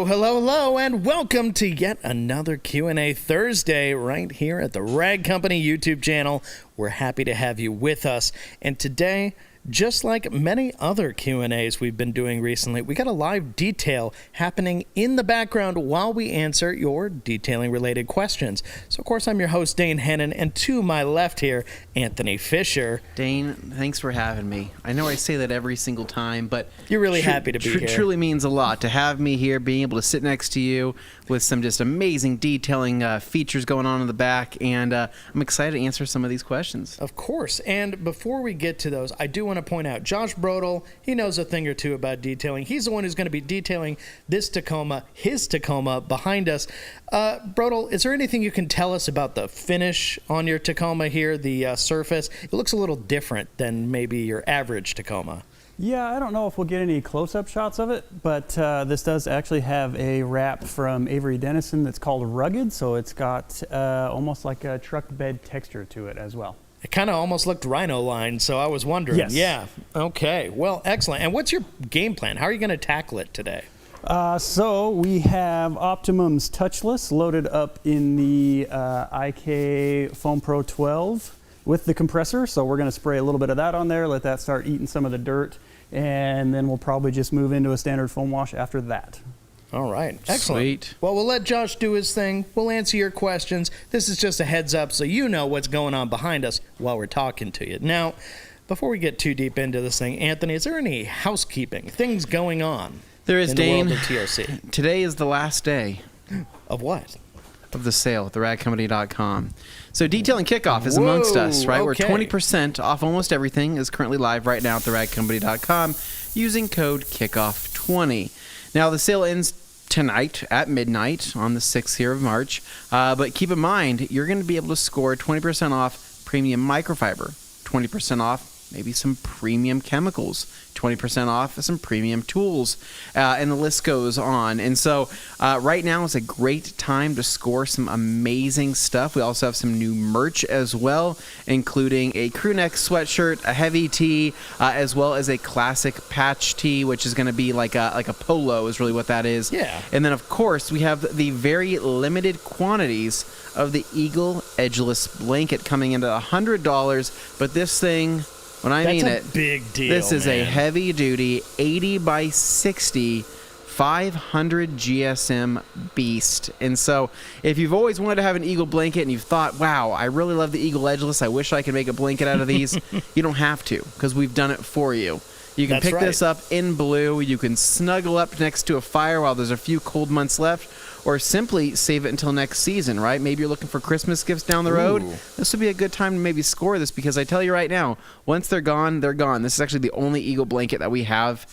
Hello, and welcome to yet another Q&A Thursday right here at the Rag Company YouTube channel. We're happy to have you with us, and today, just like many other Q&As we've been doing recently, we got a live detail happening in the background while we answer your detailing-related questions. So, of course, I'm your host, Dane Anthony, and to my left here, Anthony Fisher. Dane, thanks for having me. I know I say that every single time, but you're really happy to be here. Truly means a lot to have me here, being able to sit next to you with some just amazing detailing features going on in the back, and I'm excited to answer some of these questions. Of course, and before we get to those, I do want to point out Josh Brodal, he knows a thing or two about detailing. He's the one who's going to be detailing this Tacoma, his Tacoma, behind us. Brodal, is there anything you can tell us about the finish on your Tacoma here, the surface? It looks a little different than maybe your average Tacoma. Yeah, I don't know if we'll get any close-up shots of it, but this does actually have a wrap from Avery Dennison that's called Rugged, so it's got almost like a truck bed texture to it as well. It kind of almost looked rhino line, so I was wondering. Yes. Yeah. Okay. Well, excellent. And what's your game plan? How are you going to tackle it today? So we have Optimum's Touchless loaded up in the IK Foam Pro 12 with the compressor. So we're going to spray a little bit of that on there, let that start eating some of the dirt, and then we'll probably just move into a standard foam wash after that. All right. Excellent. Sweet. Well, we'll let Josh do his thing. We'll answer your questions. This is just a heads up so you know what's going on behind us while we're talking to you. Now, before we get too deep into this thing, Anthony, is there any housekeeping, things going on? There is, in Dane. The world of TRC? Today is the last day. Of what? Of the sale at theragcompany.com. So Detailing Kickoff is amongst us, right? Okay. We're 20% off almost everything is currently live right now at theragcompany.com using code KICKOFF20. Now, the sale ends tonight at midnight on the 6th here of March, but keep in mind, you're going to be able to score 20% off premium microfiber, 20% off maybe some premium chemicals, 20% off some premium tools, and the list goes on. And so right now is a great time to score some amazing stuff. We also have some new merch as well, including a crew neck sweatshirt, a heavy tee, as well as a classic patch tee, which is going to be like a polo is really what that is. Yeah. And then, of course, we have the very limited quantities of the Eagle Edgeless blanket coming into $100, but this thing... When I mean it, that's a big deal. This is man. a heavy-duty 80 by 60 500 GSM beast. And so if you've always wanted to have an Eagle blanket and you've thought, wow, I really love the Eagle Edgeless, I wish I could make a blanket out of these, you don't have to, because we've done it for you. You can pick this up in blue. You can snuggle up next to a fire while there's a few cold months left, or simply save it until next season, right? Maybe you're looking for Christmas gifts down the road. This would be a good time to maybe score this, because I tell you right now, once they're gone, they're gone. This is actually the only Eagle blanket that we have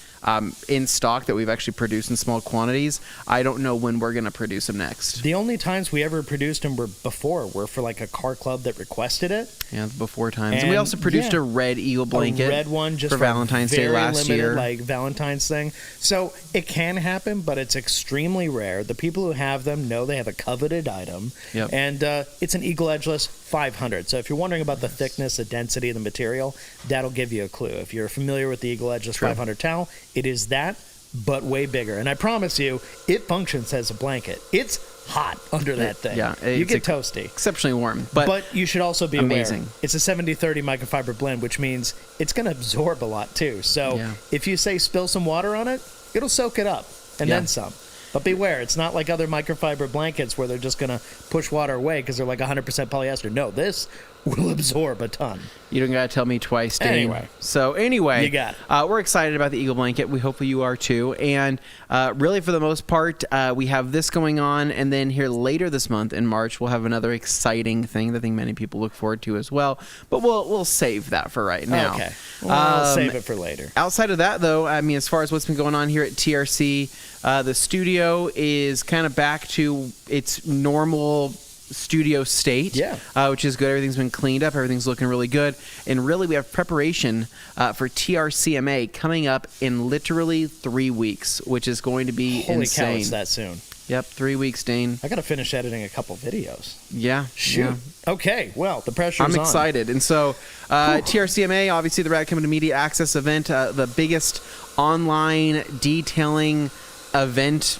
in stock that we've actually produced in small quantities. I don't know when we're going to produce them next. The only times we ever produced them were for like a car club that requested it. Yeah, the before times. And we also produced a red Eagle blanket. A red one just for Valentine's Day last year. Like Valentine's thing. So it can happen, but it's extremely rare. The people who have them know they have a coveted item. Yep. And it's an Eagle Edgeless 500. So if you're wondering about the thickness, the density of the material, that'll give you a clue. If you're familiar with the Eagle Edgeless 500 towel, it is that, but way bigger. And I promise you, it functions as a blanket. It's hot under that thing. Yeah, you get toasty. Exceptionally warm. But you should also be amazing. aware, it's a 70-30 microfiber blend, which means it's going to absorb a lot too. So if you say spill some water on it, it'll soak it up and then some. But beware, it's not like other microfiber blankets where they're just going to push water away because they're like 100% polyester. No, this will absorb a ton. You don't got to tell me twice, Dane. Anyway. So anyway, You got it. We're excited about the Eagle blanket. We hope you are too. And really, for the most part, we have this going on. And then here later this month in March, we'll have another exciting thing that I think many people look forward to as well. But we'll save that for right now. Okay. We'll save it for later. Outside of that, though, I mean, as far as what's been going on here at TRC, the studio is kind of back to its normal studio state, which is good. Everything's been cleaned up. Everything's looking really good. And really, we have preparation for TRCMA coming up in literally 3 weeks, which is going to be Holy insane. cow, it's that soon. Yep, 3 weeks, Dane. I got to finish editing a couple videos. Yeah. Shoot. Yeah. Okay, well, the pressure's on. I'm excited. And so TRCMA, obviously the Rag Company Media Access event, the biggest online detailing event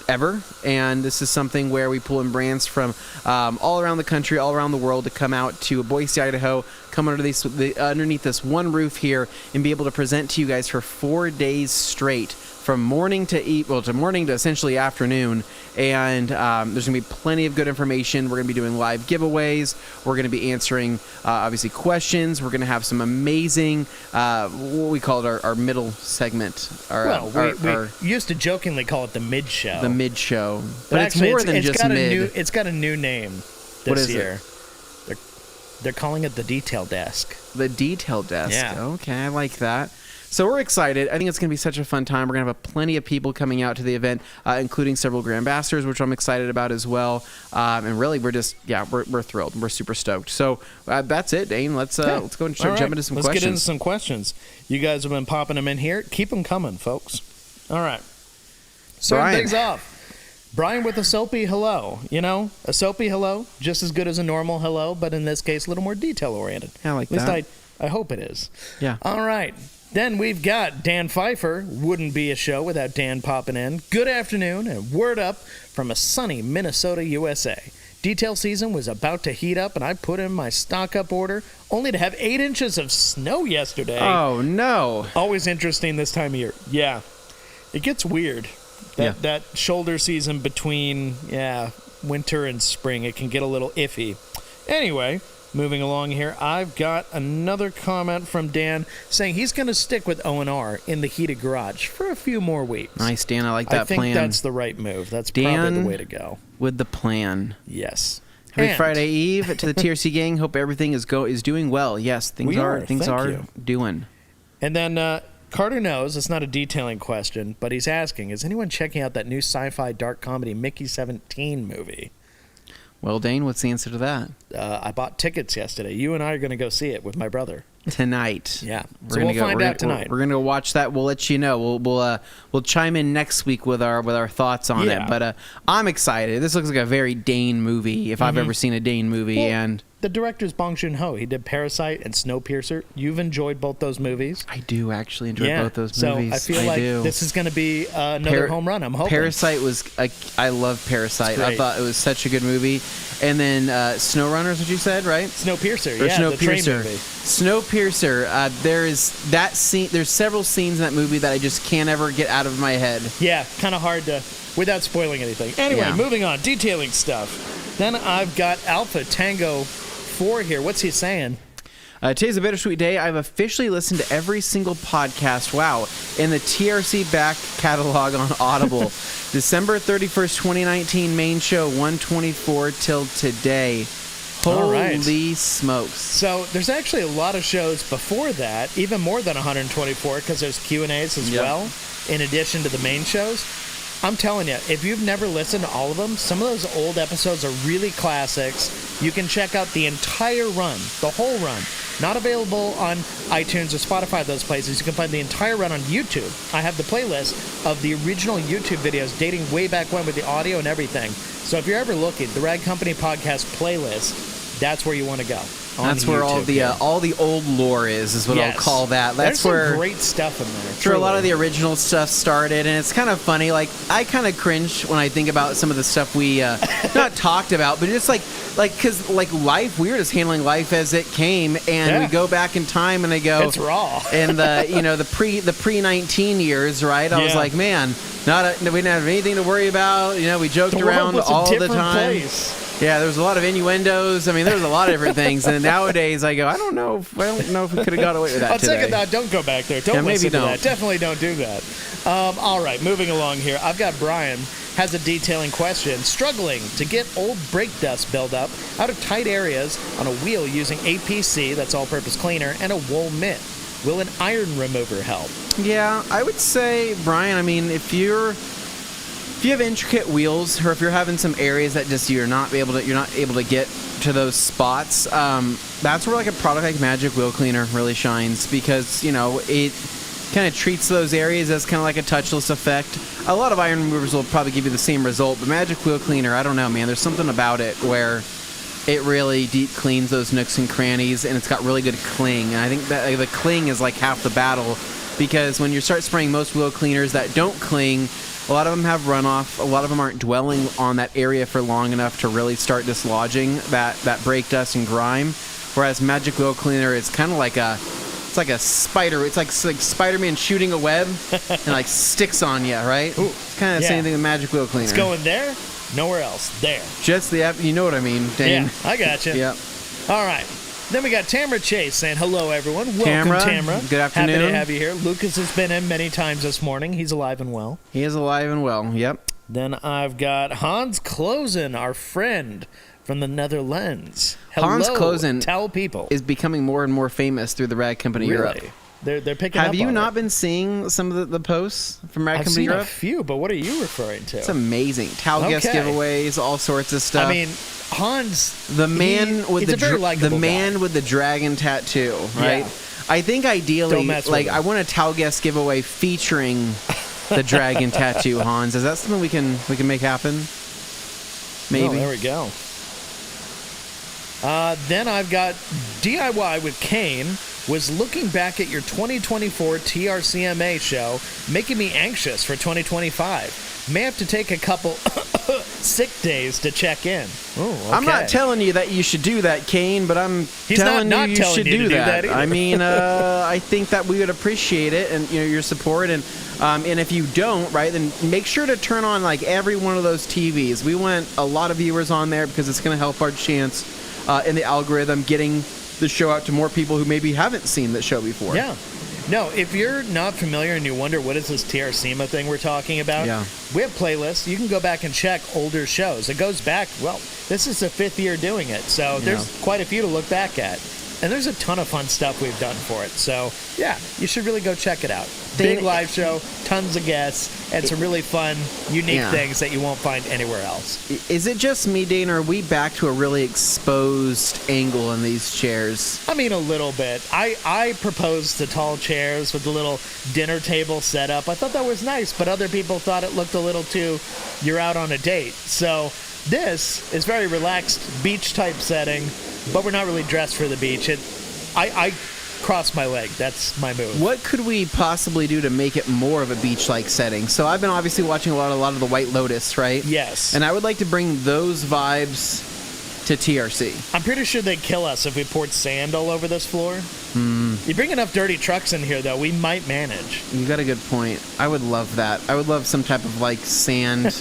ever, and this is something where we pull in brands from all around the country, all around the world, to come out to Boise, Idaho, come underneath this one roof here, and be able to present to you guys for 4 days straight, from morning to morning to essentially afternoon. And there's going to be plenty of good information. We're going to be doing live giveaways. We're going to be answering, obviously, questions. We're going to have some amazing, what we call it, our middle segment. We used to jokingly call it the mid-show. The mid-show. But it's actually, more than just mid. It's got a new name this year. They're calling it the Detail Desk. The Detail Desk. Yeah. Okay, I like that. So we're excited. I think it's going to be such a fun time. We're going to have plenty of people coming out to the event, including several Grand Ambassadors, which I'm excited about as well. And really, we're thrilled. We're super stoked. So that's it, Dane. Let's go and jump into some questions. Let's get into some questions. You guys have been popping them in here. Keep them coming, folks. All right. Starting things off. Brian with a soapy hello. You know, a soapy hello, just as good as a normal hello, but in this case, a little more detail-oriented. I like that. At least I hope it is. Yeah. All right. Then we've got Dan Pfeiffer. Wouldn't be a show without Dan popping in. Good afternoon, and word up from a sunny Minnesota, USA. Detail season was about to heat up, and I put in my stock-up order, only to have 8 inches of snow yesterday. Oh, no. Always interesting this time of year. Yeah. It gets weird. That shoulder season between, winter and spring, it can get a little iffy. Anyway, moving along here, I've got another comment from Dan saying he's going to stick with O&R in the heated garage for a few more weeks. Nice, Dan. I like that plan. I think that's the right move. That's probably the way to go. With the plan. Yes. Happy Friday Eve to the TRC gang. Hope everything is doing well. Yes, things are doing. And then Carter knows it's not a detailing question, but he's asking, is anyone checking out that new sci-fi dark comedy Mickey 17 movie? Well, Dane, what's the answer to that? I bought tickets yesterday. You and I are going to go see it with my brother. Tonight. Yeah. We'll find out tonight. We're going to go watch that. We'll let you know. We'll chime in next week with our thoughts on it. But I'm excited. This looks like a very Dane movie, if I've ever seen a Dane movie. And the director's Bong Joon-ho. He did Parasite and Snowpiercer. You've enjoyed both those movies. I do actually enjoy both those movies. So I feel like this is going to be another home run. I'm hoping. Parasite was I love Parasite. I thought it was such a good movie. And then SnowRunner is what you said, right? Snowpiercer. Snowpiercer. The train movie. Snowpiercer. There's that scene. There's several scenes in that movie that I just can't ever get out of my head. Yeah, kind of hard to, without spoiling anything. Anyway, moving on. Detailing stuff. Then I've got Alpha Tango 4 here. What's he saying? Today's a bittersweet day. I've officially listened to every single podcast, in the TRC back catalog on Audible. December 31st, 2019, main show 124 till today. Holy smokes. So there's actually a lot of shows before that, even more than 124, because there's Q&As as well, in addition to the main shows. I'm telling you, if you've never listened to all of them, some of those old episodes are really classics. You can check out the entire run, the whole run. Not available on iTunes or Spotify, those places. You can find the entire run on YouTube. I have the playlist of the original YouTube videos dating way back when with the audio and everything. So if you're ever looking, the Rag Company Podcast playlist, that's where you want to go. That's where all the old lore is what I'll call that. That's There's where some great stuff in there. That's where a lot of the original stuff started, and it's kind of funny. Like, I kind of cringe when I think about some of the stuff we not talked about, but just because life, we were just handling life as it came, and we go back in time, and I go, it's raw. And the pre-19 years, right? I was like, man, we didn't have anything to worry about. We joked around all the time. Place. Yeah, there was a lot of innuendos. I mean, there was a lot of different things. And nowadays, I go, I don't know if we could have got away with that today. Second thought, don't go back there. Don't listen to that. Definitely don't do that. All right, moving along here. I've got Brian has a detailing question. Struggling to get old brake dust buildup out of tight areas on a wheel using APC, that's all-purpose cleaner, and a wool mitt. Will an iron remover help? Yeah, I would say, Brian, I mean, if you have intricate wheels, or if you're having some areas that just you're not able to get to those spots, that's where a product like Magic Wheel Cleaner really shines, because it kind of treats those areas as kind of like a touchless effect. A lot of iron removers will probably give you the same result, but Magic Wheel Cleaner, I don't know, man. There's something about it where it really deep cleans those nooks and crannies, and it's got really good cling. And I think that the cling is like half the battle, because when you start spraying most wheel cleaners that don't cling, A lot of them have runoff. A lot of them aren't dwelling on that area for long enough to really start dislodging that brake dust and grime. Whereas Magic Wheel Cleaner is kind of like a spider. It's like Spider-Man shooting a web and like sticks on you, right? Ooh, it's kind of the same thing with Magic Wheel Cleaner. It's going there, nowhere else. There. Just you know what I mean, Dane. Yeah, I got you. Yep. All right. Then we got Tamara Chase saying, hello, everyone. Welcome, Tamara. Good afternoon. Happy to have you here. Lucas has been in many times this morning. He's alive and well. He is alive and well, yep. Then I've got Hans Klosen, our friend from the Netherlands. Hello, Hans Klosen tell people. is becoming more and more famous through the Rag Company Europe. They're picking up on it. Have you not been seeing some of the posts from Rag Company Europe? I've seen a few, but what are you referring to? It's amazing. Towel guest giveaways, all sorts of stuff. I mean, Hans, the man with the dragon tattoo, right? Yeah. I think ideally, like, I want a towel guest giveaway featuring the dragon tattoo. Hans, is that something we can make happen? Maybe. Oh, there we go. Then I've got DIY with Kane. Was looking back at your 2024 TRCMA show, making me anxious for 2025. May have to take a couple sick days to check in. Ooh, okay. I'm not telling you that you should do that, Kane, but He's telling not you telling should you to do that. either. I mean, I think that we would appreciate it and your support. And if you don't, right, then make sure to turn on like every one of those TVs. We want a lot of viewers on there because it's going to help our chance in the algorithm getting the show out to more people who maybe haven't seen the show before. Yeah. No, if you're not familiar and you wonder what is this TRCMA thing we're talking about, we have playlists. You can go back and check older shows. It goes back, this is the 5th year doing it, so there's quite a few to look back at. And there's a ton of fun stuff we've done for it. So, yeah, you should really go check it out. Big live show, tons of guests, and some really fun, unique things that you won't find anywhere else. Is it just me, Dane, or are we back to a really exposed angle in these chairs? I mean, a little bit. I proposed the tall chairs with the little dinner table setup. I thought that was nice, but other people thought it looked a little too, you're out on a date. So this is very relaxed, beach-type setting, but we're not really dressed for the beach. I cross my leg. That's my move. What could we possibly do to make it more of a beach-like setting? So I've been obviously watching a lot of the White Lotus, right? Yes. And I would like to bring those vibes to TRC. I'm pretty sure they'd kill us if we poured sand all over this floor. You bring enough dirty trucks in here, though, we might manage. You got a good point. I would love that. I would love some type of like sand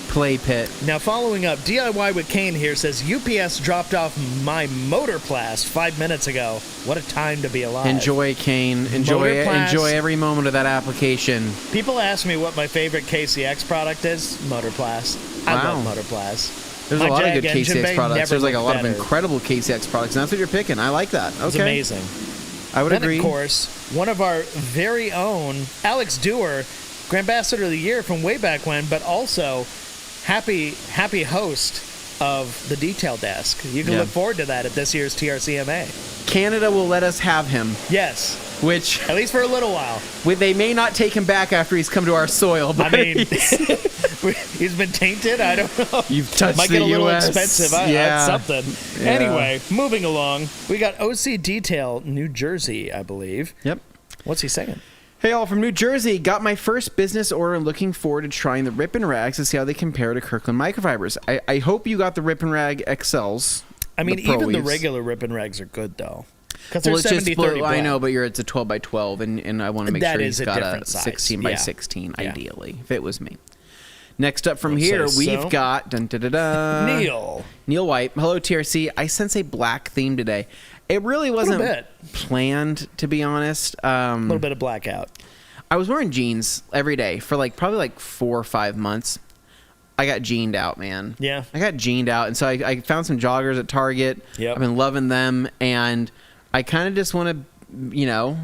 play pit. Now, following up, DIY with Kane here says, UPS dropped off my Motorplast 5 minutes ago. What a time to be alive. Enjoy, Kane. Enjoy every moment of that application. People ask me what my favorite KCX product is. Motorplast. I love Motorplast. There's a lot of good KCX products. There's like a lot of incredible KCX products, and that's what you're picking. I like that. Okay. It's amazing. I would agree. Then, of course, one of our very own, Alex Dewar, Grandmaster of the Year from way back when, but also happy host of the Detail Desk. You can look forward to that at this year's TRCMA. Canada will let us have him. Yes. Which, at least for a little while. They may not take him back after he's come to our soil. But I mean, he's been tainted. I don't know. You've touched might get the a little US. expensive. Something. Yeah. Anyway, moving along. We got OC Detail, New Jersey, I believe. Yep. What's he saying? Hey, all from New Jersey. Got my first business order and looking forward to trying the Rip and Rags to see how they compare to Kirkland microfibers. I hope you got the Rip and Rag XLs. I mean, even the regular Rip and Rags are good, though. Because they're it's 70-30 just I know, but it's a 12 by 12, and I want to make sure he's got a 16 by 16, ideally, if it was me. Next up from here, we've got Neil White. Hello, TRC. I sense a black theme today. It really wasn't planned, to be honest. A little bit of blackout. I was wearing jeans every day for probably 4 or 5 months. I got jeaned out, man. Yeah. I got jeaned out, and so I found some joggers at Target. Yep. I've been loving them, and I kind of just want to,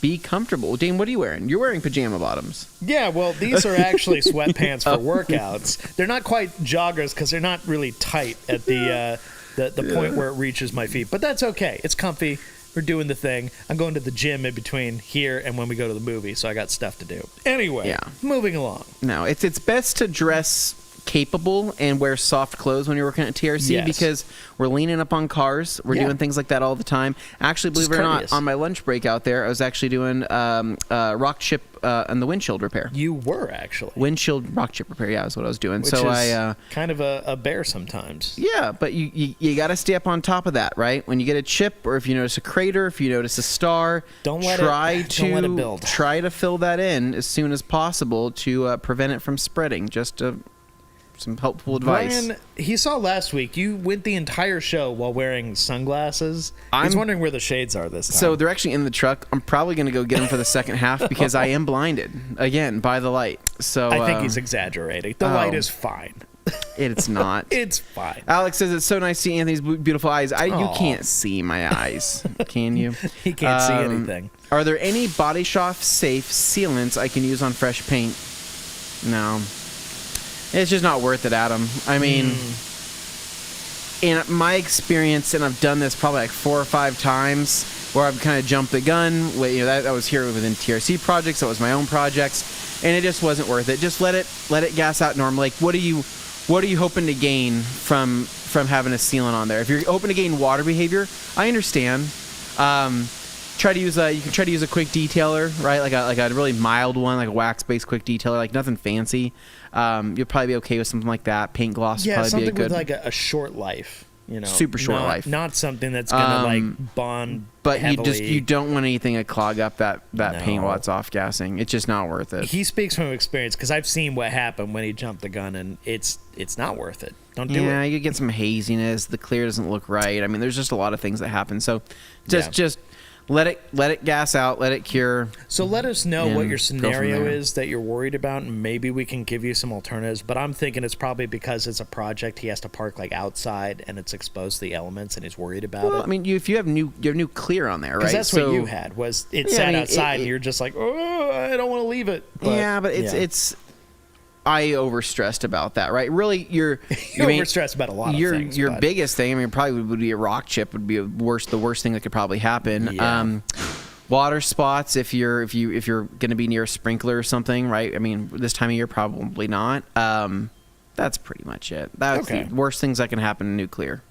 be comfortable. Dane, what are you wearing? You're wearing pajama bottoms. Yeah, well, these are actually sweatpants for workouts. They're not quite joggers because they're not really tight at the point where it reaches my feet. But that's okay. It's comfy. We're doing the thing. I'm going to the gym in between here and when we go to the movie, so I got stuff to do. Anyway, moving along. No, it's best to dress capable and wear soft clothes when you're working at TRC Yes. because we're leaning up on cars. We're doing things like that all the time. Actually, believe it or not, on my lunch break out there, I was actually doing rock chip and the windshield repair. You were actually. Windshield rock chip repair, yeah, is what I was doing. Which so is I kind of a bear sometimes. yeah, but you got to stay up on top of that, right? When you get a chip, or if you notice a crater, if you notice a star, Don't let it build. Try to fill that in as soon as possible to prevent it from spreading. Just some helpful advice. Brian, he saw last week you went the entire show while wearing sunglasses. He's wondering where the shades are this time. So they're actually in the truck. I'm probably going to go get them for the second half because I am blinded again by the light. So I think he's exaggerating. The light is fine. It's not. It's fine. Alex says it's so nice to see Anthony's beautiful eyes. You can't see my eyes, can you? He can't see anything. Are there any Body Shop safe sealants I can use on fresh paint? No. It's just not worth it, Adam. I mean, in my experience, and I've done this probably like 4 or 5 times, where I've kind of jumped the gun. That was here within TRC projects. That was my own projects, and it just wasn't worth it. Just let it gas out normally. Like, what are you hoping to gain from having a sealant on there? If you're hoping to gain water behavior, I understand. You can try to use a quick detailer, right? Like a really mild one, like a wax-based quick detailer, like nothing fancy. You'll probably be okay with something like that. Paint gloss would probably be a good. Something with like a short life, super short life, not something that's gonna like bond. But heavily. you don't want anything to clog up that paint while it's off gassing. It's just not worth it. He speaks from experience because I've seen what happened when he jumped the gun, and it's not worth it. Don't do it. Yeah, you get some haziness. The clear doesn't look right. I mean, there's just a lot of things that happen. So just let it gas out, let it cure. So let us know what your scenario is that you're worried about, and maybe we can give you some alternatives. But I'm thinking it's probably because it's a project he has to park like outside and it's exposed to the elements, and he's worried about it. I mean, if you have new clear on there, right? Because that's what you had was it sat outside, and you're just like, oh, I don't want to leave it. But it's. I overstressed about that, right? Really, you're overstressed about a lot of things. Your biggest thing, I mean, probably would be a rock chip. Would be the worst thing that could probably happen. Yeah. Water spots, if you're going to be near a sprinkler or something, right? I mean, this time of year, probably not. That's pretty much it. That's the worst things that can happen in nuclear.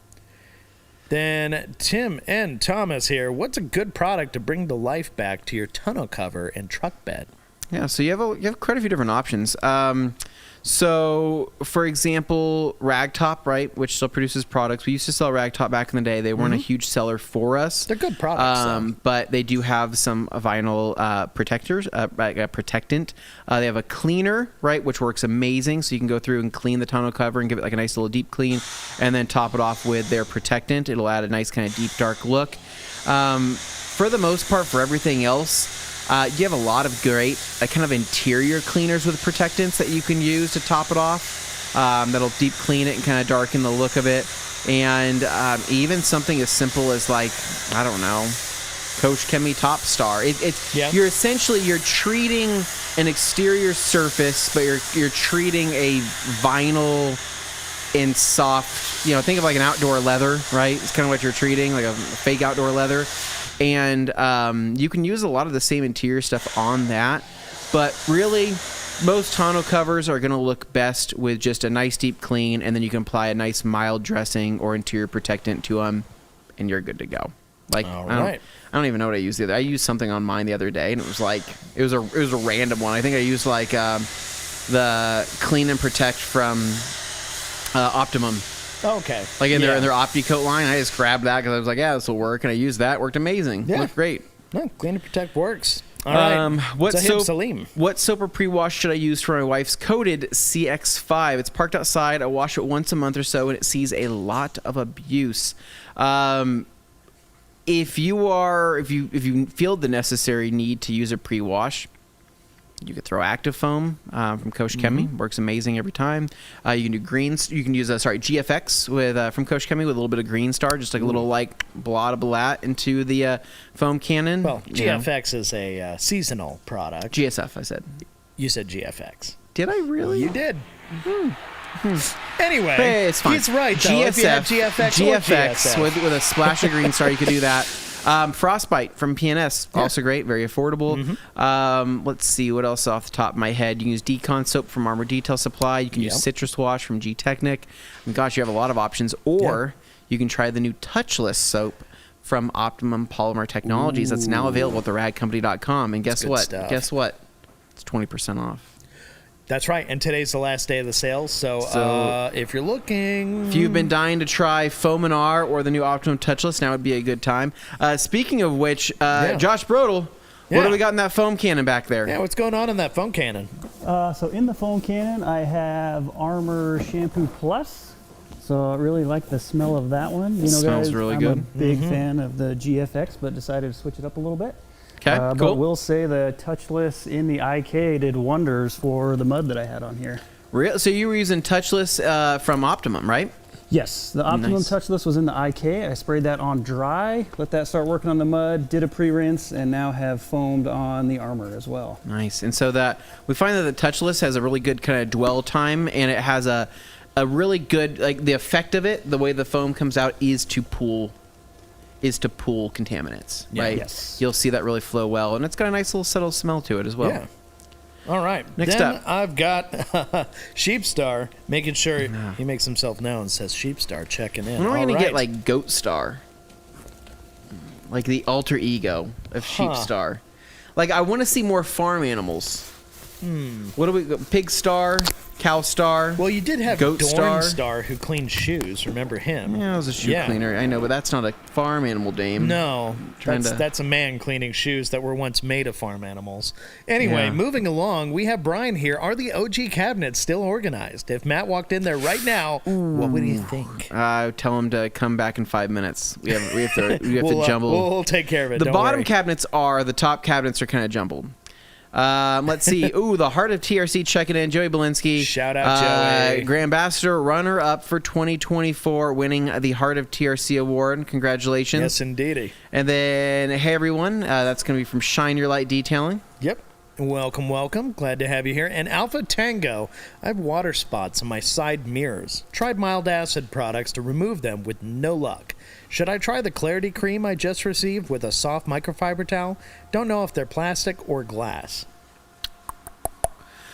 Then Tim and Thomas here. What's a good product to bring the life back to your tonneau cover and truck bed? Yeah, so you have quite a few different options. So, for example, Ragtop, right, which still produces products. We used to sell Ragtop back in the day. They weren't a huge seller for us. They're good products, but they do have some vinyl protectors, protectant. They have a cleaner, right, which works amazing. So you can go through and clean the tonneau cover and give it like a nice little deep clean, and then top it off with their protectant. It'll add a nice kind of deep, dark look. For the most part, for everything else, you have a lot of great kind of interior cleaners with protectants that you can use to top it off. That'll deep clean it and kind of darken the look of it. And even something as simple as like, I don't know, Coach Chemi Top Star. You're treating an exterior surface, but you're treating a vinyl in soft, think of like an outdoor leather, right? It's kind of what you're treating, like a fake outdoor leather. And you can use a lot of the same interior stuff on that. But really, most tonneau covers are going to look best with just a nice deep clean, and then you can apply a nice mild dressing or interior protectant to them, and you're good to go. Like, I don't even know what I used the other. I used something on mine the other day, and it was a random one. I think I used like the Clean and Protect from Optimum. Okay. Like in their OptiCoat line, I just grabbed that because I was like, yeah, this will work, and I used that. It worked amazing. Yeah. It looked great. No, Clean and Protect works. All right. What soap or pre-wash should I use for my wife's coated CX-5? It's parked outside. I wash it once a month or so, and it sees a lot of abuse. If you feel the necessary need to use a pre-wash, you could throw Active Foam from Coach Chemi. Works amazing every time. You can do greens. You can use GFX with from Coach Chemi with a little bit of Green Star, just like a little like blah into the foam cannon. Well, GFX is a seasonal product. GSF, I said. You said GFX. Did I really? You did. Anyway, hey, it's fine. He's right though. GSF, if you have GFX with a splash of Green Star, you could do that. Frostbite from PNS, also great, very affordable. Let's see what else off the top of my head. You can use Decon soap from Armor Detail Supply. You can use Citrus Wash from G-Technic. And gosh, you have a lot of options. Or you can try the new touchless soap from Optimum Polymer Technologies. That's now available at theradcompany.com. And guess what? Stuff. Guess what? It's 20% off. That's right, and today's the last day of the sale, so if you're looking... If you've been dying to try Foam and R or the new Optimum Touchless, now would be a good time. Speaking of which, Josh Brodal, what do we got in that foam cannon back there? Yeah, what's going on in that foam cannon? So in the foam cannon, I have Armor Shampoo Plus. So I really like the smell of that one. You know, smells guys, really I'm good. a big fan of the GFX, but decided to switch it up a little bit. Okay, cool. But we'll say the touchless in the IK did wonders for the mud that I had on here. So you were using touchless from Optimum, right? Yes, the Optimum touchless was in the IK. I sprayed that on dry, let that start working on the mud, did a pre-rinse, and now have foamed on the Armor as well. Nice. And so that we find that the touchless has a really good kind of dwell time, and it has a really good, like, the effect of it, the way the foam comes out is to pool contaminants, right? Yes. You'll see that really flow well, and it's got a nice little subtle smell to it as well. Yeah. All right. Next then up. I've got Sheepstar, making sure he makes himself known, says Sheepstar checking in. When are we All going to get, right. like, Goat Star? Like the alter ego of Sheepstar. Like, I want to see more farm animals. What do we got? Pig Star? Cow Star? Well, you did have Goat Dorn Star. Star who cleaned shoes. Remember him? Yeah, I was a shoe cleaner. I know, but that's not a farm animal, Dame. No, Trying to- that's a man cleaning shoes that were once made of farm animals. Anyway, moving along, we have Brian here. Are the OG cabinets still organized? If Matt walked in there right now, what would he think? Tell him to come back in 5 minutes. We have to jumble. We'll take care of it. The don't bottom worry. cabinets are, the top cabinets are kind of jumbled. Let's see. Ooh, the Heart of TRC checking in. Joey Belinsky. Shout out, Joey. Grand Ambassador, runner-up for 2024, winning the Heart of TRC award. Congratulations. Yes, indeedy. And then, hey, everyone. That's going to be from Shine Your Light Detailing. Yep. Welcome, welcome. Glad to have you here. And Alpha Tango, I have water spots on my side mirrors. Tried mild acid products to remove them with no luck. Should I try the Clarity Cream I just received with a soft microfiber towel? Don't know if they're plastic or glass.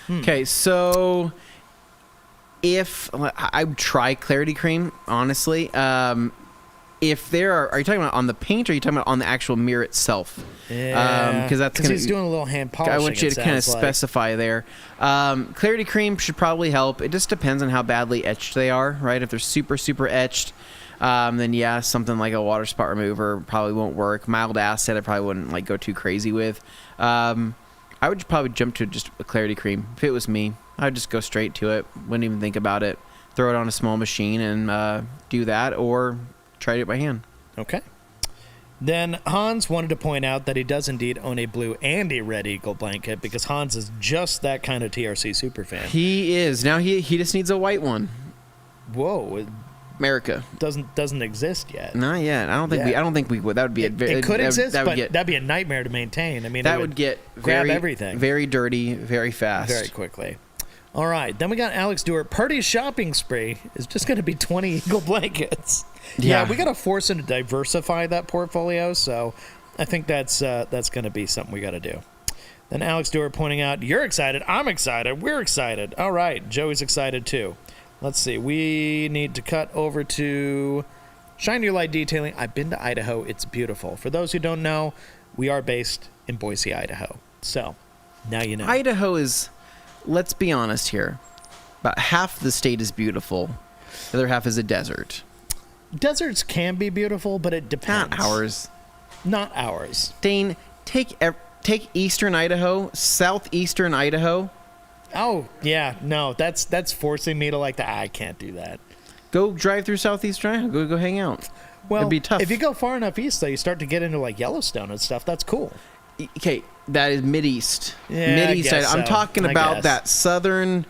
Okay, so if I would try Clarity Cream, honestly. If there are you talking about on the paint or are you talking about on the actual mirror itself? Yeah, because he's doing a little hand polishing. I want you to kind of sounds like. specify there. Clarity Cream should probably help. It just depends on how badly etched they are, right? If they're super, super etched, then yeah, something like a water spot remover probably won't work. Mild acid, I probably wouldn't like go too crazy with. I would probably jump to just a Clarity Cream. If it was me, I'd just go straight to it. Wouldn't even think about it. Throw it on a small machine and do that, or try it by hand. Okay. Then Hans wanted to point out that he does indeed own a blue and a red Eagle blanket because Hans is just that kind of TRC superfan. He is. Now he just needs a white one. Whoa, it America. doesn't exist yet. Not yet. I don't think we would. That would be It could exist, but that'd be a nightmare to maintain. I mean, that it would get grab very, everything very dirty, very fast. very quickly. All right, then we got Alex Dewar. Purdy's shopping spree is just going to be 20 Eagle blankets. Yeah, we got to force him to diversify that portfolio, so I think that's going to be something we got to do. Then Alex Dewar pointing out, you're excited, I'm excited, we're excited. All right, Joey's excited too. Let's see, we need to cut over to Shine Your Light Detailing. I've been to Idaho, it's beautiful. For those who don't know, we are based in Boise, Idaho. So, now you know. Idaho is, let's be honest here, about half the state is beautiful, the other half is a desert. Deserts can be beautiful, but it depends. Not ours. Not ours. Dane, take eastern Idaho, southeastern Idaho. Oh, yeah. No, that's forcing me to like that. I can't do that. Go drive through southeastern Idaho. Go hang out. Well, it'd be tough. if you go far enough east, though, you start to get into like Yellowstone and stuff. That's cool. Okay, that is Mideast. Yeah, Mideast. I guess I'm so. talking I about guess. that southern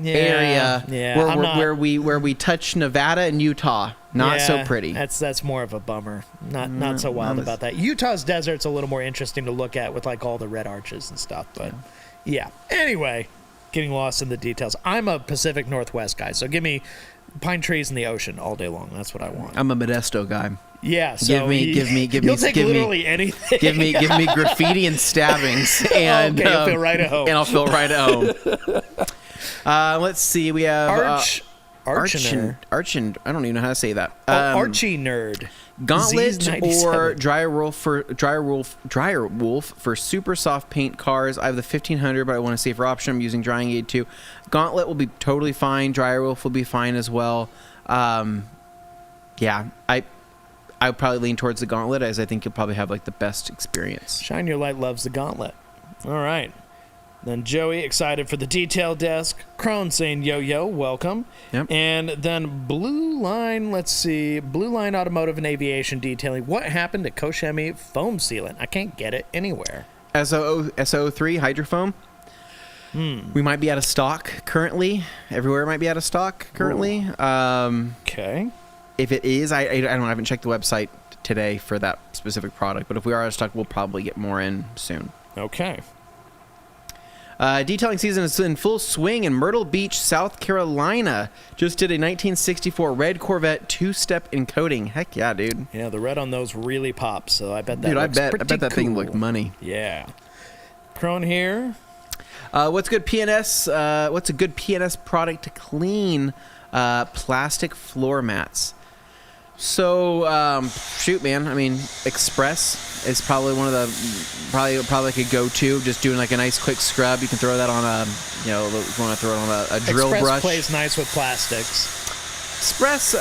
area where we touch Nevada and Utah. Not so pretty. That's more of a bummer. Not so wild about that. Utah's desert's a little more interesting to look at with like all the red arches and stuff. But yeah. Anyway, getting lost in the details. I'm a Pacific Northwest guy, so give me pine trees in the ocean all day long. That's what I want. I'm a Modesto guy. Yeah, so you'll take literally anything. Give me graffiti and stabbings, and okay, you'll feel right at home. And I'll feel right at home. Let's see. We have Archiner. Archin. I don't even know how to say that. Archie nerd. Gauntlet Z's97. or Dryer Wolf for super soft paint cars. I have the 1500, but I want to save for option. I'm using Drying Aid too. Gauntlet will be totally fine. Dryer Wolf will be fine as well. Yeah, I would probably lean towards the Gauntlet, as I think you'll probably have like the best experience. Shine Your Light loves the Gauntlet. All right. Then Joey, excited for the detail desk. Crone saying, yo, welcome. Yep. And then Blue Line, let's see. Blue Line Automotive and Aviation Detailing. What happened to Koshemi foam sealant? I can't get it anywhere. SO3 hydrofoam. We might be out of stock currently. Everywhere might be out of stock currently. Okay. If it is, I haven't checked the website today for that specific product, but if we are out of stock, we'll probably get more in soon. Okay. Detailing season is in full swing in Myrtle Beach, South Carolina. Just did a 1964 red Corvette two-step encoding. Heck yeah, dude. Yeah, the red on those really pops, so I bet that dude, looks I bet that cool. thing looked money. Yeah. Crone here. What's good PNS? What's a good PNS product to clean plastic floor mats? So, shoot, man. I mean, Express is probably one of the probably like a go-to. Just doing like a nice quick scrub. You can throw that on a, if you want to throw it on a drill Express brush. plays nice with plastics. Express,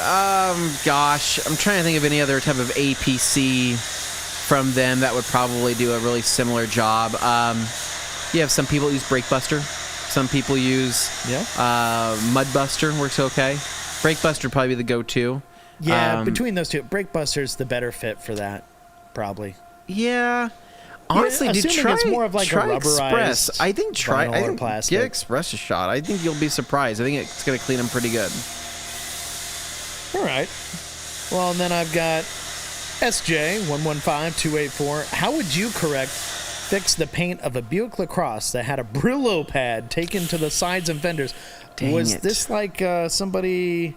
gosh, I'm trying to think of any other type of APC from them that would probably do a really similar job. You have some people use Brake Buster. Some people use Mud Buster. Works okay. Brake Buster would probably be the go-to. Yeah, between those two, Brake Buster's the better fit for that, probably. Yeah. Honestly, yeah, dude, try it's more of like try a rubberized Express. I think plastic. give Express a shot. I think you'll be surprised. I think it's going to clean them pretty good. All right. Well, and then I've got SJ115284. How would you fix the paint of a Buick LaCrosse that had a Brillo pad taken to the sides and fenders? Was this like somebody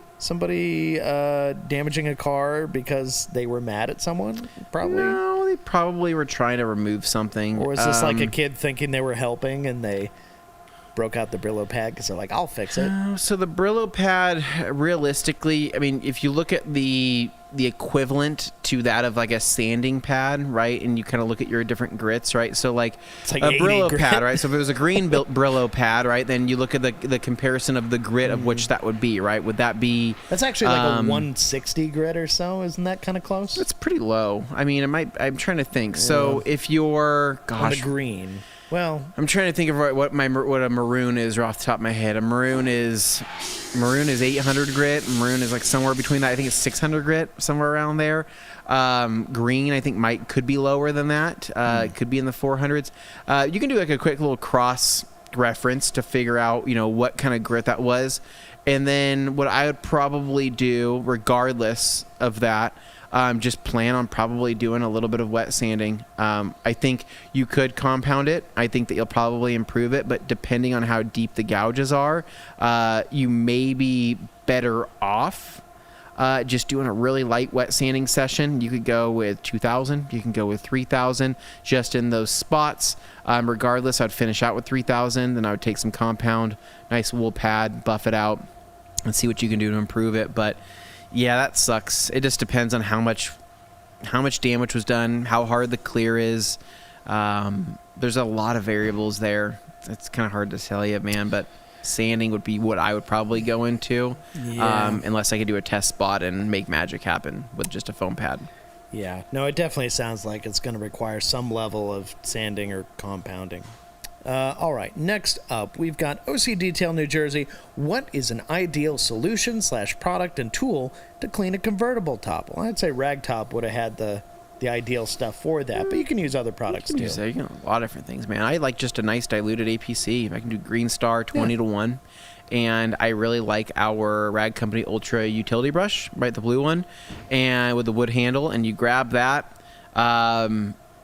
damaging a car because they were mad at someone? Probably. No, they probably were trying to remove something. Or was this like a kid thinking they were helping and they broke out the Brillo pad because they're like, I'll fix it? So the Brillo pad, realistically, I mean, if you look at the equivalent to that of like a sanding pad, right? And you kind of look at your different grits, right? So like a Brillo grit pad, right? So if it was a green Brillo pad, right? Then you look at the comparison of the grit of which that would be, right? Would that be... That's actually like a 160 grit or so. Isn't that kind of close? It's pretty low. I mean, I'm trying to think. So if you're... On the green. Well, I'm trying to think of what a maroon is off the top of my head. A maroon is 800 grit. Maroon is like somewhere between that. I think it's 600 grit, somewhere around there. Green, I think could be lower than that. It could be in the 400s. You can do like a quick little cross reference to figure out, what kind of grit that was. And then what I would probably do, regardless of that, just plan on probably doing a little bit of wet sanding. I think you could compound it. I think that you'll probably improve it, but depending on how deep the gouges are, you may be better off just doing a really light wet sanding session. You could go with 2,000. You can go with 3,000 just in those spots. Regardless, I'd finish out with 3,000. Then I would take some compound, nice wool pad, buff it out, and see what you can do to improve it. But yeah, that sucks. It just depends on how much damage was done, how hard the clear is. There's a lot of variables there. It's kind of hard to tell you, man, but sanding would be what I would probably go into, unless I could do a test spot and make magic happen with just a foam pad. Yeah, no, it definitely sounds like it's going to require some level of sanding or compounding. All right, next up, we've got OC Detail New Jersey. What is an ideal solution / product and tool to clean a convertible top? Well, I'd say Ragtop would have had the ideal stuff for that, but you can use other products too. You can use a lot of different things, man. I like just a nice diluted APC. I can do Green Star 20-1. And I really like our Rag Company Ultra Utility Brush, right, the blue one, and with the wood handle. And you grab that.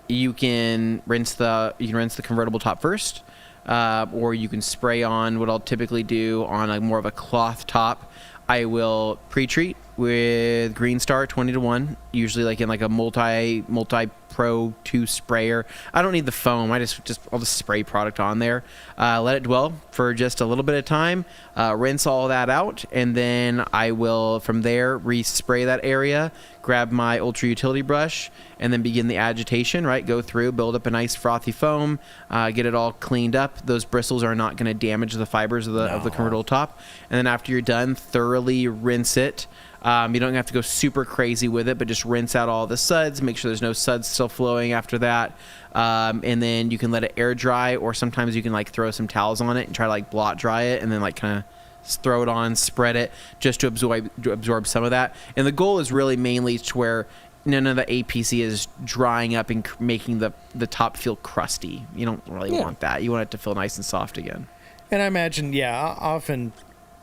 You can rinse the convertible top first. or you can spray on. What I'll typically do on more of a cloth top, I will pre-treat with Green Star 20-to-1, usually like in like a multi Pro 2 sprayer. I don't need the foam. I'll just spray product on there. Let it dwell for just a little bit of time. Rinse all that out, and then I will from there respray that area. Grab my Ultra Utility brush and then begin the agitation. Right, go through, build up a nice frothy foam, get it all cleaned up. Those bristles are not going to damage the fibers of the convertible top. And then after you're done, thoroughly rinse it. You don't have to go super crazy with it, but just rinse out all the suds. Make sure there's no suds still flowing after that. And then you can let it air dry, or sometimes you can like throw some towels on it and try to like blot dry it, and then like kind of throw it on, spread it just to absorb some of that. And the goal is really mainly to where none of the APC is drying up and making the top feel crusty. You don't really want that. You want it to feel nice and soft again. And I imagine, often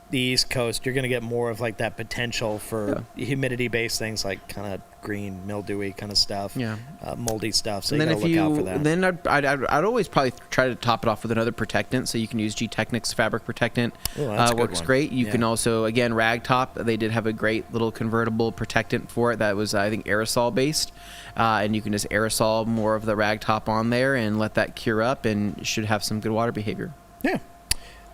the East Coast, you're going to get more of like that potential for humidity-based things, like kind of green, mildewy kind of stuff, moldy stuff. So you got to look out for that. Then I'd always probably try to top it off with another protectant. So you can use G-Technics fabric protectant. Works great. You can also, again, rag top. They did have a great little convertible protectant for it that was, I think, aerosol based. And you can just aerosol more of the rag top on there and let that cure up, and should have some good water behavior. Yeah.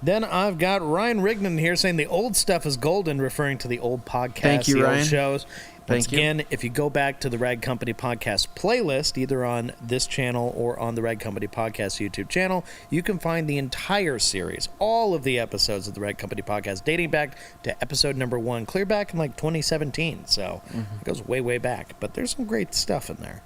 Then I've got Ryan Rignan here saying the old stuff is golden, referring to the old podcasts, Thank you, the Ryan. old shows. Once Thank you. again, if you go back to the Rag Company Podcast playlist, either on this channel or on the Rag Company Podcast YouTube channel, you can find the entire series, all of the episodes of the Rag Company Podcast, dating back to episode number 1, clear back in like 2017. So it goes way, way back. But there's some great stuff in there.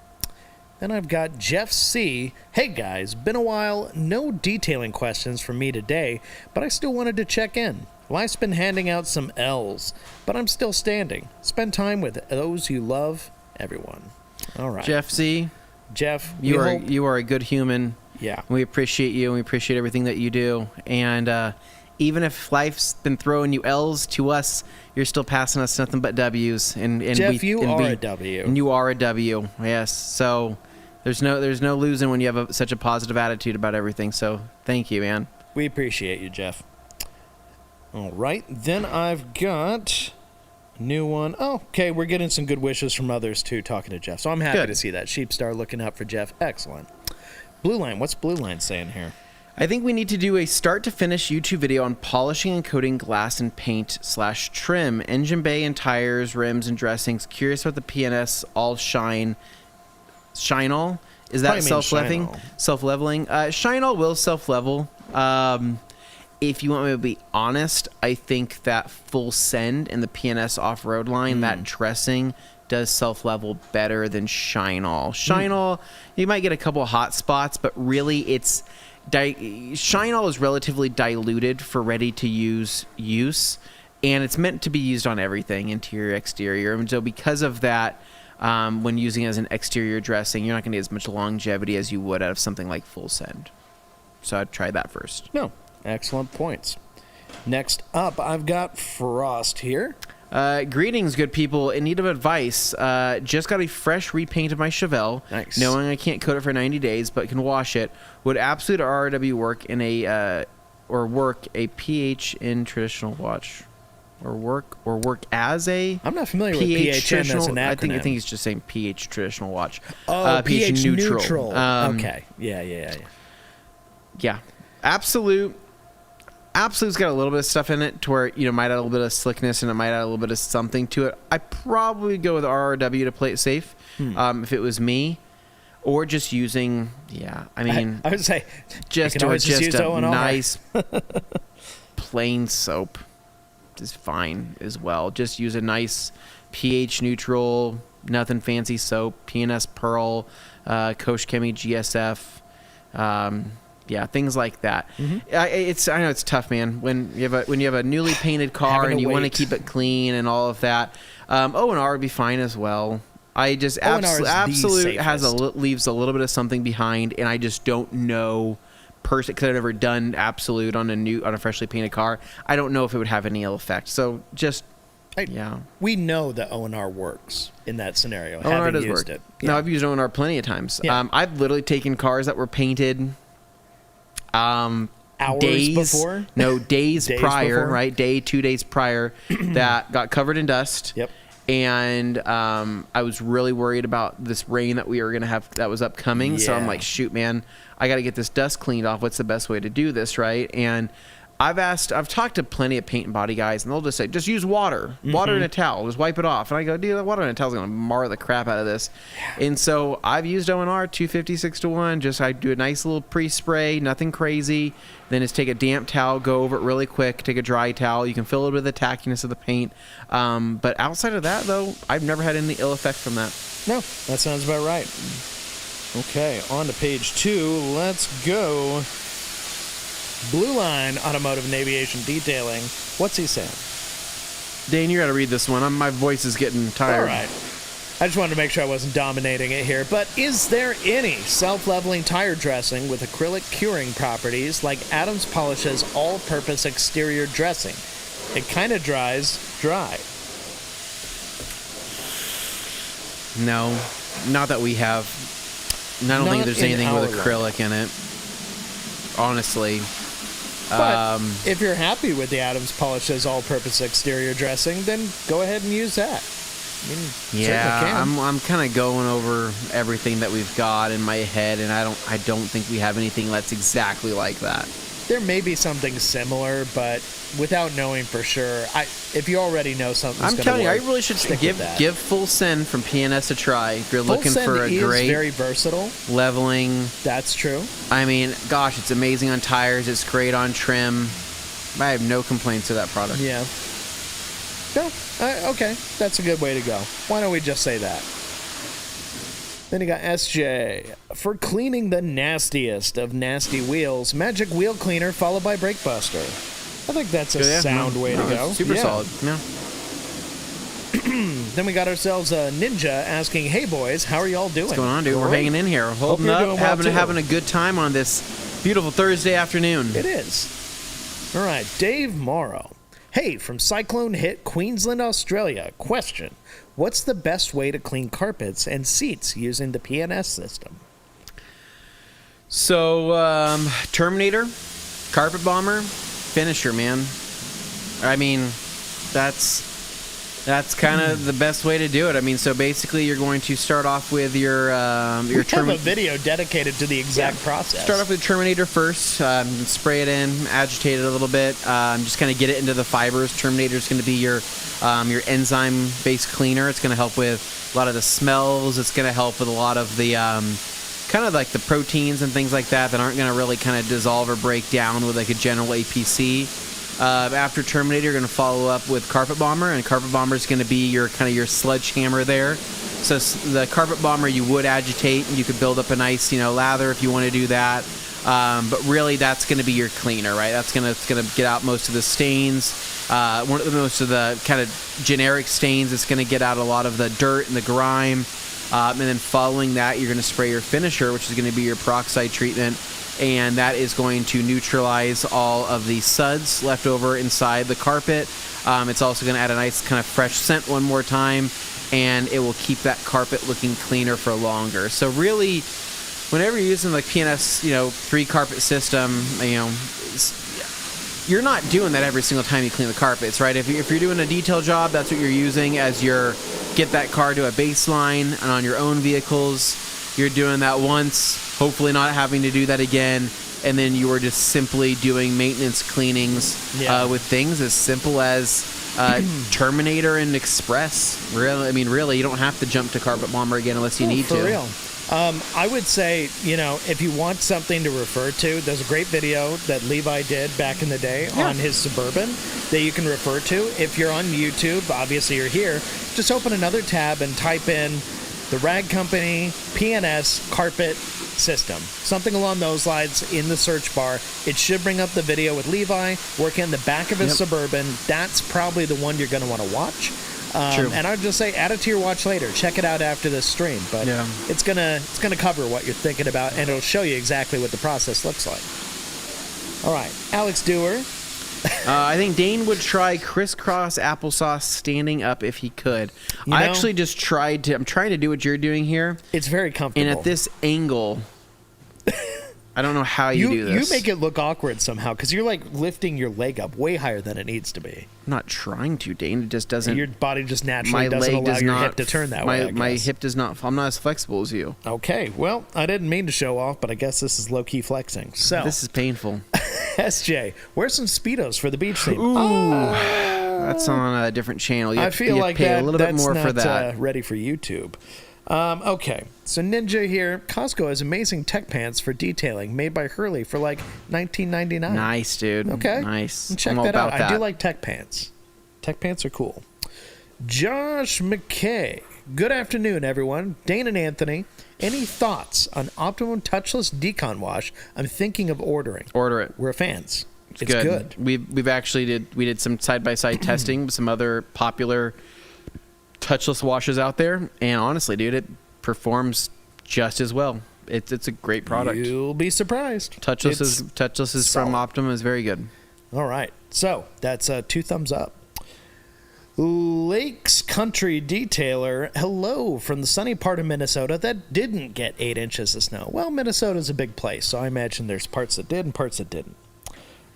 Then I've got Jeff C. Hey guys, been a while, no detailing questions from me today, but I still wanted to check in. Life's been handing out some L's, but I'm still standing. Spend time with those you love, everyone. All right. Jeff C. Jeff, you are a good human. Yeah. We appreciate you, and we appreciate everything that you do. And even if life's been throwing you L's, to us, you're still passing us nothing but W's. And Jeff, you are a W. And you are a W, yes. So there's no losing when you have such a positive attitude about everything. So thank you, man. We appreciate you, Jeff. All right. Then I've got a new one. Oh, okay. We're getting some good wishes from others, too, talking to Jeff. So I'm happy to see that. Sheepstar looking out for Jeff. Excellent. Blue Line. What's Blue Line saying here? I think we need to do a start-to-finish YouTube video on polishing and coating glass and paint/trim, engine bay and tires, rims and dressings. Curious about the PNS all shine all? Is that self-leveling? Self-leveling? Shine all will self-level. If you want me to be honest, I think that full send in the PNS off-road line, that dressing does self-level better than Shine All. Shine All, you might get a couple of hot spots, but really it's Shine All is relatively diluted for ready-to-use use, and it's meant to be used on everything, interior, exterior. And so because of that, when using it as an exterior dressing, you're not going to get as much longevity as you would out of something like full send. So I'd try that first. No. Excellent points. Next up, I've got Frost here. Greetings, good people. In need of advice. Just got a fresh repaint of my Chevelle. Nice. Knowing I can't coat it for 90 days, but can wash it. Would Absolute RRW work in work a PH in traditional watch? Or work as a I'm not familiar with PH PHN as an acronym. I think he's just saying PH traditional watch. Oh, pH neutral. Okay. Yeah. Absolute's got a little bit of stuff in it to where, might add a little bit of slickness and it might add a little bit of something to it. I probably go with RRW to play it safe if it was me. Or just using, I would say just a nice plain soap is fine as well. Just use a nice pH neutral, nothing fancy soap, PNS Pearl, Koch Chemi GSF, things like that. I know it's tough, man. When you have a newly painted car and you want to keep it clean and all of that. O&R would be fine as well. I just Absolute leaves a little bit of something behind, and I just don't know because I've never done Absolute on a freshly painted car. I don't know if it would have any ill effect. So we know that O&R works in that scenario. O&R does work. No, I've used O&R plenty of times. I've literally taken cars that were painted Hours days before? No, days prior, before? right? 2 days prior that got covered in dust. Yep. And I was really worried about this rain that we were going to have that was upcoming. So I'm Yeah. like, shoot, man, I got to get this dust cleaned off. What's the best way to do this, right? And I've talked to plenty of paint and body guys, and they'll just say, just use water in a towel, just wipe it off. And I go, dude, that water in a towel is going to mar the crap out of this. And so I've used ONR 250 6-to-1. Just I do a nice little pre-spray, nothing crazy. Then just take a damp towel, go over it really quick. Take a dry towel. You can fill it with the tackiness of the paint. But outside of that, though, I've never had any ill effect from that. No, that sounds about right. Okay, on to page 2. Let's go. Blue Line Automotive and Aviation Detailing. What's he saying? Dane, you got to read this one. My voice is getting tired. All right. I just wanted to make sure I wasn't dominating it here. But is there any self-leveling tire dressing with acrylic curing properties like Adams Polish's all-purpose exterior dressing? It kind of dries dry. No, not that we have. And I don't think Not there's in anything with our acrylic in it. Honestly. But if you're happy with the Adams Polish's all-purpose exterior dressing, then go ahead and use that. I mean, certainly can. I'm kind of going over everything that we've got in my head, and I don't think we have anything that's exactly like that. There may be something similar, but without knowing for sure, if you already know something's going I'm to telling you, I work, really should stick give with that. Full Send from PNS a try if you're Full looking Send for a is great very versatile. leveling. That's true. I mean, gosh, it's amazing on tires. It's great on trim. I have no complaints to that product. Yeah. No, okay, that's a good way to go. Why don't we just say that? Then you got SJ. For cleaning the nastiest of nasty wheels, Magic Wheel Cleaner followed by Brake Buster. I think that's a sound way to go. Super solid. Yeah. Then we got ourselves a Ninja asking, hey boys, how are y'all doing? What's going on, dude? We're hanging in here, holding you're up, doing well, too. having a good time on this beautiful Thursday afternoon. It is. All right, Dave Morrow. Hey, from Cyclone hit Queensland, Australia. Question. What's the best way to clean carpets and seats using the PNS system? So, Terminator, Carpet Bomber, Finisher, man. I mean, that's kind of the best way to do it. I mean, so basically you're going to start off with your We have a video dedicated to the exact process. Start off with Terminator first, spray it in, agitate it a little bit, just kind of get it into the fibers. Terminator is going to be your enzyme-based cleaner. It's going to help with a lot of the smells. It's going to help with a lot of the kind of like the proteins and things like that aren't going to really kind of dissolve or break down with like a general APC. After Terminator, you're going to follow up with Carpet Bomber, and Carpet Bomber is going to be your kind of your sledgehammer there. So the Carpet Bomber you would agitate, and you could build up a nice lather if you want to do that. But really, that's going to be your cleaner, right? That's going to get out most of the stains. Most of the kind of generic stains. It's going to get out a lot of the dirt and the grime. And then following that, you're going to spray your Finisher, which is going to be your peroxide treatment. And that is going to neutralize all of the suds left over inside the carpet. It's also going to add a nice kind of fresh scent one more time, and it will keep that carpet looking cleaner for longer. So really, whenever you're using the PNS, 3-carpet system, you're not doing that every single time you clean the carpets, right? If you're doing a detail job, that's what you're using as your get that car to a baseline, and on your own vehicles, you're doing that once, hopefully not having to do that again, and then you are just simply doing maintenance cleanings with things as simple as Terminator and Express. Really, you don't have to jump to Carpet Bomber again unless you need to. For real. I would say, if you want something to refer to, there's a great video that Levi did back in the day on his Suburban that you can refer to. If you're on YouTube, obviously you're here, just open another tab and type in the Rag Company PNS carpet system. Something along those lines in the search bar. It should bring up the video with Levi working in the back of his Suburban. That's probably the one you're going to want to watch. True. And I'd just say add it to your watch later. Check it out after this stream. But it's gonna cover what you're thinking about, and it'll show you exactly what the process looks like. All right, Alex Dewar. I think Dane would try crisscross applesauce standing up if he could. I actually just tried to. I'm trying to do what you're doing here. It's very comfortable. And at this angle, I don't know how you do this. You make it look awkward somehow because you're like lifting your leg up way higher than it needs to be. I'm not trying to, Dane. It just doesn't. Your body just naturally my doesn't leg allow does your not, hip to turn that way. My hip does not. I'm not as flexible as you. Okay, well, I didn't mean to show off, but I guess this is low-key flexing. So This is painful. SJ, where's some Speedos for the beach theme? Ooh, that's on a different channel. You I have, feel you like pay that, a little bit that's more not for that. Ready for YouTube. Okay, so Ninja here. Costco has amazing tech pants for detailing made by Hurley for like $19.99. Nice, dude. Okay, Nice. Check I'm all that out. about that. I do like tech pants. Tech pants are cool. Josh McKay. Good afternoon, everyone. Dane and Anthony. Any thoughts on Optimum Touchless Decon Wash? I'm thinking of ordering. Order it. We're fans. It's good. We've actually did some side by side testing with some other popular touchless washes out there, and honestly, dude, it performs just as well. It's a great product. You'll be surprised. Touchless is from solid. Optimum is very good. All right. So that's 2 thumbs up. Lakes Country Detailer. Hello from the sunny part of Minnesota that didn't get 8 inches of snow. Well, Minnesota's a big place, so I imagine there's parts that did and parts that didn't.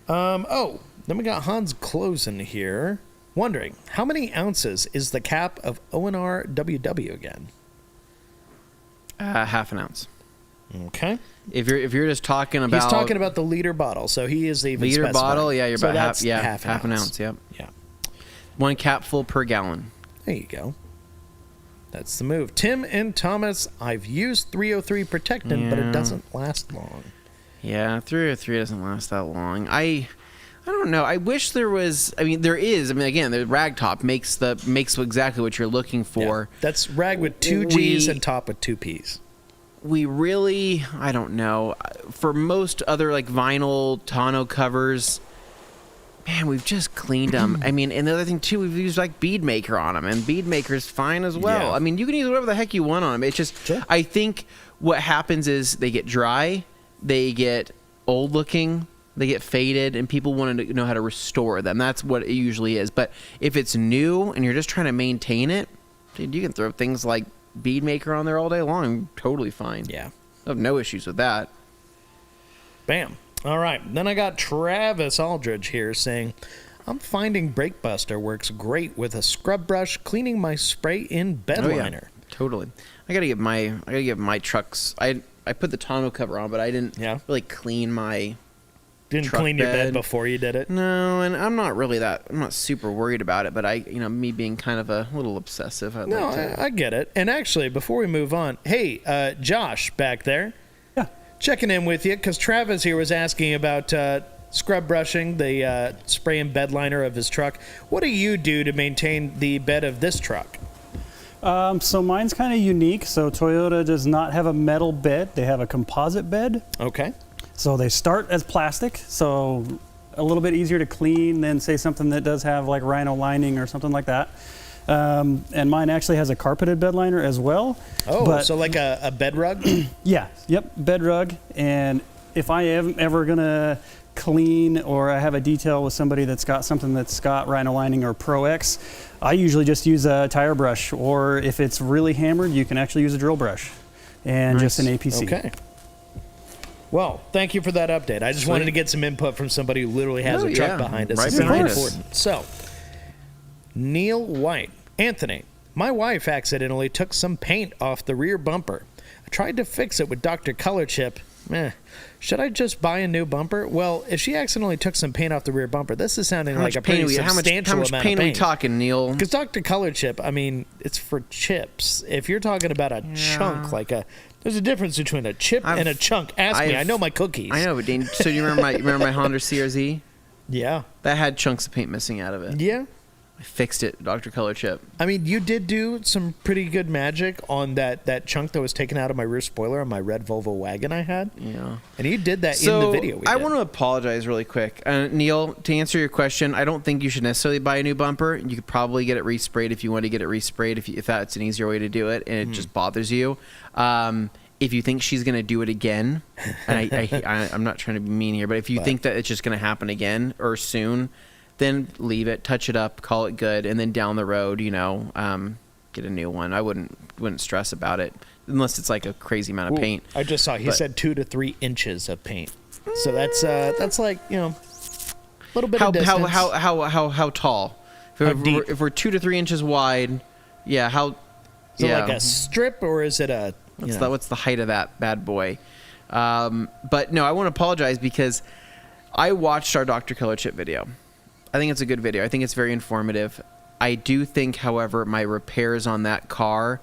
Then we got Hans Closen here. Wondering, how many ounces is the cap of ONR WW again? Half an ounce. Okay. If you're just talking about He's talking about the liter bottle, so he is even liter specifying. bottle, yeah, you're So about half. that's Yeah, half an ounce. Yep. Yeah. 1 capful per gallon. There you go. That's the move. Tim and Thomas, I've used 303 Protectant, but it doesn't last long. Yeah, 303 doesn't last that long. I don't know. I wish there was. I mean, there is. I mean, again, the rag top makes exactly what you're looking for. Yeah. That's rag with 2 G's and top with 2 P's. We really, I don't know. For most other like vinyl tonneau covers, man, we've just cleaned them. I mean, and the other thing too, we've used like bead maker on them, and bead maker's fine as well. Yeah. I mean, you can use whatever the heck you want on them. It's just, Sure. I think what happens is they get dry, they get old looking, they get faded, and people want to know how to restore them. That's what it usually is. But if it's new and you're just trying to maintain it, dude, you can throw things like bead maker on there all day long. Totally fine. Yeah. I have no issues with that. Bam. All right. Then I got Travis Aldridge here saying, I'm finding Brake Buster works great with a scrub brush cleaning my spray-in bed liner. Totally. I gotta give my trucks. I put the tonneau cover on, but I didn't really clean my. Didn't truck clean your bed bed before you did it? No, and I'm not super worried about it, but me being kind of a little obsessive. I get it. And actually, before we move on, hey, Josh back there. Yeah. Checking in with you because Travis here was asking about scrub brushing the spray and bed liner of his truck. What do you do to maintain the bed of this truck? So mine's kind of unique. So Toyota does not have a metal bed. They have a composite bed. Okay. So they start as plastic, so a little bit easier to clean than, say, something that does have like rhino lining or something like that. And mine actually has a carpeted bed liner as well. Oh, so like a bed rug? Yeah, yep, bed rug. And if I am ever going to clean or I have a detail with somebody that's got something that's got rhino lining or Pro X, I usually just use a tire brush. Or if it's really hammered, you can actually use a drill brush and just an APC. Okay. Well, thank you for that update. I just wanted to get some input from somebody who literally has a truck behind us. Right It's very behind us. important. So, Neil White. Anthony, my wife accidentally took some paint off the rear bumper. I tried to fix it with Dr. Color Chip. Should I just buy a new bumper? Well, if she accidentally took some paint off the rear bumper, this is sounding like a pretty substantial how much amount paint of are we paint. talking, Neil? Because Dr. Color Chip, I mean, it's for chips. If you're talking about a chunk, there's a difference between a chip and a chunk. Ask me. I know my cookies. I know, but Dane, so you remember my Honda CRZ? Yeah. That had chunks of paint missing out of it. Yeah. I fixed it, Dr. Color Chip. I mean, you did do some pretty good magic on that chunk that was taken out of my rear spoiler on my red Volvo wagon I had. Yeah. And you did that So, in the video we I did. want to apologize really quick. Neil, to answer your question, I don't think you should necessarily buy a new bumper. You could probably get it resprayed if you want to get it resprayed, if that's an easier way to do it and it just bothers you. If you think she's going to do it again, and I'm not trying to be mean here, but if you think that it's just going to happen again or soon, then leave it, touch it up, call it good, and then down the road, get a new one. I wouldn't stress about it. unless it's like a crazy amount of paint. I just saw he said 2 to 3 inches of paint. So that's like, a little bit of distance. How tall? If we're 2 to 3 inches wide, how? Is it like a strip, or is it a? What's the height of that bad boy? But no, I want to apologize because I watched our Dr. Color Chip video. I think it's a good video. I think it's very informative. I do think, however, my repairs on that car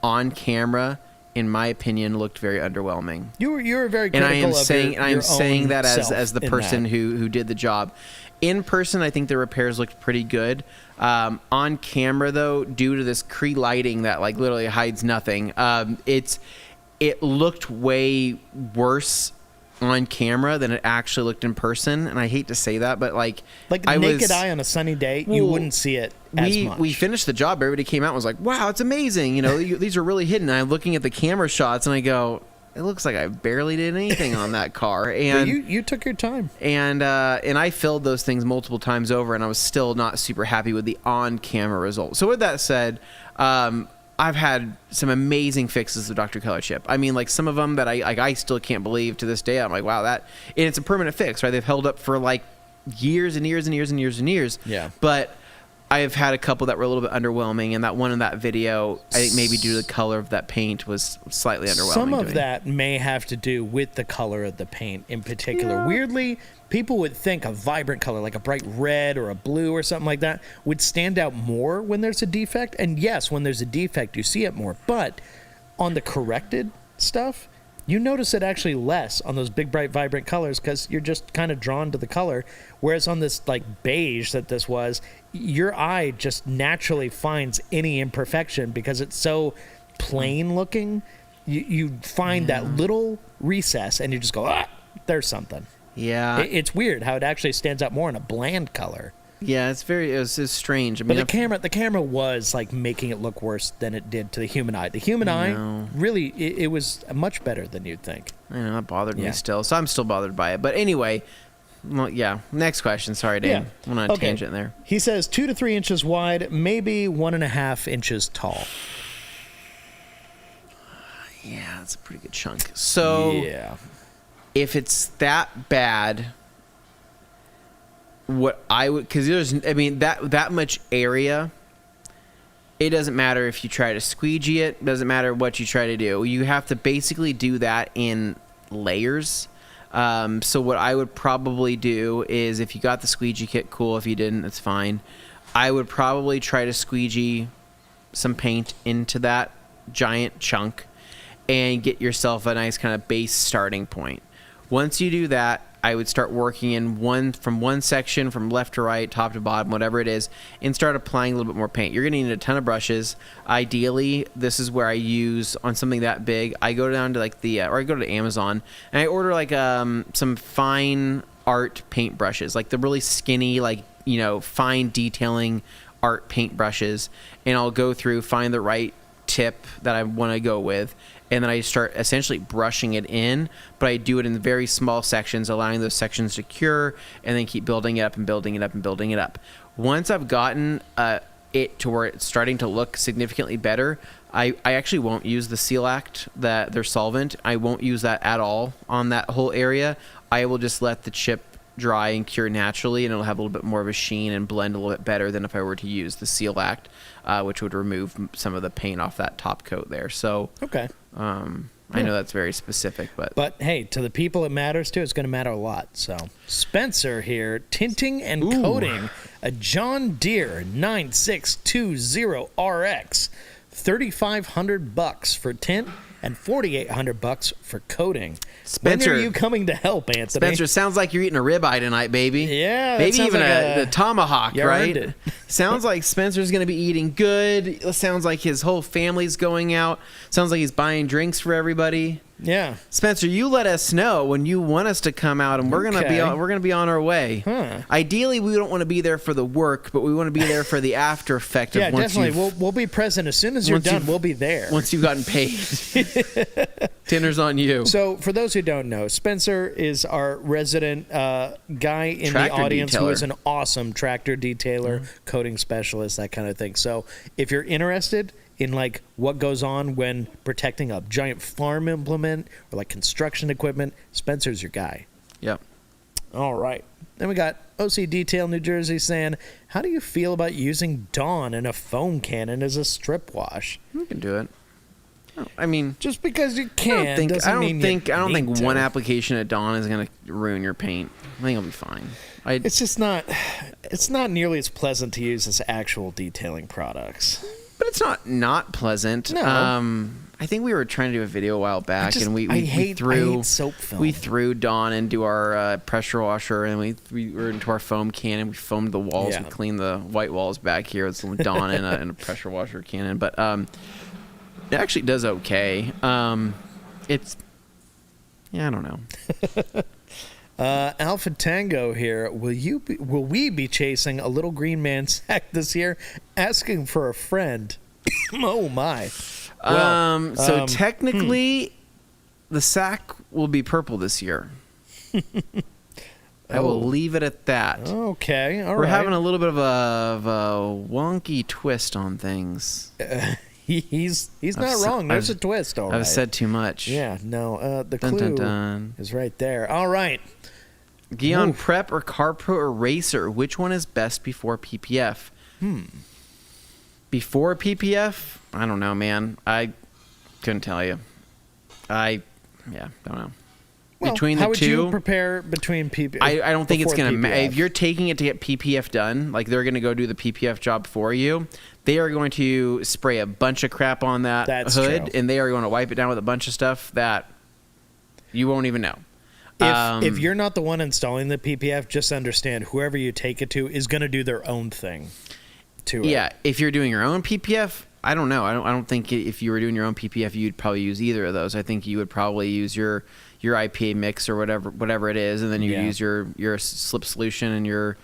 on camera, in my opinion, looked very underwhelming. You were very critical and I am saying that as the person that. who did the job. In person, I think the repairs looked pretty good. On camera, though, due to this Cree lighting that like literally hides nothing, it looked way worse on camera than it actually looked in person. And I hate to say that, but like naked eye on a sunny day, you wouldn't see it as much. We finished the job. Everybody came out and was like, "Wow, it's amazing!" These are really hidden. And I'm looking at the camera shots and I go, it looks like I barely did anything on that car. And you took your time. And I filled those things multiple times over, and I was still not super happy with the on-camera result. So with that said, I've had some amazing fixes of Dr. Color Chip. I mean, like some of them that I still can't believe to this day. I'm like, wow, and it's a permanent fix, right? They've held up for like years and years and years and years and years. Yeah. But I've had a couple that were a little bit underwhelming, and that one in that video, I think maybe due to the color of that paint, was slightly underwhelming. Some of that may have to do with the color of the paint in particular. Yeah. Weirdly, people would think a vibrant color, like a bright red or a blue or something like that, would stand out more when there's a defect. And yes, when there's a defect, you see it more. But on the corrected stuff, you notice it actually less on those big, bright, vibrant colors because you're just kind of drawn to the color. Whereas on this like beige that this was, your eye just naturally finds any imperfection because it's so plain looking. You find that little recess and you just go, there's something. Yeah. It's weird how it actually stands out more in a bland color. Yeah, it's strange. I mean, but the camera was like making it look worse than it did to the human eye. The human eye, really, it was much better than you'd think. I know, that bothered me still. So I'm still bothered by it. But anyway, well, yeah. Next question. Sorry, Dane. I went on a tangent there. He says 2 to 3 inches wide, maybe 1.5 inches tall. Yeah, that's a pretty good chunk. So if it's that bad, what I would, because that much area, it doesn't matter if you try to squeegee it, doesn't matter what you try to do. You have to basically do that in layers. So what I would probably do is, if you got the squeegee kit, cool. If you didn't, that's fine. I would probably try to squeegee some paint into that giant chunk and get yourself a nice kind of base starting point. Once you do that, I would start working in from one section, from left to right, top to bottom, whatever it is, and start applying a little bit more paint. You're going to need a ton of brushes. Ideally, this is where I use, on something that big, I go down to or I go to Amazon, and I order some fine art paint brushes, like the really skinny, fine detailing art paint brushes, and I'll go through, find the right tip that I want to go with, and then I start essentially brushing it in, but I do it in very small sections, allowing those sections to cure, and then keep building it up and building it up and building it up. Once I've gotten it to where it's starting to look significantly better, I actually won't use the Seal-Act, their solvent. I won't use that at all on that whole area. I will just let the chip dry and cure naturally, and it'll have a little bit more of a sheen and blend a little bit better than if I were to use the Seal-Act, which would remove some of the paint off that top coat there. So okay. I know that's very specific, but hey, to the people it matters to, it's going to matter a lot. So Spencer here, tinting and coating a John Deere 9620RX, $3,500 for tint and $4,800 for coating. Spencer, when are you coming to help, Anthony? Spencer, sounds like you're eating a ribeye tonight, baby. Yeah, maybe even a tomahawk, right? Sounds like Spencer's going to be eating good. It sounds like his whole family's going out. Sounds like he's buying drinks for everybody. Yeah, Spencer, you let us know when you want us to come out, and we're gonna be on our way. Ideally, we don't want to be there for the work, but we want to be there for the after effect. Yeah, definitely. We'll be present as soon as you're done. We'll be there once you've gotten paid. Dinner's on you. So, for those who don't know, Spencer is our resident guy in tractor the audience detailer. who is an awesome tractor detailer, coating specialist, that kind of thing. So, if you're interested in like what goes on when protecting a giant farm implement or like construction equipment, Spencer's your guy. Yep. All right. Then we got OC Detail New Jersey saying, how do you feel about using Dawn in a foam cannon as a strip wash? You can do it. I mean, just because you can I don't think one to. application at Dawn is going to ruin your paint. I think it'll be fine. It's not nearly as pleasant to use as actual detailing products. But it's not pleasant. No. I think we were trying to do a video a while back, and I hate soap film. We threw Dawn into our pressure washer, and we were into our foam cannon. We foamed the walls. Yeah. We cleaned the white walls back here with some Dawn and a pressure washer cannon. But it actually does okay. I don't know. Alpha Tango here. Will we be chasing a little green man sack this year, asking for a friend? Oh my. Well, technically, the sack will be purple this year. I will leave it at that. Okay, all right. We're having a little bit of a wonky twist on things. He's not wrong. There's a twist, all right. I've said too much. Yeah, no. The clue is right there. All right. Guion Prep or CarPro or Racer, which one is best before PPF? Before PPF? I don't know, man. I couldn't tell you. Don't know. Well, between the how would two, you prepare between PPF? I don't think it's going to matter. PPF? If you're taking it to get PPF done, like they're going to go do the PPF job for you, they are going to spray a bunch of crap on that hood, true. and they are going to wipe it down with a bunch of stuff that you won't even know. If you're not the one installing the PPF, just understand whoever you take it to is going to do their own thing to it. Yeah, if you're doing your own PPF, I don't know. I don't think if you were doing your own PPF, you'd probably use either of those. I think you would probably use your IPA mix or whatever it is, and then you use your slip solution and your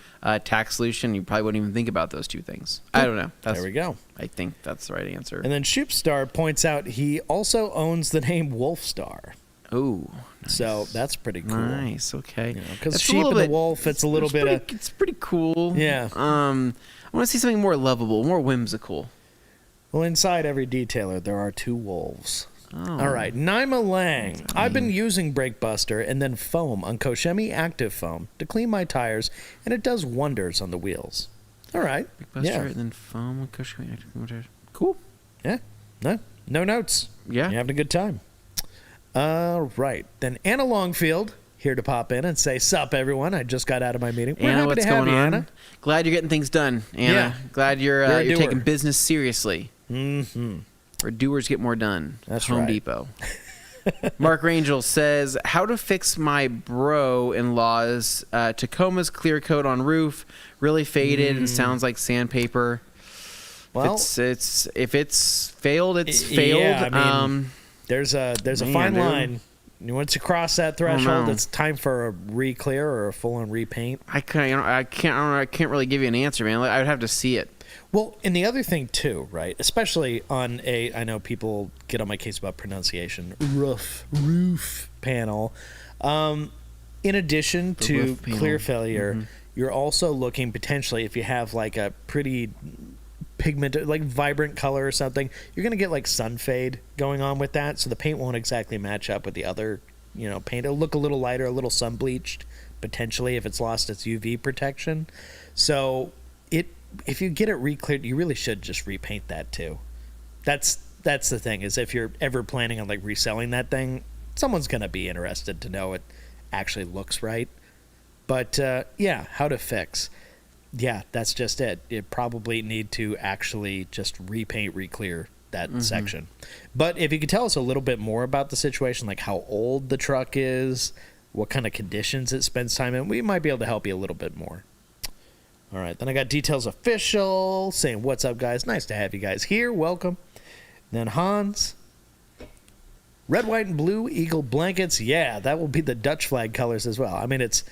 tack solution. You probably wouldn't even think about those two things. I don't know. There we go. I think that's the right answer. And then Shoopstar points out he also owns the name Wolfstar. Oh, nice. So that's pretty cool. Nice. Okay. Because sheep and the wolf, it's a little bit it's pretty cool. Yeah. I want to see something more lovable, more whimsical. Well, inside every detailer, there are two wolves. Oh. All right, Naima Lang. I've been using Brake Buster and then foam on Koshemi Active Foam to clean my tires, and it does wonders on the wheels. All right. Brake Buster and then foam on Cool. Yeah. No notes. Yeah. You're having a good time. All right. Then Anna Longfield here to pop in and say, "Sup, everyone. I just got out of my meeting." We're Anna, happy what's to have going you, on? Anna. Glad you're getting things done, Anna. Yeah. Glad you're taking business seriously. Mm-hmm. Where doers get more done. That's Home right. Depot. Mark Rangel says, how to fix my bro-in-law's Tacoma's clear coat on roof, really faded and sounds like sandpaper. Well, if it's failed, it's failed. Yeah, I mean, there's a fine line. Once you cross that threshold, it's time for a re-clear or a full-on repaint. I can't really give you an answer, man. I would have to see it. Well, and the other thing too, right? Especially on I know people get on my case about pronunciation. Roof panel. In addition to clear failure, you're also looking potentially, if you have like a pretty pigmented, like vibrant color or something, you're going to get like sun fade going on with that. So the paint won't exactly match up with the other, paint. It'll look a little lighter, a little sun bleached, potentially, if it's lost its UV protection. So if you get it re-cleared, you really should just repaint that too. That's the thing, is if you're ever planning on like reselling that thing, someone's going to be interested to know it actually looks right. But how to fix. Yeah, that's just it. You probably need to actually just repaint, re-clear that section. But if you could tell us a little bit more about the situation, like how old the truck is, what kind of conditions it spends time in, we might be able to help you a little bit more. All right, then I got Details Official saying, "What's up, guys? Nice to have you guys here. Welcome." Then Hans, red, white, and blue Eagle blankets. Yeah, that will be the Dutch flag colors as well. I mean, it's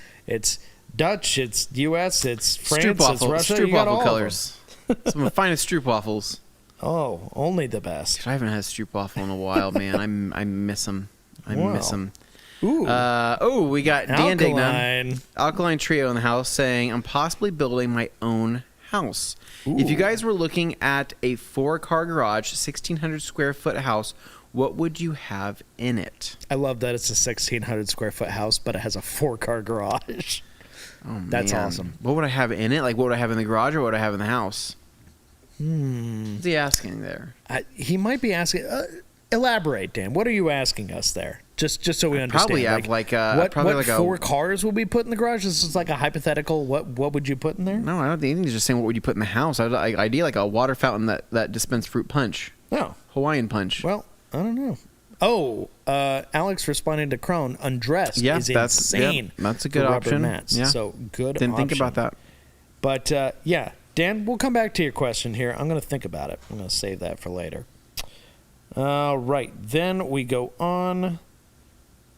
Dutch, it's U.S., it's France, it's Russia. You got all colors. Some of the finest stroopwafels. Oh, only the best. I haven't had stroopwafel in a while, man. I miss them. Miss them. Ooh. We got Dan Dignam, Alkaline Trio in the house saying, I'm possibly building my own house. If you guys were looking at a 4-car garage, 1,600 square foot house, what would you have in it? I love that it's a 1,600 square foot house, but it has a 4-car garage. Oh, That's man. awesome. What would I have in it? Like, what would I have in the garage or what would I have in the house? What's he asking there? He might be asking. Elaborate, Dan. What are you asking us there? Just so we understand. Probably have what 4 cars will be put in the garage? This is like a hypothetical. What would you put in there? No, I don't think he's just saying what would you put in the house. Idea like a water fountain that dispensed fruit punch. Oh, Hawaiian punch. well, I don't know. Oh, Alex responding to Crone, undressed is insane. That's a good for rubber option. Mats. Yeah. So good. Didn't think about that. But yeah, Dan, we'll come back to your question here. I'm going to think about it. I'm going to save that for later. Right. Then we go on.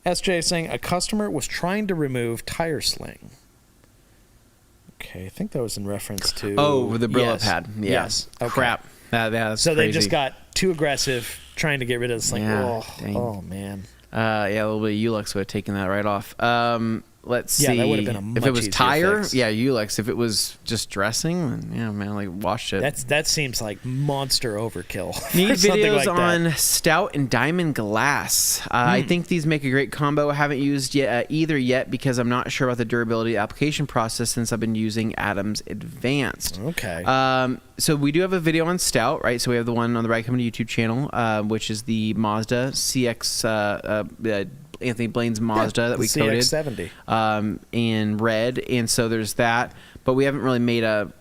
SJ saying a customer was trying to remove tire sling. Okay, I think that was in reference to... Oh, the Brillo pad. Yeah. Yes. Okay. Crap. That's so crazy. they just got too aggressive trying to get rid of the sling. Yeah, dang. Oh, man. Yeah, a little bit of Ulex would have taken that right off. Let's see. Yeah, that would have been a much if it was easier tire, fix. yeah, Ulex. If it was just dressing, then yeah, man, like washed it. That seems like monster overkill. Need for something videos like on that. stout and diamond glass. I think these make a great combo. I haven't used either yet because I'm not sure about the durability application process since I've been using Adams Advanced. Okay. So we do have a video on stout, right? So we have the one on the Right Company YouTube channel, which is the Mazda CX. Anthony Blaine's Mazda that we coated CX-70. in red, and so there's that. But we haven't really made a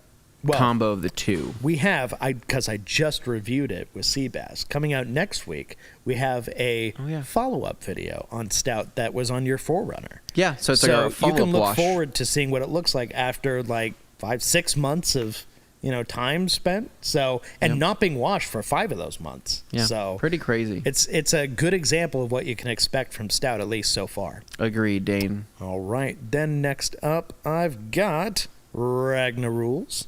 combo of the two. We have, because I just reviewed it with Seabass. Coming out next week, we have a follow-up video on stout that was on your 4Runner. Yeah, so it's like a follow-up you can look wash. forward to seeing what it looks like after like 5-6 months of time spent. So not being washed for 5 of those months. Yeah, so pretty crazy. It's a good example of what you can expect from stout, at least so far. Agreed, Dane. All right, then next up, I've got Ragnar Rules.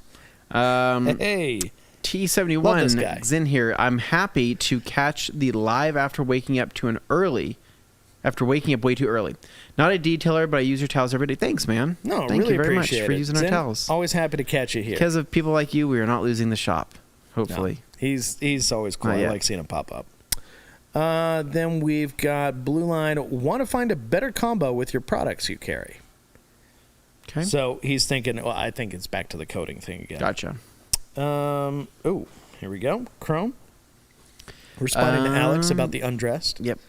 Hey. Love this T71 guy. is in here. I'm happy to catch the live after waking up way too early. Not a detailer, but I use your towels every day. Thanks, man. No, Thank really you very much appreciate for it. using our Zen, towels. Always happy to catch you here. Because of people like you, we are not losing the shop. Hopefully. No, he's always cool. Not I yet. like seeing him pop up. Then we've got Blue Line. Want to find a better combo with your products you carry. Okay. So he's thinking, well, I think it's back to the coating thing again. Gotcha. Oh, here we go. Chrome. Responding to Alex about the undressed. Yep.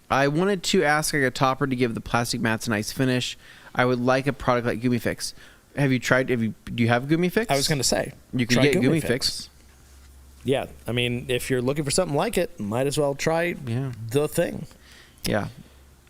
I wanted to ask like a topper to give the plastic mats a nice finish. I would like a product like Gumi Fix. Have you tried? Do you have Gumi Fix? I was going to say. You can try get Gumi Fix. Yeah. I mean, if you're looking for something like it, might as well try the thing. Yeah.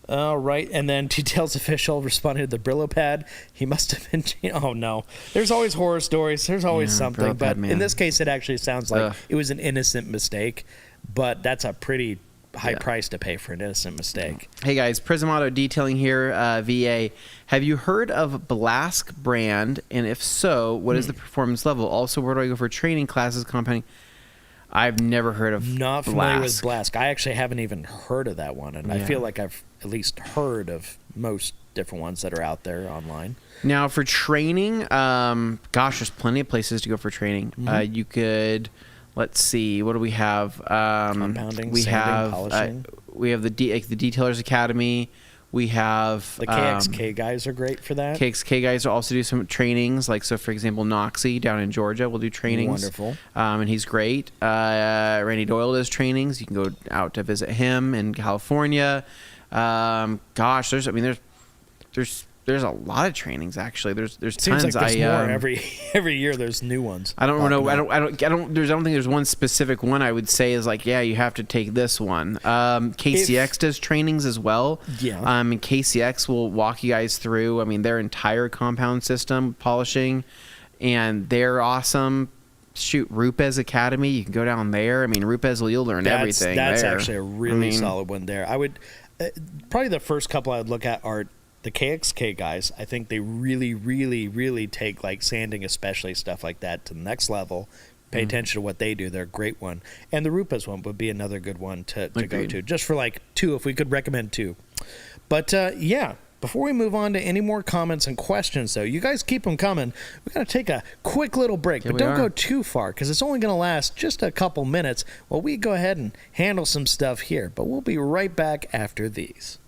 All right. And then Details Official responding to the Brillo pad. He must have been... Oh, no. There's always horror stories. There's always something. Brillo pad, But man. in this case, it actually sounds like it was an innocent mistake. But that's a pretty high price to pay for an innocent mistake. Hey guys, Prism Auto Detailing here, VA. Have you heard of Blask brand? And if so, what is the performance level? Also, where do I go for training classes, compounding? I've never heard of Not familiar with Blask. I actually haven't even heard of that one. And I feel like I've at least heard of most different ones that are out there online. Now, for training, there's plenty of places to go for training. You could... Let's see. What do we have? Compounding, sanding, polishing. We have the Detailers Academy. We have the KXK guys are great for that. KXK guys will also do some trainings. Like so, for example, Noxie down in Georgia will do trainings. Wonderful. And he's great. Randy Doyle does trainings. You can go out to visit him in California. There's a lot of trainings actually. There's Seems tons. like there's more every year. There's new ones. I don't know. I don't think there's one specific one I would say is like, yeah, you have to take this one. KCX does trainings as well. Yeah. And KCX will walk you guys through. I mean, their entire compound system polishing, and they're awesome. Shoot, Rupes Academy. You can go down there. I mean, Rupes, you'll learn everything. That's there. actually a really solid one there. I would probably the first couple I would look at are the KXK guys. I think they really, really, really take like sanding, especially stuff like that, to the next level. Pay attention to what they do. They're a great one. And the Rupes one would be another good one to go to. Just for like 2, if we could recommend 2. But Before we move on to any more comments and questions, though, you guys keep them coming. We're going to take a quick little break, but don't go too far because it's only going to last just a couple minutes while we go ahead and handle some stuff here. But we'll be right back after these.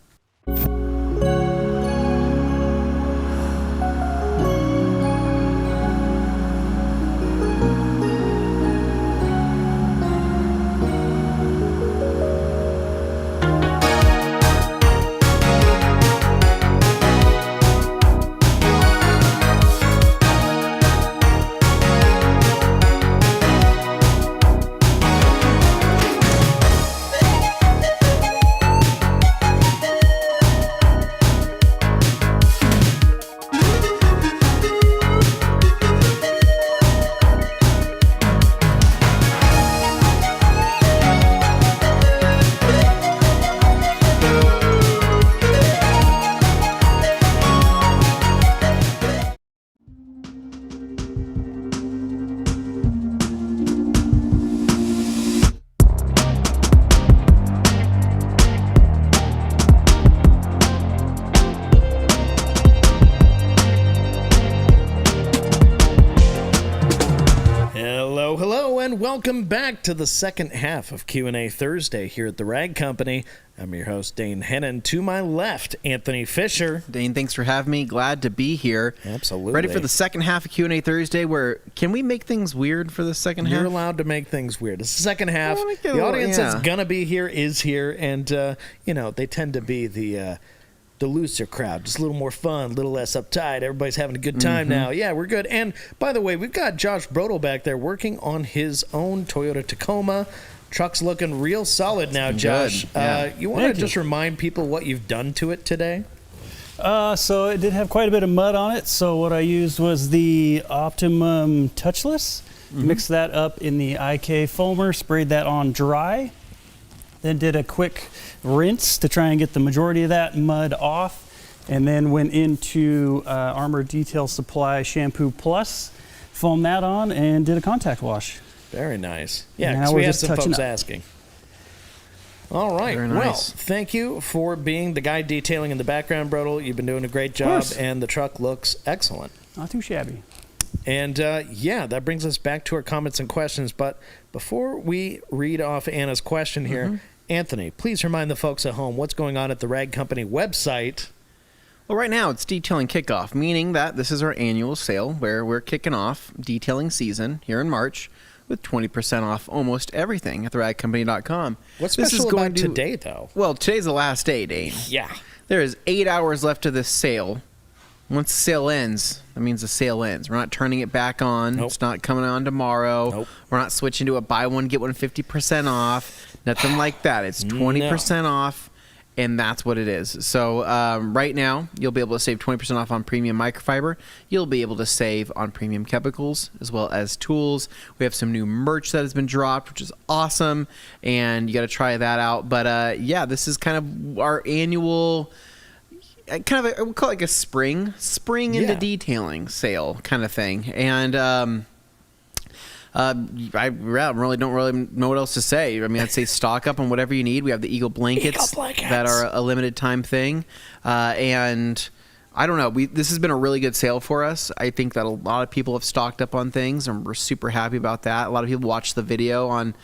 Welcome back to the second half of Q&A Thursday here at the Rag Company. I'm your host, Dane Hennon. To my left, Anthony Fisher. Dane, thanks for having me. Glad to be here. Absolutely. Ready for the second half of Q&A Thursday where, can we make things weird for the second half? You're allowed to make things weird. It's the second half. The audience that's going to be here is here, and, they tend to be the looser crowd, just a little more fun, a little less uptight. Everybody's having a good time now. Yeah, we're good. And by the way, we've got Josh Brodal back there working on his own Toyota Tacoma. Truck's looking real solid now, Josh. Yeah. You want to just remind people what you've done to it today? So it did have quite a bit of mud on it. So what I used was the Optimum Touchless. Mixed that up in the IK foamer, sprayed that on dry. Then did a quick rinse to try and get the majority of that mud off, and then went into Armor Detail Supply Shampoo Plus, foamed that on, and did a contact wash. Very nice. Yeah, because we had some folks asking. All right. Very nice. Well, thank you for being the guy detailing in the background, Brodal. You've been doing a great job, and the truck looks excellent. Not too shabby. And, that brings us back to our comments and questions. But before we read off Anna's question here, Anthony, please remind the folks at home what's going on at the Rag Company website. Well, right now it's detailing kickoff, meaning that this is our annual sale where we're kicking off detailing season here in March with 20% off almost everything at theragcompany.com. What's special about today, though? Well, today's the last day, Dane. Yeah. There is 8 hours left of this sale. Once the sale ends, that means the sale ends. We're not turning it back on. Nope. It's not coming on tomorrow. Nope. We're not switching to a buy one, get one 50% off. Nothing like that. It's 20% off, and that's what it is. So right now, you'll be able to save 20% off on premium microfiber. You'll be able to save on premium chemicals as well as tools. We have some new merch that has been dropped, which is awesome, and you got to try that out. But this is kind of our annual... I would call it like a spring into detailing sale kind of thing. And I really don't know what else to say. I mean, I'd say stock up on whatever you need. We have the Eagle blankets that are a limited time thing. And I don't know. This has been a really good sale for us. I think that a lot of people have stocked up on things, and we're super happy about that. A lot of people watch the video on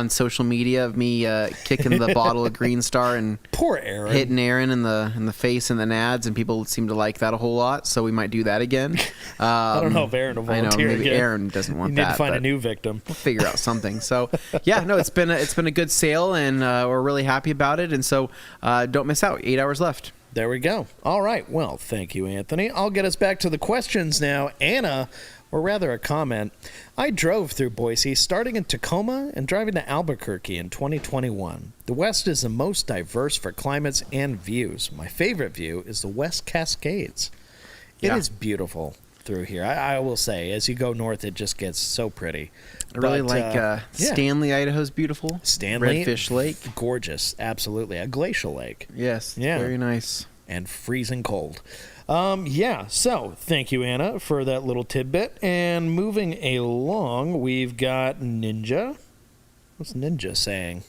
social media of me kicking the bottle of Green Star and poor Aaron hitting Aaron in the face in the nads, and people seem to like that a whole lot. So we might do that again. I don't know if Aaron will volunteer. I know maybe Aaron doesn't want that. You need to find a new victim. We'll figure out something. So it's been a good sale, and we're really happy about it. And so don't miss out. 8 hours left. There we go. All right. Well, thank you, Anthony. I'll get us back to the questions now. Anna, or rather a comment. I drove through Boise, starting in Tacoma and driving to Albuquerque in 2021. The West is the most diverse for climates and views. My favorite view is the West Cascades. It is beautiful through here. I will say, as you go north, it just gets so pretty. I really like Stanley, Idaho's beautiful. Stanley. Redfish Lake. Gorgeous. Absolutely. A glacial lake. Yes. Very nice. And freezing cold. So thank you, Anna, for that little tidbit. And moving along, we've got Ninja. What's Ninja saying?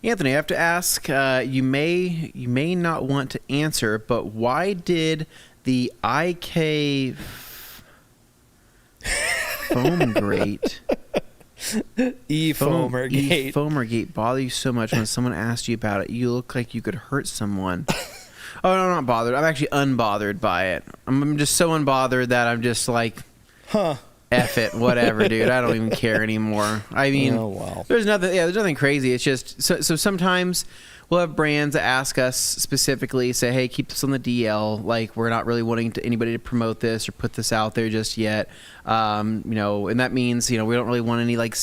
Anthony, I have to ask. You may not want to answer, but why did the IK foam grate Foamergate bother you so much when someone asked you about it? You look like you could hurt someone. Oh, no, I'm not bothered. I'm actually unbothered by it. I'm just so unbothered that I'm just like, F it, whatever, dude. I don't even care anymore. I mean, there's nothing crazy. It's just so sometimes we'll have brands that ask us specifically, say, hey, keep this on the DL. Like, we're not really wanting anybody to promote this or put this out there just yet. And that means, we don't really want any like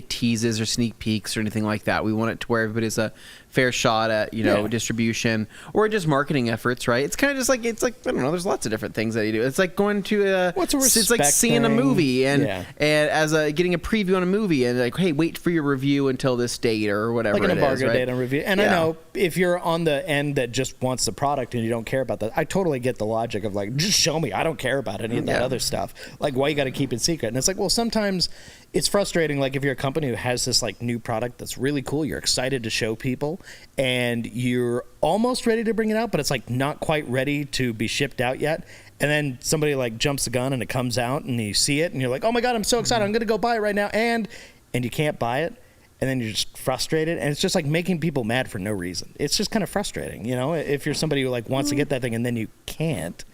teases or sneak peeks or anything like that. We want it to where everybody's a fair shot at, distribution or just marketing efforts, right? It's kind of just like, I don't know, there's lots of different things that you do. It's like going to it's like seeing a movie and as getting a preview on a movie and like, hey, wait for your review until this date or whatever like an embargo right? date on review. And I know if you're on the end that just wants the product and you don't care about that, I totally get the logic of like, just show me. I don't care about any of that other stuff. Like, why you got to keep it secret? And it's like, well, sometimes it's frustrating. Like if you're a company who has this like new product that's really cool, you're excited to show people and you're almost ready to bring it out, but it's like not quite ready to be shipped out yet. And then somebody like jumps the gun and it comes out and you see it and you're like, oh my God, I'm so excited. I'm going to go buy it right now. And you can't buy it. And then you're just frustrated. And it's just like making people mad for no reason. It's just kind of frustrating, if you're somebody who like wants to get that thing and then you can't.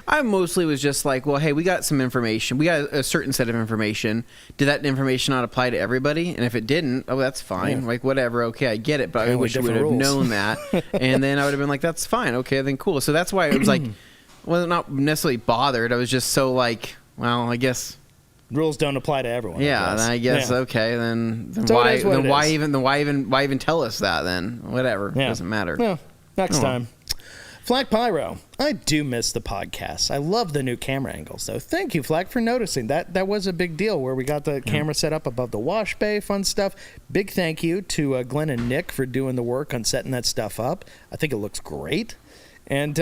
I mostly was just like, well, hey, we got some information. We got a certain set of information. Did that information not apply to everybody? And if it didn't, that's fine. Yeah. Like, whatever. Okay, I get it. But I wish I would have known that. And then I would have been like, that's fine. Okay, then cool. So that's why it was like, well, not necessarily bothered. I was just so like, well, I guess rules don't apply to everyone. Yeah, I guess okay. Then so why even tell us that then? Whatever. Yeah. Doesn't matter. Yeah. Next time. Flack Pyro, I do miss the podcast. I love the new camera angles, though. Thank you, Flack, for noticing. That was a big deal where we got the camera set up above the wash bay, fun stuff. Big thank you to Glenn and Nick for doing the work on setting that stuff up. I think it looks great. And,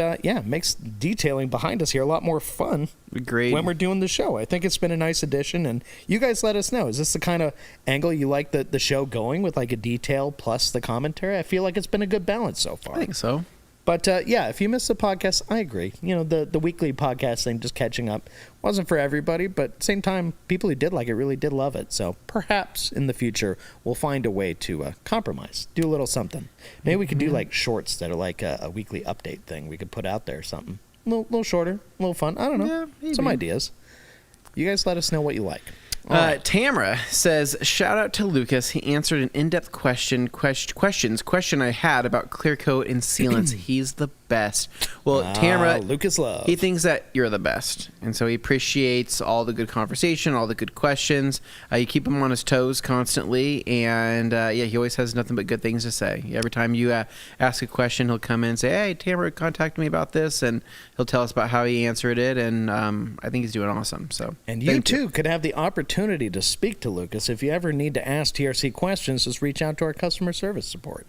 makes detailing behind us here a lot more fun. Great. When we're doing the show. I think it's been a nice addition, and you guys let us know. Is this the kind of angle you like the show going with, like a detail plus the commentary? I feel like it's been a good balance so far. I think so. But, if you missed the podcast, I agree. The weekly podcast thing, just catching up, wasn't for everybody. But at the same time, people who did like it really did love it. So perhaps in the future, we'll find a way to compromise, do a little something. Maybe we could do like shorts that are like a weekly update thing we could put out there or something. A little shorter, a little fun. I don't know. Yeah, some ideas. You guys let us know what you like. Tamara says, shout out to Lucas. He answered an in-depth question I had about clear coat and sealants. He's the best. Well, Tamara, Lucas Love. He thinks that you're the best. And so he appreciates all the good conversation, all the good questions. You keep him on his toes constantly. And he always has nothing but good things to say. Every time you ask a question, he'll come in and say, hey, Tamara contacted me about this. And he'll tell us about how he answered it. And I think he's doing awesome. So, and you too could have the opportunity to speak to Lucas. If you ever need to ask TRC questions, just reach out to our customer service support.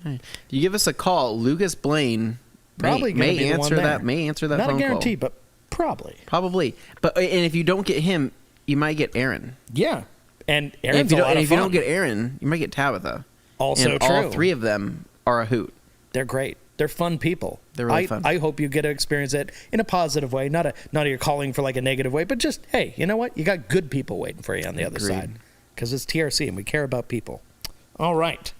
You give us a call. Lucas Blaine may answer that phone call. Not a guarantee, but probably. But and if you don't get him, you might get Aaron. Yeah, and Aaron's a lot of fun. If you don't get Aaron, you might get Tabitha. Also and true. All three of them are a hoot. They're great. They're fun people. They're really fun. I hope you get to experience it in a positive way, not you're calling for like a negative way, but just, hey, you know what? You got good people waiting for you on the other side. Because it's TRC and we care about people. All right.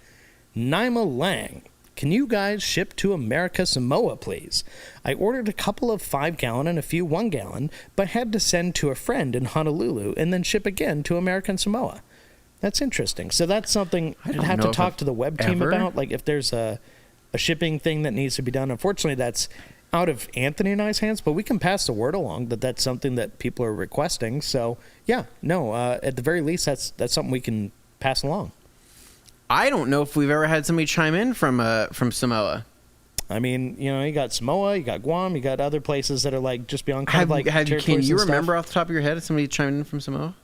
Naima Lang. Can you guys ship to America Samoa, please? I ordered a couple of 5-gallon and a few 1-gallon, but had to send to a friend in Honolulu and then ship again to American Samoa. That's interesting. So that's something I'd have to talk to the web team about. Like if there's a shipping thing that needs to be done. Unfortunately, that's out of Anthony and I's hands, but we can pass the word along that that's something that people are requesting. So, at the very least, that's something we can pass along. I don't know if we've ever had somebody chime in from Samoa. I mean, you got Samoa, you got Guam, you got other places that are like just beyond kind of can you remember off the top of your head if somebody chimed in from Samoa?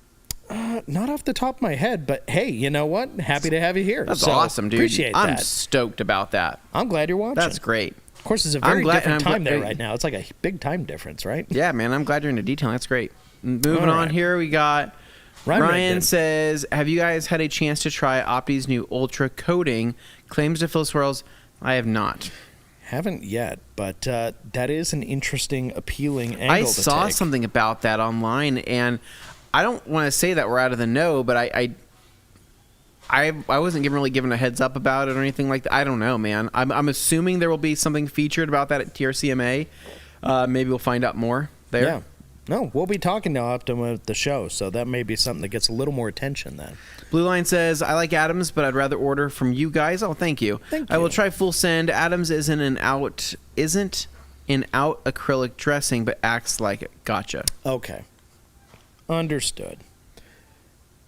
Not off the top of my head, but hey, you know what? Happy to have you here. That's awesome, dude. Appreciate that. I'm stoked about that. I'm glad you're watching. That's great. Of course, it's a very different time there right now. It's like a big time difference, right? Yeah, man. I'm glad you're into detailing. That's great. Moving on here, we got Ryan says, have you guys had a chance to try Opti's new Ultra coating? Claims to fill swirls. I have not. Haven't yet, but that is an interesting, appealing angle I to saw take. something about that online, and I don't want to say that we're out of the know, but I wasn't really given a heads up about it or anything like that. I don't know, man. I'm assuming there will be something featured about that at TRCMA. Maybe we'll find out more there. Yeah. No, we'll be talking to Optima at the show, so that may be something that gets a little more attention then. Blue Line says, I like Adams, but I'd rather order from you guys. Oh, thank you. Thank I will you. try full send. Adams isn't an out acrylic dressing, but acts like it. Gotcha. Okay. Understood.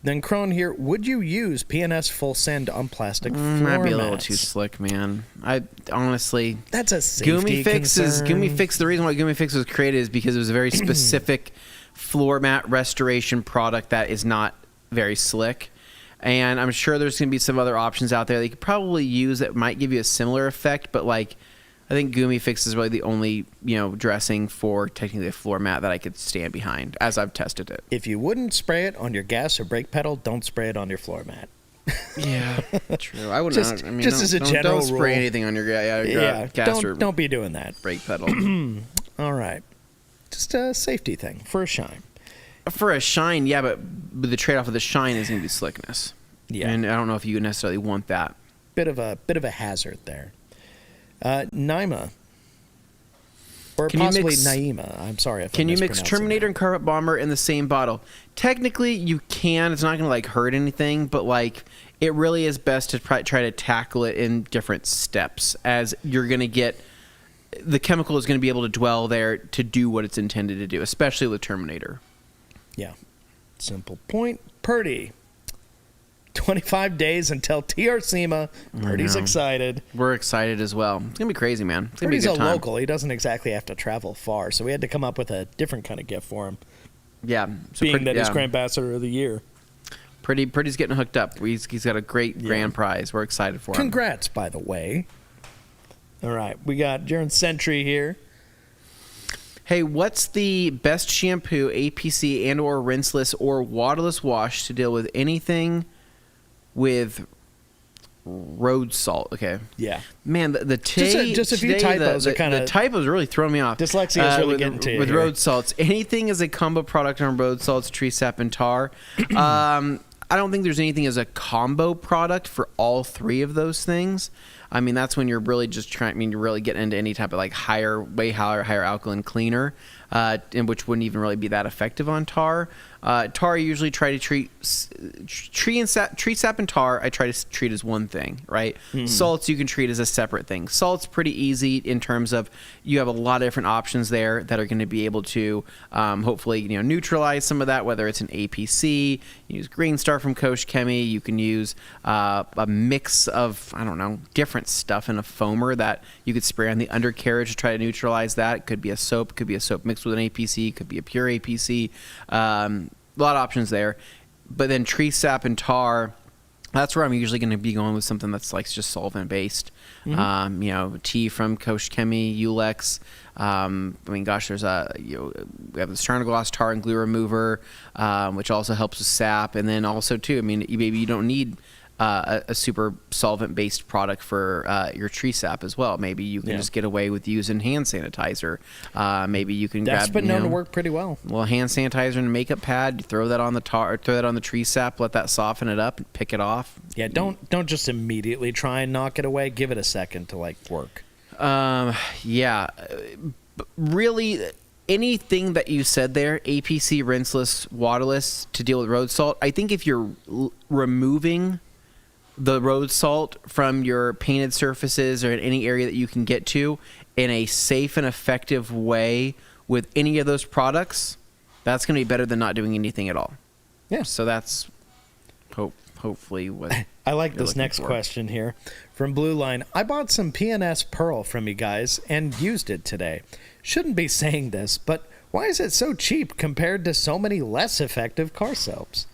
Then Crone here, would you use PNS full send on plastic floor Might be a little mats? too slick, man. I honestly... That's a safety concern. The reason why Gumi Fix was created is because it was a very specific floor mat restoration product that is not very slick. And I'm sure there's going to be some other options out there that you could probably use that might give you a similar effect, but like I think Gumi Fix is really the only, dressing for technically a floor mat that I could stand behind as I've tested it. If you wouldn't spray it on your gas or brake pedal, don't spray it on your floor mat. Yeah, true. I wouldn't. Just as a general don't spray rule. anything on your gas or don't be doing that. brake pedal. All right. Just a safety thing for a shine. For a shine, yeah, but the trade-off of the shine is going to be slickness. Yeah. And I don't know if you necessarily want that. Bit of a hazard there. Naima. Or Can you possibly mix- Naima. I'm sorry if Can I'm you mix mispronouncing Terminator that. and Carpet Bomber in the same bottle? Technically, you can. It's not going to hurt anything, but it really is best to try to tackle it in different steps, as you're going to get the chemical is going to be able to dwell there to do what it's intended to do, especially with Terminator. Yeah. Simple point. Purdy. 25 days until TRCMA. Purdy's know. excited. We're excited as well. It's going to be crazy, man. It's going to be Purdy's a a good time. local. He doesn't exactly have to travel far, so we had to come up with a different kind of gift for him, Yeah. So being that he's Grand Ambassador of the Year. Pretty's getting hooked up. He's got a great grand prize. We're excited for him. Congrats, by the way. All right. We got Jaron Sentry here. Hey, what's the best shampoo, APC, and or rinseless or waterless wash to deal with anything with road salt? Okay. Yeah. Man, Just a few typos are kinda- the typos really throw me off. Dyslexia is really getting to you with here. road salts. Anything as a combo product on road salts, tree sap, and tar. I don't think there's anything as a combo product for all three of those things. I mean, that's when you're really just you're really getting into any type of way higher alkaline cleaner, and which wouldn't even really be that effective on tar. Tar, I usually try to treat tree sap and tar. I try to treat as one thing, right? Salts you can treat as a separate thing. Salt's pretty easy in terms of you have a lot of different options there that are going to be able to hopefully neutralize some of that. Whether it's an APC, you use Green Star from Koch Chemie. You can use a mix of different stuff in a foamer that you could spray on the undercarriage to try to neutralize that. It could be a soap, could be a soap mixed with an APC, could be a pure APC. A lot of options there. But then tree sap and tar, that's where I'm usually going to be going with something that's just solvent based. Tea from Koch Chemie, Ulex. There's we have the Sternogloss tar and glue remover, which also helps with sap. And then also too, maybe you don't need a super solvent-based product for your tree sap as well. Maybe you can just get away with using hand sanitizer. Maybe you can That's grab. been known to work pretty well. Well, hand sanitizer and a makeup pad. You throw that on the tar, throw that on the tree sap. Let that soften it up and pick it off. Yeah, don't just immediately try and knock it away. Give it a second to work. Really. Anything that you said there, APC, rinseless, waterless, to deal with road salt. I think if you're removing the road salt from your painted surfaces or in any area that you can get to in a safe and effective way with any of those products, that's going to be better than not doing anything at all. Yeah. So that's hopefully what I like you're this looking next for. question here from Blue Line. I bought some PNS Pearl from you guys and used it today. Shouldn't be saying this, but why is it so cheap compared to so many less effective car soaps?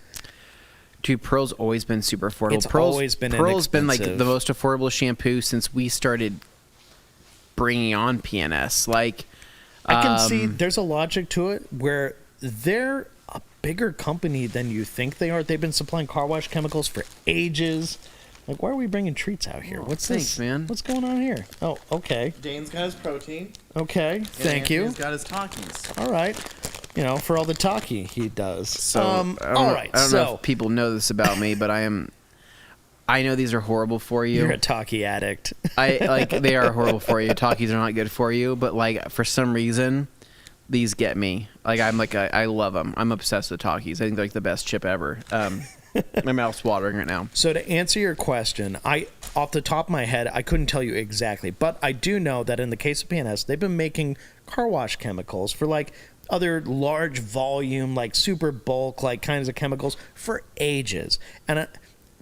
Dude, Pearl's always been super affordable. It's always been Pearl's been inexpensive. the most affordable shampoo since we started bringing on PNS. I can see there's a logic to it where they're bigger company than you think they are. They've been supplying car wash chemicals for ages. Like, why are we bringing treats out here? What's thanks, this, man? What's going on here? Oh, okay. Dane's got his protein. Okay, thank you. He's got his Takis. All right. You know, for all the talkie he does. So, all right. I don't know if people know this about me, but I know these are horrible for you. You're a talkie addict. They are horrible for you. Talkies are not good for you, but like for some reason, these get me. I love them. I'm obsessed with Talkies. I think they're like the best chip ever. My mouth's watering right now. So to answer your question, off the top of my head, I couldn't tell you exactly, but I do know that in the case of PNS, they've been making car wash chemicals for like other large volume, like super bulk, like kinds of chemicals for ages. And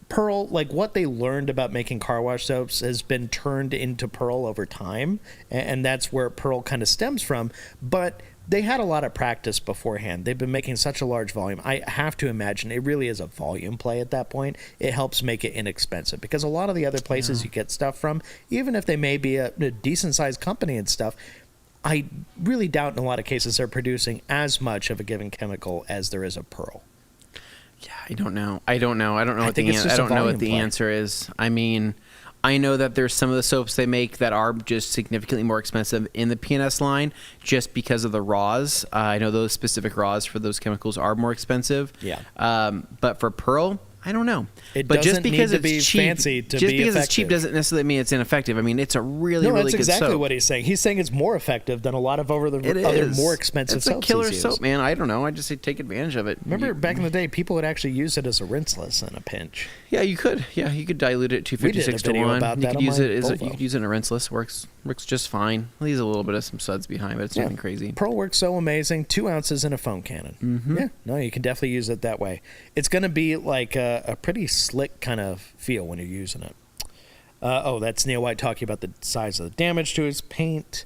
Pearl, like what they learned about making car wash soaps has been turned into Pearl over time, and that's where Pearl kind of stems from. But they had a lot of practice beforehand. They've been making such a large volume. I have to imagine it really is a volume play at that point. It helps make it inexpensive because a lot of the other places you get stuff from, even if they may be a decent sized company and stuff, I really doubt in a lot of cases they're producing as much of a given chemical as there is of Pearl. Yeah, I don't know. I don't know what think it's just a volume the play. answer is. I mean, I know that there's some of the soaps they make that are just significantly more expensive in the PNS line just because of the raws. I know those specific raws for those chemicals are more expensive. Yeah. But for Pearl, I don't know. It but doesn't just because need to be it's cheap, fancy to just be because it's cheap effective. doesn't necessarily mean it's ineffective. I mean, it's a really, No, really that's good exactly soap. what he's saying. He's saying it's more effective than a lot of other is. more expensive it's soaps. It's a killer he's soap, used. man. I don't know. I just say take advantage of it. Remember back in the day, people would actually use it as a rinseless in a pinch. Yeah, you could. Yeah, you could dilute it to We did a 56 to video 1. about You that could on use my it as Volvo. you could use it in a rinseless. Works just fine. Leaves a little bit of some suds behind, but it's nothing crazy. Pearl works so amazing. 2 ounces in a foam cannon. Mm-hmm. Yeah, no, you can definitely use it that way. It's going to be like a pretty slick kind of feel when you're using it. That's Neil White talking about the size of the damage to his paint.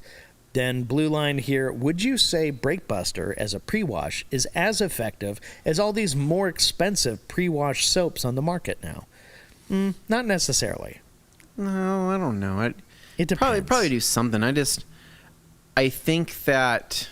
Then Blue Line here. Would you say Brake Buster as a pre-wash is as effective as all these more expensive pre-wash soaps on the market now? Not necessarily. No, I don't know. It depends. Probably do something. I think that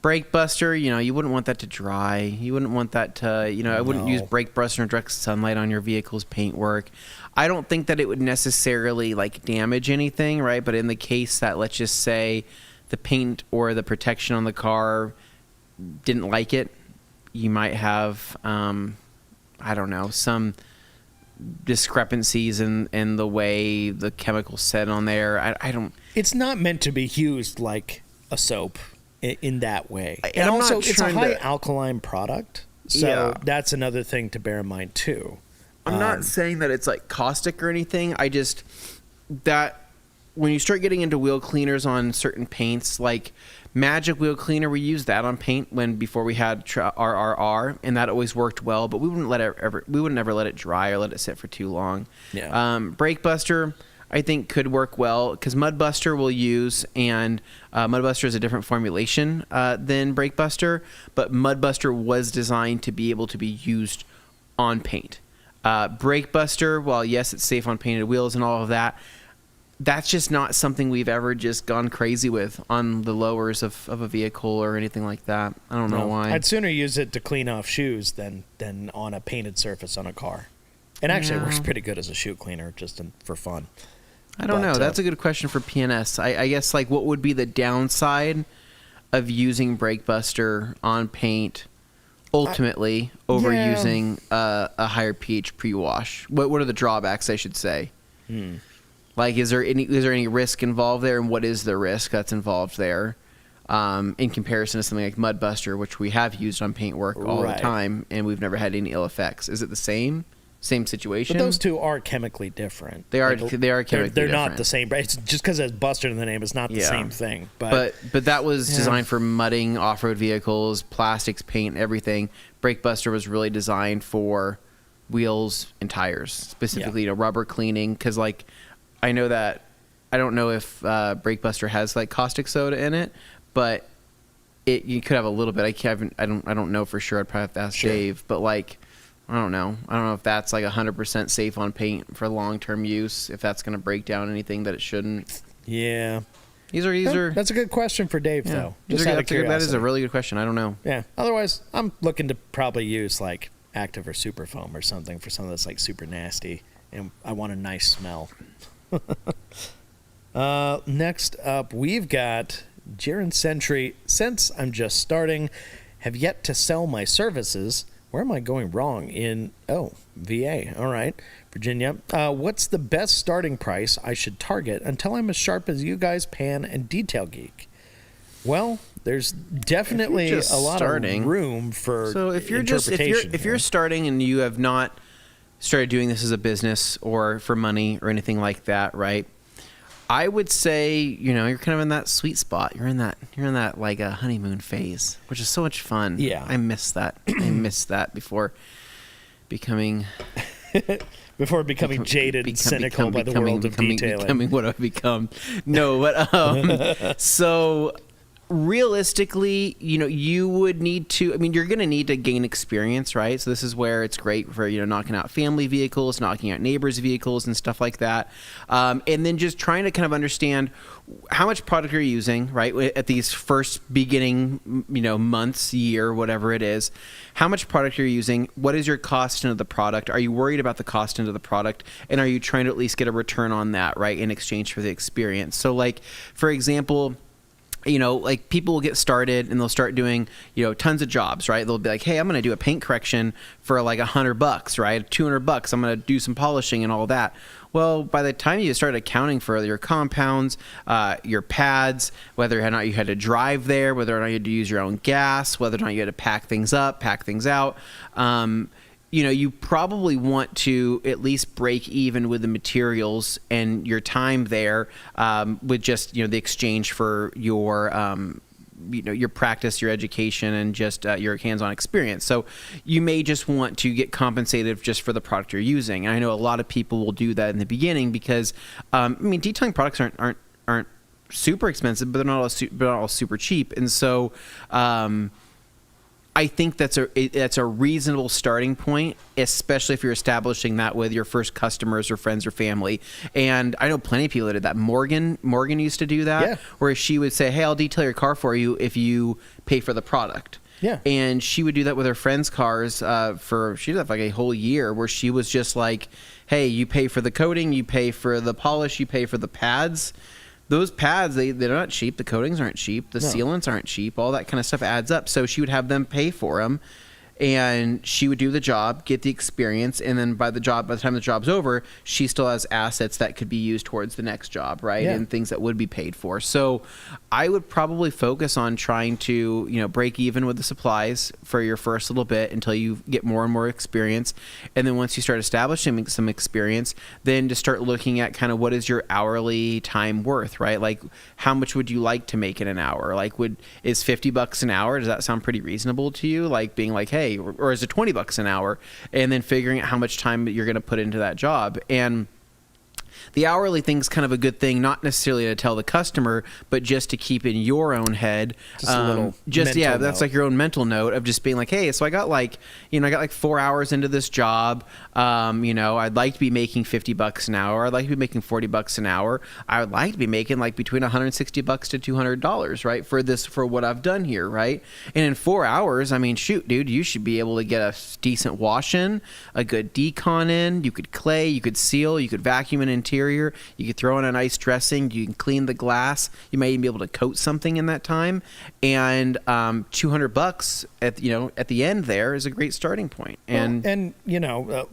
Brake Buster, you wouldn't want that to dry. You wouldn't want that to, I wouldn't use Brake Buster in direct sunlight on your vehicle's paintwork. I don't think that it would necessarily like damage anything, right? But in the case that, let's just say, the paint or the protection on the car didn't like it, you might have, I don't know, some discrepancies in the way the chemicals set on there. I don't. It's not meant to be used like a soap in that way. And And I'm also, not it's a trying high to- alkaline product. So Yeah. that's another thing to bear in mind, too. I'm not saying that it's like caustic or anything. I just that when you start getting into wheel cleaners on certain paints, like Magic Wheel Cleaner, we used that on paint before we had RRR, and that always worked well. But we wouldn't ever let it dry or let it sit for too long. Yeah. Brake Buster, I think could work well because Mud Buster we'll use, and Mud Buster is a different formulation than Brake Buster, but Mud Buster was designed to be able to be used on paint. Brake Buster, while yes, it's safe on painted wheels and all of that, that's just not something we've ever just gone crazy with on the lowers of a vehicle or anything like that. I don't know why. I'd sooner use it to clean off shoes than on a painted surface on a car. And actually, it works pretty good as a shoe cleaner, just for fun. I don't know. That's a good question for PNS. I guess, like, what would be the downside of using Brake Buster on paint ultimately over using a higher pH pre-wash? What are the drawbacks, I should say? Like, is there any risk involved there, and what is the risk that's involved there in comparison to something like Mud Buster, which we have used on paintwork all the time, and we've never had any ill effects? Is it the same situation? But those two are chemically different. They are chemically different. They're not the same. It's just because it's Buster in the name, it's not the same thing. But that was designed for mudding off-road vehicles, plastics, paint, everything. Brake Buster was really designed for wheels and tires, specifically rubber cleaning. Because, like, I know that I don't know if Brake Buster has like caustic soda in it, but you could have a little bit. I don't know for sure. I'd probably have to ask Dave. But, like, I don't know if that's like 100% safe on paint for long-term use, if that's going to break down anything that it shouldn't. Yeah. These are That's a good question for Dave, though. Just out of that is a curiosity. really good question. I don't know. Yeah. Otherwise, I'm looking to probably use like Active or Super Foam or something for something that's like super nasty, and I want a nice smell. Next up, we've got Jaron Sentry. Since I'm just starting, have yet to sell my services. Where am I going wrong in, VA. All right. Virginia. What's the best starting price I should target until I'm as sharp as you guys, Pan and Detail Geek? Well, there's definitely a lot of room for interpretation. If you're starting and you have not started doing this as a business or for money or anything like that, right? I would say, you're kind of in that sweet spot. You're in that like a honeymoon phase, which is so much fun. Yeah. I miss that. I missed that before becoming jaded, cynical by the world of detailing. Becoming what I've become. No, but so realistically, you would need to, you're going to need to gain experience, right? So this is where it's great for, knocking out family vehicles, knocking out neighbors' vehicles and stuff like that. And then just trying to kind of understand how much product you're using, right? At these first beginning, months, year, whatever it is, how much product you're using, what is your cost into the product? Are you worried about the cost into the product? And are you trying to at least get a return on that, right? In exchange for the experience. So like, for example, like people will get started and they'll start doing, tons of jobs, right? They'll be like, hey, I'm going to do a paint correction for like $100, right? $200. I'm going to do some polishing and all that. Well, by the time you start accounting for your compounds, your pads, whether or not you had to drive there, whether or not you had to use your own gas, whether or not you had to pack things up, pack things out, you probably want to at least break even with the materials and your time there, with just, the exchange for your, your practice, your education, and just your hands-on experience. So you may just want to get compensated just for the product you're using. And I know a lot of people will do that in the beginning because, detailing products aren't super expensive, but they're not all super cheap. And so, I think that's a reasonable starting point, especially if you're establishing that with your first customers or friends or family. And I know plenty of people that did that. Morgan used to do that, where she would say, hey, I'll detail your car for you if you pay for the product. Yeah. And she would do that with her friends' cars she did that for like a whole year, where she was just like, hey, you pay for the coating, you pay for the polish, you pay for the pads. Those pads, they're not cheap. The coatings aren't cheap. The sealants aren't cheap. All that kind of stuff adds up. So she would have them pay for them, and she would do the job, get the experience, and then by the time the job's over, she still has assets that could be used towards the next job, right? Yeah. And things that would be paid for. So I would probably focus on trying to, break even with the supplies for your first little bit until you get more and more experience. And then once you start establishing some experience, then to start looking at kind of what is your hourly time worth, right? Like how much would you like to make in an hour? Like is $50 an hour? Does that sound pretty reasonable to you? Like being like, hey, or is it $20 an hour? And then figuring out how much time you're going to put into that job. And the hourly thing's kind of a good thing, not necessarily to tell the customer, but just to keep in your own head. Just a little mental that's note. like your own mental note of just being like, hey, so I got like 4 hours into this job. I'd like to be making $50 an hour. I'd like to be making $40 an hour. I would like to be making like between $160 to $200, right? For what I've done here, right? And in 4 hours, shoot, dude, you should be able to get a decent wash in, a good decon in. You could clay, you could seal, you could vacuum an interior. You could throw in a nice dressing. You can clean the glass. You might even be able to coat something in that time. And $200 at the end there is a great starting point. And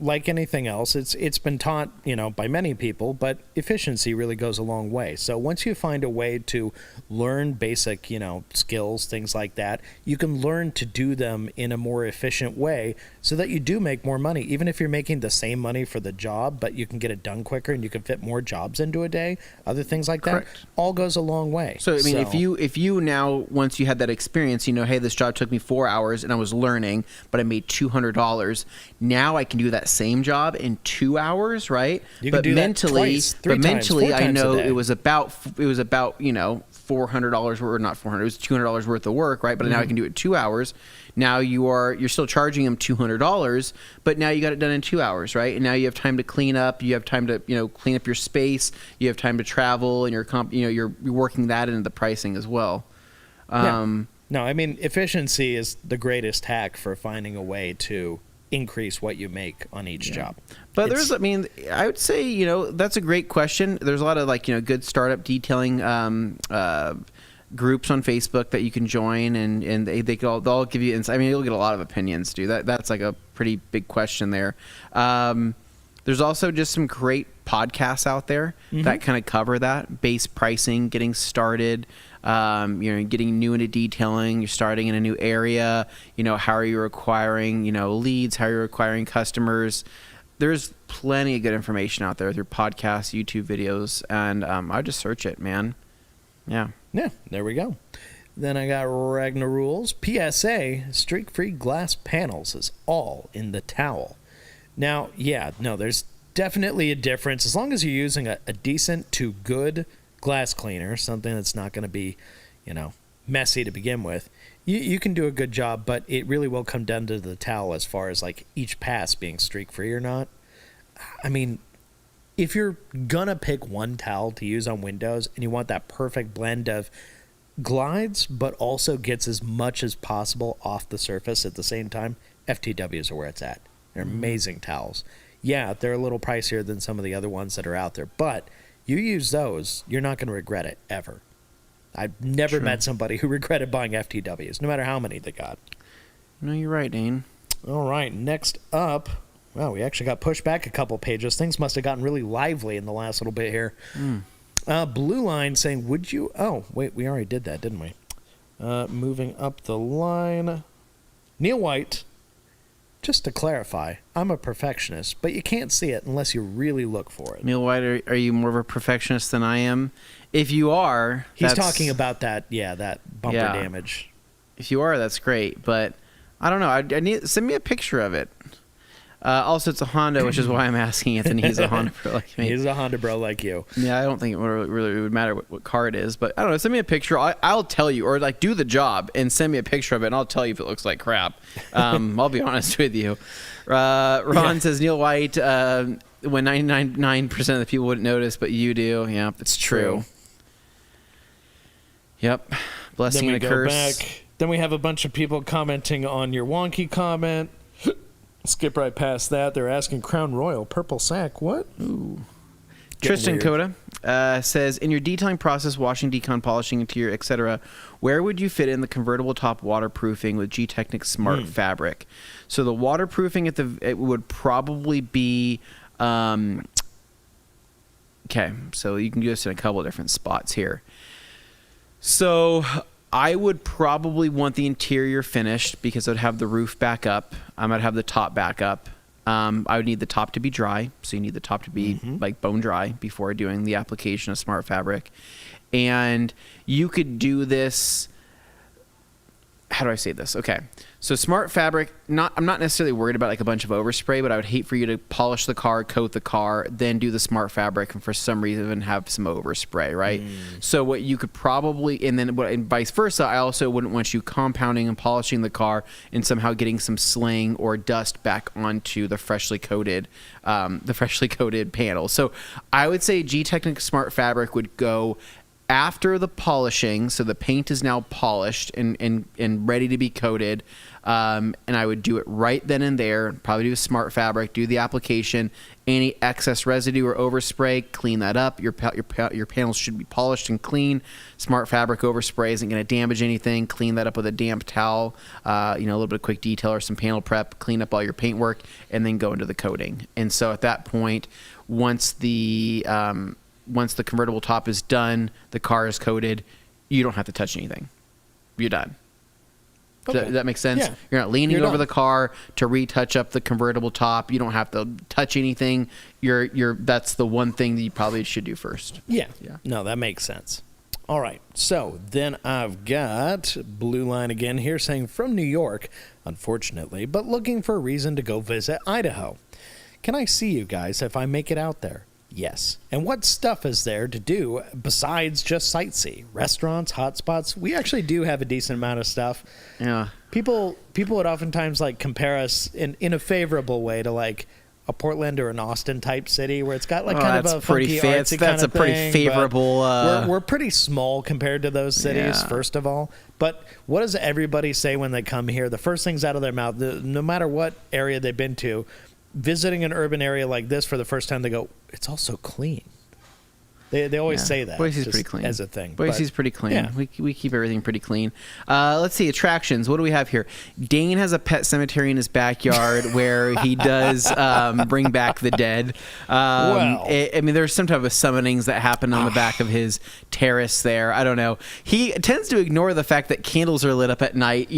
like anything else, it's been taught by many people, but efficiency really goes a long way. So once you find a way to learn basic skills, things like that, you can learn to do them in a more efficient way so that you do make more money. Even if you're making the same money for the job, but you can get it done quicker and you can fit more jobs into a day, other things like that, all goes a long way. So if you now, once you had that experience, hey, this job took me 4 hours and I was learning, but I made $200. Now I can do that same job in 2 hours, right? You can do that twice, three times, 4 times I know a day. it was about $400 worth, not $400, it was $200 worth of work, right? But now I can do it 2 hours. Now you're still charging them $200, but now you got it done in 2 hours, right? And now you have time to clean up. You have time to clean up your space. You have time to travel, and you're working that into the pricing as well. No, I mean, efficiency is the greatest hack for finding a way to increase what you make on each job. But I would say, that's a great question. There's a lot of good startup detailing groups on Facebook that you can join, and they'll all give you insight. I mean, you'll get a lot of opinions, dude. That's like a pretty big question there. There's also just some great podcasts out there that kind of cover that base pricing, getting started. Getting new into detailing, you're starting in a new area, how are you acquiring, leads, how are you acquiring customers. There's plenty of good information out there through podcasts, YouTube videos, and I just search it, man. Yeah, there we go. Then I got Ragnar Rules. PSA, streak-free glass panels is all in the towel. Now, there's definitely a difference. As long as you're using a decent to good glass cleaner, something that's not going to be, messy to begin with, you can do a good job, but it really will come down to the towel as far as like each pass being streak free or not. I mean, if you're gonna pick one towel to use on windows and you want that perfect blend of glides but also gets as much as possible off the surface at the same time, FTWs are where it's at. They're amazing towels. Yeah, they're a little pricier than some of the other ones that are out there, but you use those, you're not going to regret it, ever. I've never met somebody who regretted buying FTWs, no matter how many they got. No, you're right, Dane. All right, next up, we actually got pushed back a couple pages. Things must have gotten really lively in the last little bit here. Blue Line saying, would you... Oh, wait, we already did that, didn't we? Moving up the line. Neil White... Just to clarify, I'm a perfectionist, but you can't see it unless you really look for it. Neil White, are you more of a perfectionist than I am? If you are... He's talking about that bumper damage. If you are, that's great, but I don't know. I need send me a picture of it. Also, it's a Honda, which is why I'm asking Anthony. He's a Honda bro like me. He's a Honda bro like you. Yeah, I don't think it would matter what car it is, but I don't know. Send me a picture. I'll tell you, or do the job and send me a picture of it, and I'll tell you if it looks like crap. I'll be honest with you. Ron says Neil White. When 99% of the people wouldn't notice, but you do. Yeah, it's true. Yep. Blessing and a curse. Back. Then we have a bunch of people commenting on your wonky comment. Skip right past that. They're asking Crown Royal, purple sack. What? Ooh. Tristan Coda says, in your detailing process, washing, decon, polishing, interior, etc., where would you fit in the convertible top waterproofing with G-Technic Smart Fabric? So the waterproofing it would probably be... okay, so you can do this in a couple of different spots here. So... I would probably want the interior finished because I'd have the roof back up. I'd have the top back up. I would need the top to be dry. So you need the top to be like bone dry before doing the application of Smart Fabric. And you could do this. How do I say this? Okay. So Smart Fabric, I'm not necessarily worried about like a bunch of overspray, but I would hate for you to polish the car, coat the car, then do the Smart Fabric, and for some reason have some overspray, right? So what you could probably, and vice versa, I also wouldn't want you compounding and polishing the car and somehow getting some sling or dust back onto the freshly coated panel. So I would say G-Technic Smart Fabric would go after the polishing, so the paint is now polished and ready to be coated, and I would do it right then and there. Probably do Smart Fabric, do the application. Any excess residue or overspray, clean that up. Your panels should be polished and clean. Smart Fabric overspray isn't going to damage anything. Clean that up with a damp towel, a little bit of quick detail or some panel prep. Clean up all your paint work, and then go into the coating. And so at that point, once the convertible top is done, the car is coated, you don't have to touch anything. You're done. Okay. Does that make sense? Yeah. You're not leaning over the car to retouch up the convertible top. You don't have to touch anything. That's the one thing that you probably should do first. Yeah. No, that makes sense. All right. So then I've got Blue Line again here saying from New York, unfortunately, but looking for a reason to go visit Idaho. Can I see you guys if I make it out there? Yes. And what stuff is there to do besides just sightsee? Restaurants, hotspots. We actually do have a decent amount of stuff. Yeah. People would oftentimes like compare us in a favorable way to like a Portland or an Austin type city where it's got like kind of a funky artsy kind That's of a pretty thing, favorable. we're pretty small compared to those cities, Yeah. first of all. But what does everybody say when they come here? The first things out of their mouth, no matter what area they've been to, visiting an urban area like this for the first time, they go, "It's all so clean." They always say that. Boise's just pretty clean. as a thing. Boise's But, pretty clean. yeah. We keep everything pretty clean. Let's see, attractions. What do we have here? Dane has a pet cemetery in his backyard where he does bring back the dead. Well. I mean, there's some type of summonings that happen on the back of his terrace there. I don't know. He tends to ignore the fact that candles are lit up at night,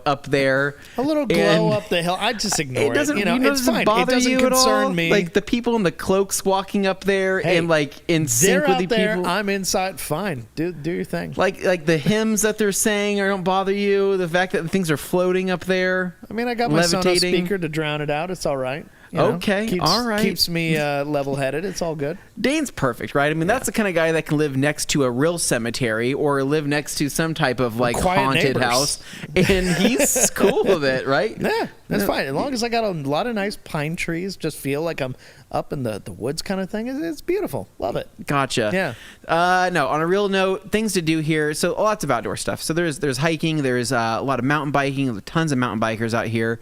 up there. A little glow And up the hill. I just ignore it. doesn't, It's doesn't fine. bother It doesn't you concern at all? me. Like the people in the cloaks walking up there Hey, and like in sync they're with out the there. people. I'm inside. Fine. Do your thing. Like the hymns that they're saying don't bother you. The fact that the things are floating up there. I mean, I got my Sonos levitating. speaker to drown it out. It's all right. You know, Okay, all right. Keeps me level-headed. It's all good. Dane's perfect, right? I mean, that's the kind of guy that can live next to a real cemetery or live next to some type of like Quiet haunted neighbors. house, and he's cool with it, right? Yeah, that's fine. As long as I got a lot of nice pine trees, just feel like I'm up in the woods kind of thing. It's beautiful. Love it. Gotcha. Yeah. No, on a real note, things to do here. So lots of outdoor stuff. So there's hiking. There's a lot of mountain biking. Tons of mountain bikers out here.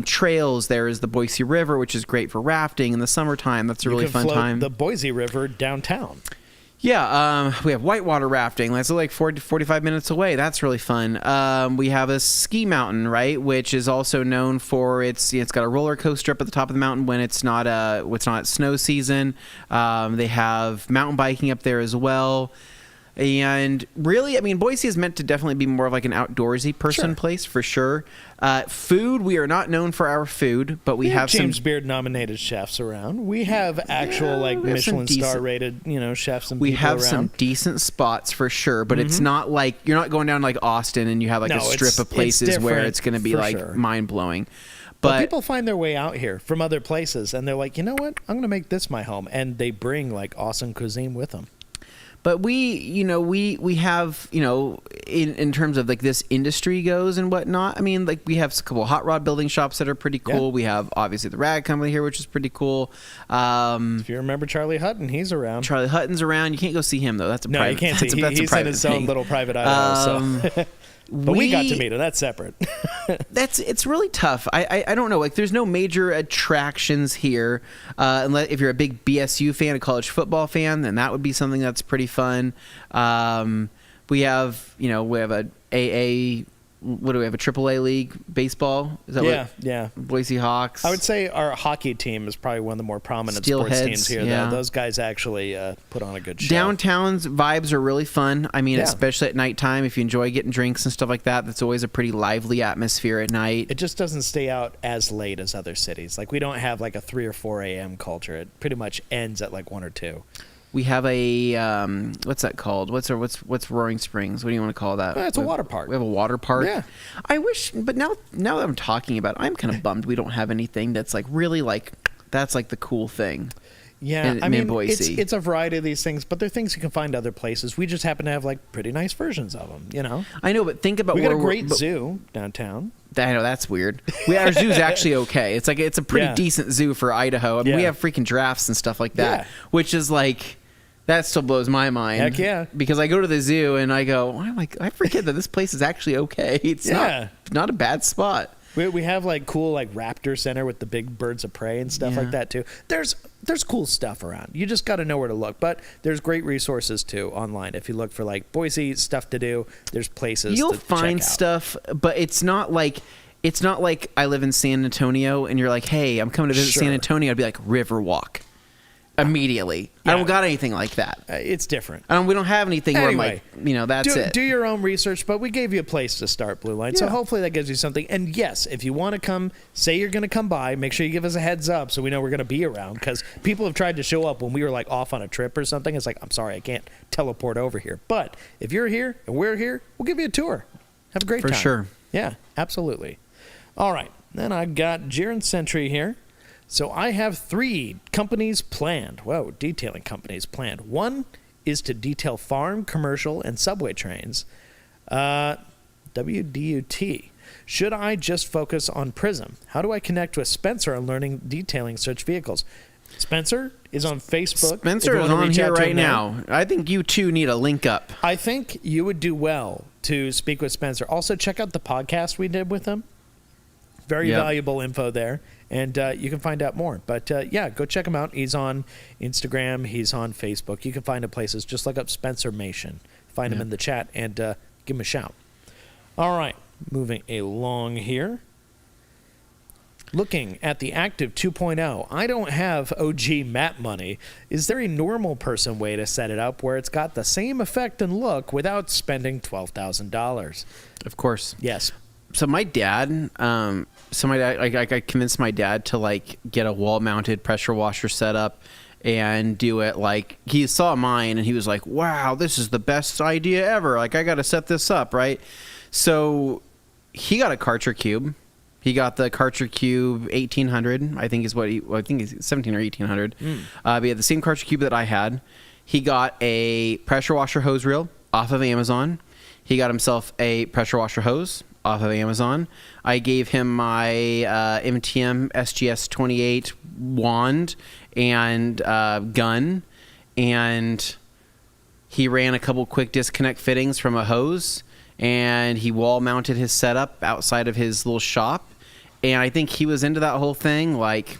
Trails. There is the Boise River, which is great for rafting in the summertime. That's a really You can fun float time. the Boise River downtown. Yeah, we have whitewater rafting. That's like 40 to 45 minutes away. That's really fun. We have a ski mountain, right, which is also known for it's got a roller coaster up at the top of the mountain when it's not snow season. They have mountain biking up there as well. And really, I mean, Boise is meant to definitely be more of like an outdoorsy place for sure. Food, we are not known for our food, but we have James some. Beard nominated chefs around. We have actual like we have some Michelin star rated, chefs and We people have around. some decent spots for sure, but it's not like you're not going down like Austin and you have like No, a strip it's of places where different it's going to be for like sure. mind blowing. But But people find their way out here from other places, and they're like, you know what? I'm going to make this my home, and they bring like awesome cuisine with them. But we have, in terms of like this industry goes and whatnot, I mean, like we have a couple of hot rod building shops that are pretty cool. Yeah. We have obviously the Rag Company here, which is pretty cool. If you remember Charlie Hutton, he's around. Charlie Hutton's around. You can't go see him though. That's a No, private. you can't see. That's a He's in private his own thing. little private Idaho. So. But we got to meet him. That's separate. It's really tough. I don't know. Like, there's no major attractions here. Unless if you're a big BSU fan, a college football fan, then that would be something that's pretty fun. We have a AA. What do we have? A AAA league baseball? Is that Yeah. Boise Hawks. I would say our hockey team is probably one of the more prominent Steelheads, sports teams here. yeah. Though. Those guys actually put on a good show. Downtown's vibes are really fun. I mean, Yeah. especially at nighttime, if you enjoy getting drinks and stuff like that, that's always a pretty lively atmosphere at night. It just doesn't stay out as late as other cities. Like we don't have like a 3 or 4 a.m. culture. It pretty much ends at like 1 or 2. We have a what's that called? What's Roaring Springs? What do you want to call that? It's a water park. We have a water park. Yeah. I wish, but now that I'm talking about it, I'm kind of bummed we don't have anything that's like really like that's like the cool thing. Yeah, in I mean, Boise. it's a variety of these things, but they're things you can find other places. We just happen to have like pretty nice versions of them. I know, but think about We got a where great zoo downtown. I know that's weird. Our zoo's actually okay. It's a pretty Yeah. decent zoo for Idaho. I mean, we Yeah. have freaking giraffes and stuff like that, Yeah. which is like. That still blows my mind. Heck yeah. Because I go to the zoo and I go, I'm like, I forget that this place is actually okay. It's not a bad spot. We have like cool like raptor center with the big birds of prey and stuff Yeah. like that too. There's cool stuff around. You just got to know where to look. But there's great resources too online. If you look for like Boise stuff to do, there's places You'll to find check out. stuff, but it's not like I live in San Antonio and you're like, hey, I'm coming to visit San Sure. Antonio. I'd be like, Riverwalk. Immediately. I Yeah. don't got anything like that. It's different. We don't have anything where I'm Anyway, like, that's it. Do your own research, but we gave you a place to start, Blue Line. So Yeah. hopefully that gives you something. And yes, if you want to come, say you're going to come by, make sure you give us a heads up so we know we're going to be around. Because people have tried to show up when we were like off on a trip or something. It's like, I'm sorry, I can't teleport over here. But if you're here and we're here, we'll give you a tour. Have a great For time. sure. Yeah, absolutely. All right. Then I got Jiren Sentry here. So I have 3 companies planned. Whoa, detailing companies planned. One is to detail farm, commercial, and subway trains. WDUT. Should I just focus on Prism? How do I connect with Spencer on learning detailing such vehicles? Spencer is on Facebook. Spencer is on here right now. I think you two need a link up. I think you would do well to speak with Spencer. Also, check out the podcast we did with him. Very valuable info there. And you can find out more. But yeah, go check him out. He's on Instagram. He's on Facebook. You can find him places. Just look up Spencer Mation. Find him in the chat and give him a shout. All right. Moving along here. Looking at the Active 2.0, I don't have OG map money. Is there a normal person way to set it up where it's got the same effect and look without spending $12,000? Of course. Yes. So my dad, I convinced my dad to like get a wall-mounted pressure washer set up and do it. Like, he saw mine and he was like, "Wow, this is the best idea ever! Like, I got to set this up, right?" So he got a Karcher Cube. He got the Karcher Cube 1800, I think is what I think it's 17 or 1800. But he had the same Karcher Cube that I had. He got a pressure washer hose reel off of Amazon. He got himself a pressure washer hose off of Amazon. I gave him my MTM SGS 28 wand and gun, and he ran a couple quick disconnect fittings from a hose, and he wall mounted his setup outside of his little shop. And I think he was into that whole thing like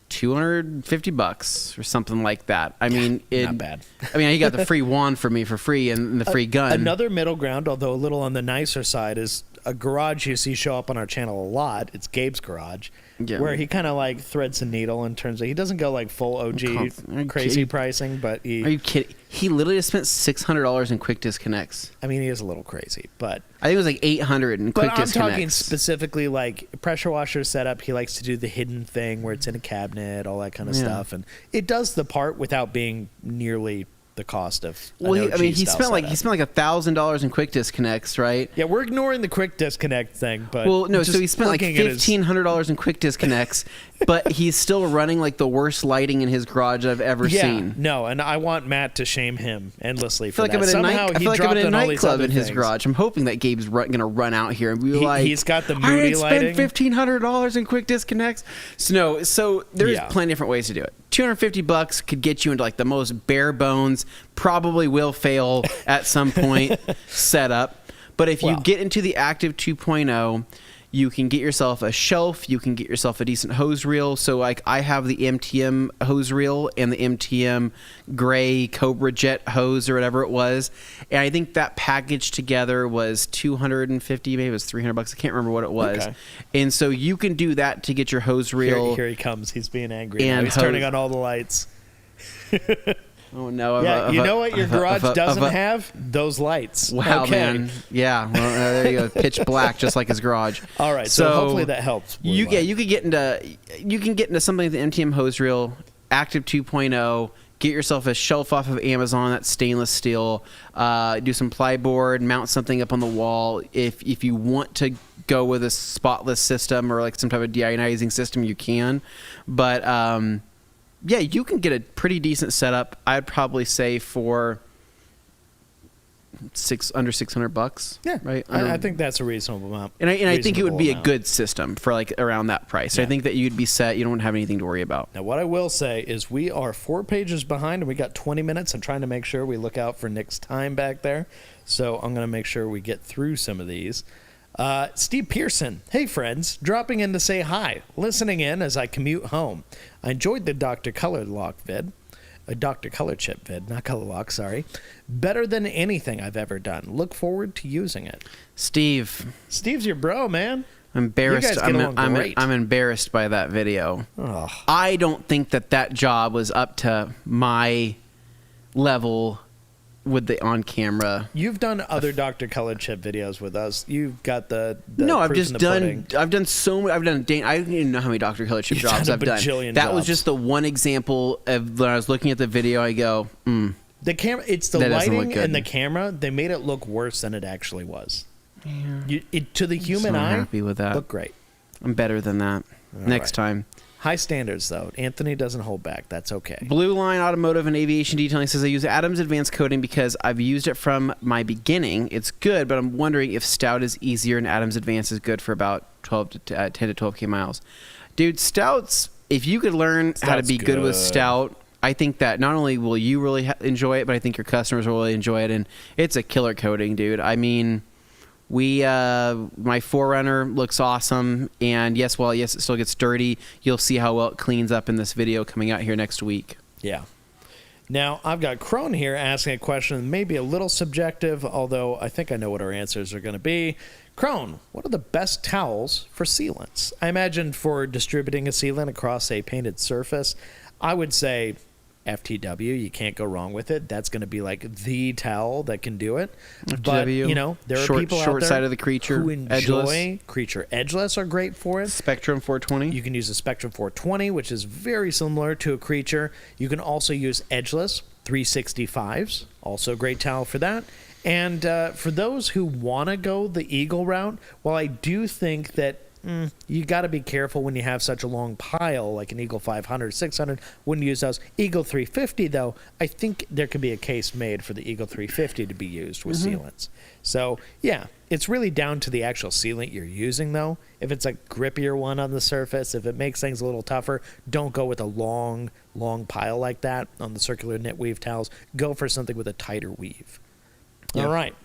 $250 or something like that. I mean, not bad. I mean, he got the free wand for me for free and the free gun. Another middle ground, although a little on the nicer side, is a garage you see show up on our channel a lot. It's Gabe's garage, where he kind of like threads a needle in terms of, he doesn't go like full OG crazy pricing, but he... Are you kidding? He literally just spent $600 in quick disconnects. I mean, he is a little crazy, but... I think it was like $800 in quick disconnects. But I'm talking specifically like pressure washer setup. He likes to do the hidden thing where it's in a cabinet, all that kind of stuff. And it does the part without being nearly the cost of an OG I mean, he style spent like setup. $1,000 in quick disconnects, right? Yeah, we're ignoring the quick disconnect thing, but Well, no, so just he spent like looking at his- $1,500 in quick disconnects, but he's still running like the worst lighting in his garage I've ever seen. No, and I want Matt to shame him endlessly I for feel like that. I'm in a Somehow night, I he feel like I'm dropped in a in all these nightclub other in his things. garage. I'm hoping that Gabe's gonna run out here and be like, he's got the I moody didn't lighting. spend $1,500 in quick disconnects. So there's plenty of different ways to do it. $250 could get you into like the most bare bones, probably will fail at some point setup. But if you get into the Active 2.0, you can get yourself a shelf, you can get yourself a decent hose reel. So like I have the MTM hose reel and the MTM gray Cobra Jet hose or whatever it was. And I think that package together was $250, maybe it was $300. I can't remember what it was. Okay. And so you can do that to get your hose reel. Here he comes. He's being angry. Now. And He's turning on all the lights. Oh no! Yeah, you know what your garage doesn't have? Those lights. Wow, okay. man. Yeah, well, there you go. Pitch black, just like his garage. All right, so hopefully that helps. You can get into something like the MTM hose reel, Active 2.0. Get yourself a shelf off of Amazon that's stainless steel. Do some plyboard, mount something up on the wall. If you want to go with a spotless system or like some type of deionizing system, you can. But yeah, you can get a pretty decent setup. I'd probably say for under $600. Yeah, right. I think that's a reasonable amount. And I think it would be a amount. good system for like around that price. Yeah. I think that you'd be set. You don't have anything to worry about. Now, what I will say is we are 4 pages behind, and we got 20 minutes. I'm trying to make sure we look out for Nick's time back there. So I'm going to make sure we get through some of these. Steve Pearson, hey friends, dropping in to say hi, listening in as I commute home. I enjoyed the Dr. Color Lock vid, a Dr. Color Chip vid, not Color Lock, sorry. Better than anything I've ever done. Look forward to using it. Steve's your bro, man. I'm embarrassed. You guys get along great. I'm embarrassed by that video. Oh. I don't think that job was up to my level with the on camera. You've done other Dr. Color Chip videos with us. You've got the no, I've proof just in the done. pudding. I've done so many. I've done Dane. I don't even know how many Dr. Color Chip You've jobs done a I've done. bajillion That was jobs. just the one example of when I was looking at the video. I go, The camera, it's the That doesn't look lighting good. and the camera. They made it look worse than it actually was. To the human so eye, happy with that. looked great. I'm better than that. next time. High standards, though. Anthony doesn't hold back. That's okay. Blue Line Automotive and Aviation Detailing says, I use Adams Advanced Coating because I've used it from my beginning. It's good, but I'm wondering if Stout is easier and Adams Advanced is good for about 10 to 12K miles. Dude, Stouts, if you could learn how to be good with Stout, I think that not only will you really enjoy it, but I think your customers will really enjoy it. And it's a killer coating, dude. I mean, my 4Runner looks awesome. And yes, it still gets dirty. You'll see how well it cleans up in this video coming out here next week. Yeah. Now, I've got Crone here asking a question, maybe a little subjective, although I think I know what our answers are going to be. Crone, what are the best towels for sealants? I imagine for distributing a sealant across a painted surface, I would say FTW. You can't go wrong with it. That's going to be like the towel that can do it. FTW, but, you know, there are people out short there side of the creature, who enjoy edgeless. creature edgeless are great for it. Spectrum 420. You can use a Spectrum 420, which is very similar to a creature. You can also use edgeless 365s, also a great towel for that. And for those who want to go the Eagle route, while I do think that you got to be careful when you have such a long pile like an Eagle 500, 600, wouldn't use those. Eagle 350, though, I think there could be a case made for the Eagle 350 to be used with sealants. So, yeah, it's really down to the actual sealant you're using, though. If it's a grippier one on the surface, if it makes things a little tougher, don't go with a long pile like that on the circular knit weave towels. Go for something with a tighter weave. Yep. All right.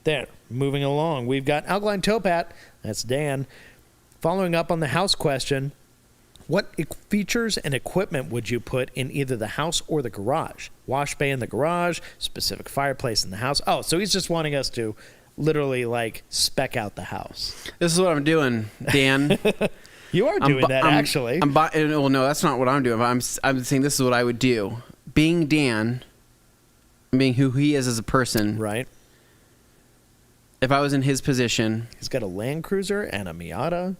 There. Moving along. We've got Alkaline Towpat. That's Dan. Following up on the house question, what features and equipment would you put in either the house or the garage? Wash bay in the garage, specific fireplace in the house. Oh, so he's just wanting us to literally, like, spec out the house. This is what I'm doing, Dan. You are doing that, actually. Well, no, that's not what I'm doing. But I'm saying this is what I would do. Being Dan, being who he is as a person, Right. if I was in his position. He's got a Land Cruiser and a Miata.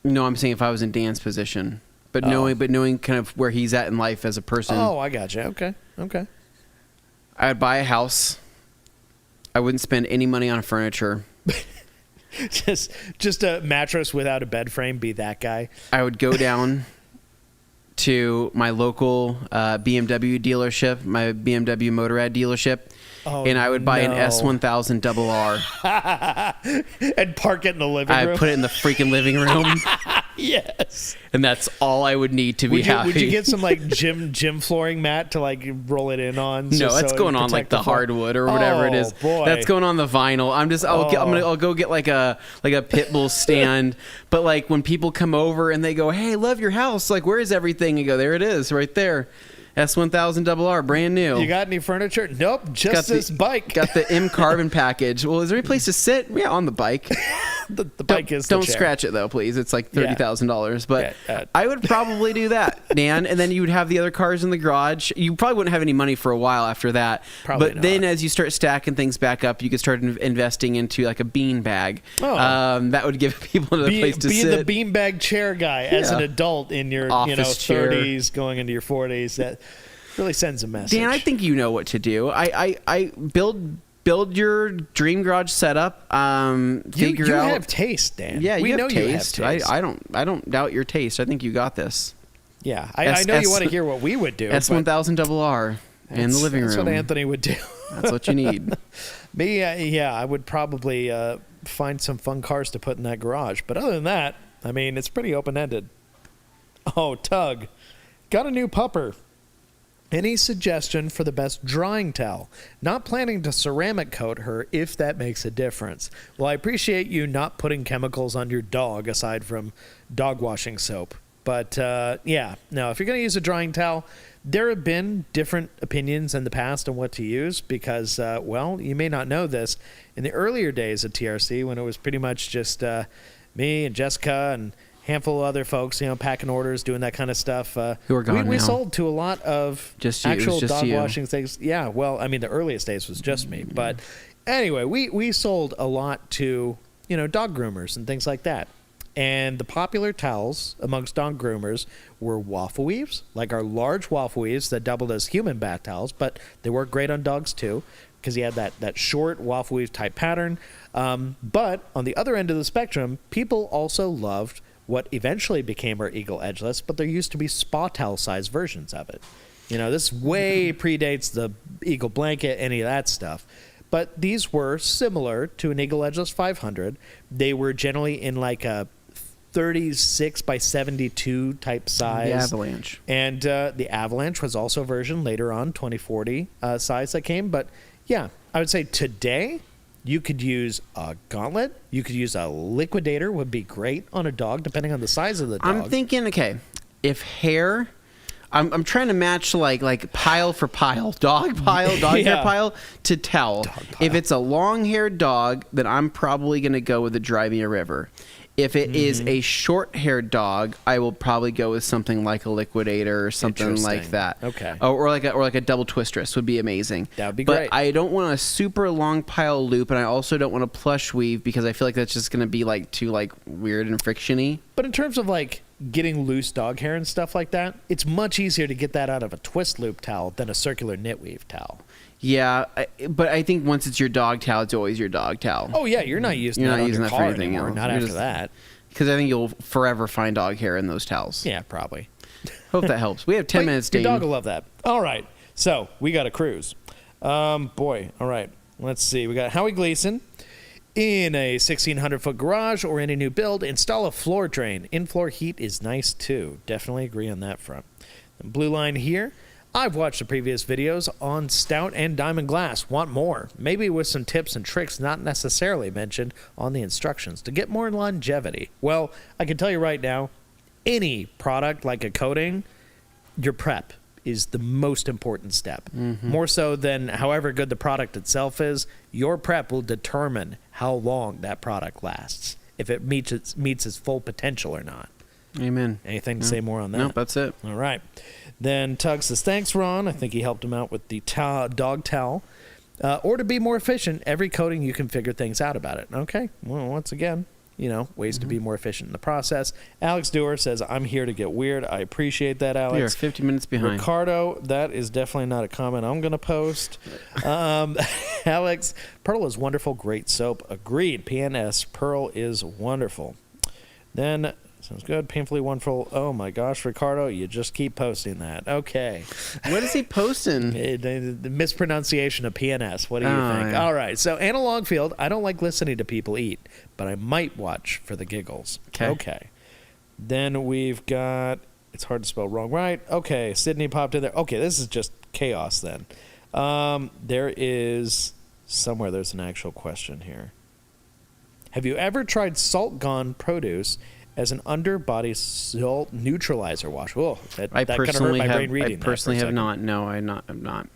No, I'm saying if I was in Dan's position. But knowing kind of where he's at in life as a person. Oh, I gotcha. Okay. I would buy a house. I wouldn't spend any money on furniture. Just a mattress without a bed frame, be that guy. I would go down to my local BMW dealership, my BMW Motorrad dealership, and I would buy an S1000 RR. And park it in the living room. I put it in the freaking living room. Yes. And that's all I would need to be happy. Would you get some like gym flooring mat to like roll it in on? No, that's going on like the hardwood or whatever it is. Boy. That's going on the vinyl. I'll go get like a pit bull stand. But like when people come over and they go, "Hey, love your house. Like, where is everything?" You go, "There it is, right there. S1000 RR, brand new." You got any furniture? Nope, just this bike. Got the M Carbon package. Well, is there any place to sit? Yeah, on the bike. the bike is the Don't chair. Scratch it though, please. It's like $30,000. But Yeah, I would probably do that, Dan. And then you would have the other cars in the garage. You probably wouldn't have any money for a while after that. Probably but not. then as you start stacking things back up, you could start investing into like a bean bag. That would give people a place to sit. Be the beanbag chair guy as an adult in your Office chair. 30s, going into your 40s. That really sends a message. Dan, I think you know what to do. I build your dream garage setup. Figure you out. have taste, Dan. Yeah, we you know have taste. You have taste. I don't doubt your taste. I think you got this. Yeah, I know you want to hear what we would do. S1000 RR in the living room. That's what Anthony would do. That's what you need. Me, I would probably find some fun cars to put in that garage. But other than that, I mean, it's pretty open-ended. Oh, Tug, got a new pupper. Any suggestion for the best drying towel? Not planning to ceramic coat her if that makes a difference. Well, I appreciate you not putting chemicals on your dog aside from dog washing soap. But no, if you're going to use a drying towel, there have been different opinions in the past on what to use because, you may not know this. In the earlier days of TRC, when it was pretty much just me and Jessica and handful of other folks, packing orders, doing that kind of stuff. Who are gone we now. sold to a lot of actual dog washing things. Yeah, well, I mean, the earliest days was just me. But anyway, we sold a lot to, dog groomers and things like that. And the popular towels amongst dog groomers were waffle weaves, like our large waffle weaves that doubled as human bath towels, but they work great on dogs too, because you had that short waffle weave type pattern. But on the other end of the spectrum, people also loved what eventually became our Eagle Edgeless, but there used to be spa towel size versions of it. You know, this way predates the Eagle Blanket, any of that stuff. But these were similar to an Eagle Edgeless 500. They were generally in like a 36 by 72 type size. The Avalanche. And the Avalanche was also a version later on, 2040 size that came. But yeah, I would say today you could use a gauntlet. You could use a liquidator would be great on a dog, depending on the size of the dog. I'm thinking, okay, if hair... I'm trying to match like pile for pile, dog hair pile to towel. If it's a long-haired dog, then I'm probably going to go with the Drive Me a River. If it is a short-haired dog, I will probably go with something like a liquidator or something like that. Okay. Or like a double twistress would be amazing. That would be but great. I don't want a super long pile loop, and I also don't want a plush weave because I feel like that's just going to be like too like weird and frictiony. But in terms of like getting loose dog hair and stuff like that, it's much easier to get that out of a twist loop towel than a circular knit weave towel. Yeah, but I think once it's your dog towel, it's always your dog towel. Oh yeah, you're not using that on your car anymore. Not after that. Because I think you'll forever find dog hair in those towels. Yeah, probably. Hope that helps. We have 10 minutes, Dane. Your dog will love that. All right, so we got a cruise. Boy, all right. Let's see. We got Howie Gleason. In a 1,600-foot garage or in a new build, install a floor drain. In-floor heat is nice, too. Definitely agree on that front. The blue line here. I've watched the previous videos on Stout and Diamond Glass. Want more? Maybe with some tips and tricks not necessarily mentioned on the instructions to get more longevity. Well, I can tell you right now, any product like a coating, your prep is the most important step. More so than however good the product itself is, your prep will determine how long that product lasts, if it meets its full potential or not. Amen. Anything to say more on that? Nope, that's it. All right. Then Tug says, thanks, Ron. I think he helped him out with the dog towel. Or to be more efficient, every coating you can figure things out about it. Okay. Well, once again, ways to be more efficient in the process. Alex Dewar says, I'm here to get weird. I appreciate that, Alex. You're 50 minutes behind. Ricardo, that is definitely not a comment I'm going to post. Alex, Pearl is wonderful. Great soap. Agreed. PNS, Pearl is wonderful. Then, sounds good. Painfully wonderful. Oh my gosh, Ricardo, you just keep posting that. Okay. What is he posting? The mispronunciation of PNS. What do you think? Yeah. All right. So, Anna Longfield, I don't like listening to people eat, but I might watch for the giggles. Okay. Then we've got, it's hard to spell wrong, right? Okay. Sydney popped in there. Okay. This is just chaos then. There is, somewhere there's an actual question here. Have you ever tried Salt Gone produce as an underbody salt neutralizer wash? Whoa, that kind of hurt my brain reading. I personally have not. No, I'm not.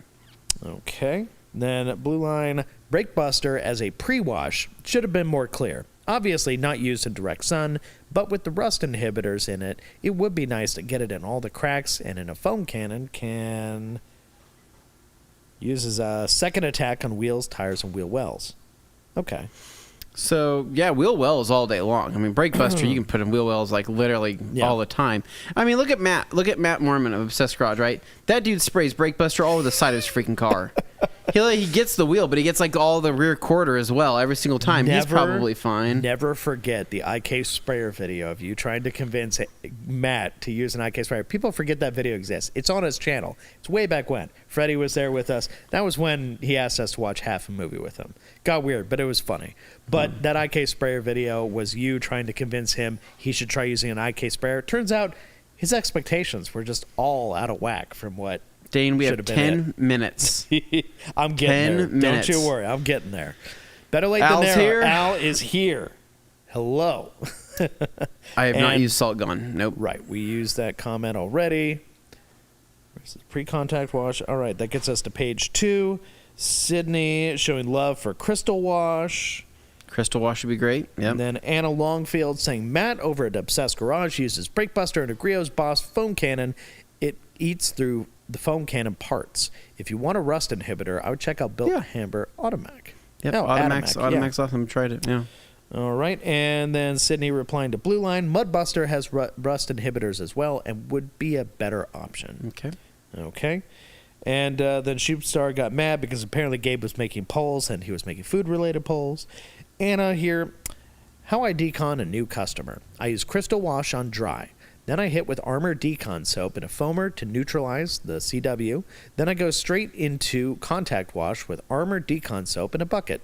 Okay. Then Blue Line, Brake Buster as a pre-wash should have been more clear. Obviously not used in direct sun, but with the rust inhibitors in it, it would be nice to get it in all the cracks, and in a foam cannon can uses a second attack on wheels, tires, and wheel wells. Okay. So, yeah, wheel wells all day long. I mean, Brake Buster, you can put in wheel wells like literally all the time. I mean, look at Matt Mormon of Obsessed Garage, right? That dude sprays Brake Buster all over the side of his freaking car. He gets the wheel, but he gets like all the rear quarter as well every single time. He's probably fine. Never forget the IK sprayer video of you trying to convince Matt to use an IK sprayer. People forget that video exists. It's on his channel. It's way back when. Freddie was there with us. That was when he asked us to watch half a movie with him. Got weird, but it was funny. But that IK sprayer video was you trying to convince him he should try using an IK sprayer. Turns out his expectations were just all out of whack from what Dane, we have 10 minutes. I'm getting there. Minutes. Don't you worry. I'm getting there. Better late than Al's never. here. Al is here. Hello. I have not used Salt Gun. Nope. Right. We used that comment already. Pre-contact wash. All right. That gets us to page 2. Sydney showing love for Crystal Wash. Crystal Wash would be great. Yep. And then Anna Longfield saying, Matt over at Obsessed Garage uses Brake Buster and Agrio's Boss foam cannon. It eats through the foam cannon parts. If you want a rust inhibitor, I would check out Built Hamber Automac. Yep. No, Automac's awesome. Tried it. Yeah. All right. And then Sydney replying to Blue Line, Mudbuster has rust inhibitors as well and would be a better option. Okay. And then Shoopstar got mad because apparently Gabe was making polls and he was making food-related polls. Anna here, How I decon a new customer. I use Crystal Wash on dry. Then I hit with Armor Decon soap and a foamer to neutralize the CW. Then I go straight into Contact Wash with Armor Decon soap in a bucket.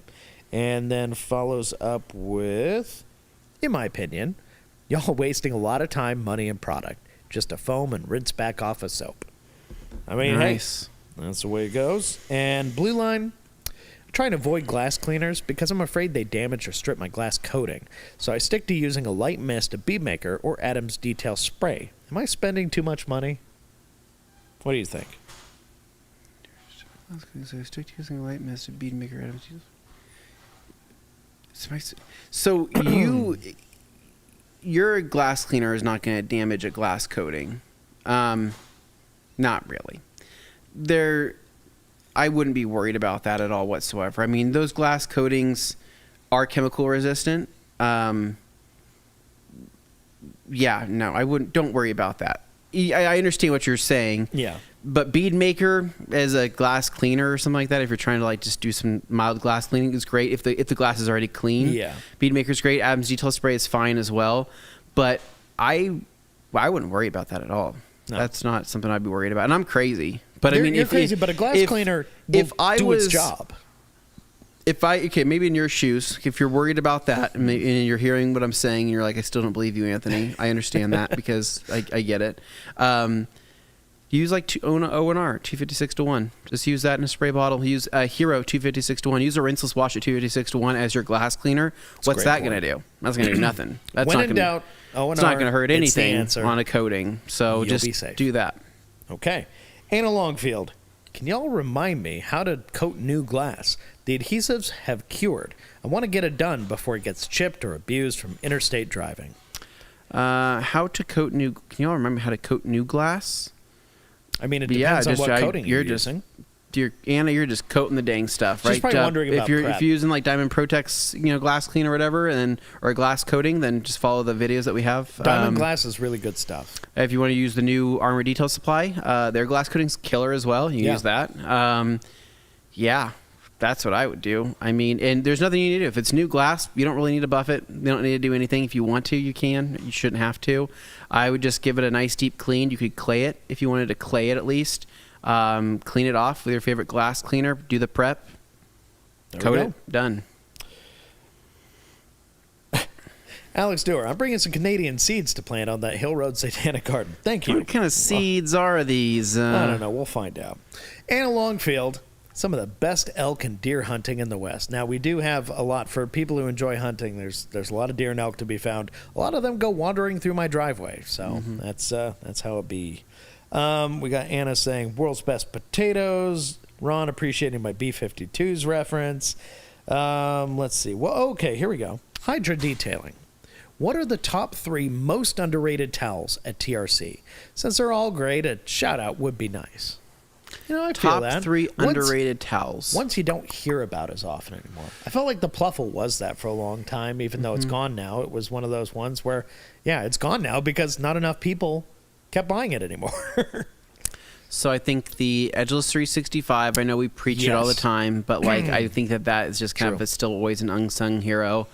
And then follows up with, in my opinion, y'all wasting a lot of time, money, and product. Just a foam and rinse back off a soap. I mean, Nice. hey, that's the way it goes. And Blue Line, I try and avoid glass cleaners because I'm afraid they damage or strip my glass coating. So I stick to using a light mist, a bead maker, or Adams Detail Spray. Am I spending too much money? What do you think? I was going to say, stick to using a light mist, a bead maker, Adams. So your glass cleaner is not going to damage a glass coating. Not really. I wouldn't be worried about that at all whatsoever. I mean, those glass coatings are chemical resistant. Yeah, no, I wouldn't. Don't worry about that. I understand what you're saying. Yeah. But bead maker as a glass cleaner or something like that, if you're trying to like just do some mild glass cleaning, is great. If the glass is already clean, Yeah. bead maker's great. Adams Detail Spray is fine as well. But I wouldn't worry about that at all. No. That's not something I'd be worried about. And I'm crazy. But I mean, you're crazy, but a glass cleaner will do its job. Maybe in your shoes, if you're worried about that and you're hearing what I'm saying, and you're like, I still don't believe you, Anthony. I understand that because I get it. Use like O&R 256-1. Just use that in a spray bottle. Use a Hero 256-1. Use a rinseless wash at 256-1 as your glass cleaner. What's that going to do? That's going to do nothing. That's When not in gonna, doubt, O&R. it's not going to hurt it's the anything answer. on a coating. So You'll be just safe. do that. Okay. Anna Longfield, can y'all remind me how to coat new glass? The adhesives have cured. I want to get it done before it gets chipped or abused from interstate driving. How to coat new? Can y'all remember how to coat new glass? I mean, it depends on what coating you're using. Anna, you're just coating the dang stuff, right? She's probably wondering about if you're prep. using like Diamond Protex, glass clean or whatever, or a glass coating, then just follow the videos that we have. Diamond glass is really good stuff. If you want to use the new Armor Detail Supply, their glass coating's killer as well. You can use that. Yeah, that's what I would do. I mean, and there's nothing you need to do. If it's new glass, you don't really need to buff it. You don't need to do anything. If you want to, you can. You shouldn't have to. I would just give it a nice deep clean. You could clay it if you wanted to clay it at least. Clean it off with your favorite glass cleaner. Do the prep. Coat it. Done. Alex Dewar, I'm bringing some Canadian seeds to plant on that Hill Road Satanic Garden. Thank you. What kind of seeds are these? I don't know. We'll find out. Anna Longfield, some of the best elk and deer hunting in the West. Now, we do have a lot for people who enjoy hunting. There's a lot of deer and elk to be found. A lot of them go wandering through my driveway, so that's how it be. We got Anna saying, world's best potatoes. Ron appreciating my B-52s reference. Let's see. Well, okay, here we go. Hydra Detailing. What are the top 3 most underrated towels at TRC? Since they're all great, a shout-out would be nice. I feel that. Top 3 underrated towels. Once you don't hear about as often anymore. I felt like the Pluffle was that for a long time, even though it's gone now. It was one of those ones where, yeah, it's gone now because not enough people kept buying it anymore. So I think the Edgeless 365, I know we preach it all the time, but I think that is just kind of still always an unsung hero.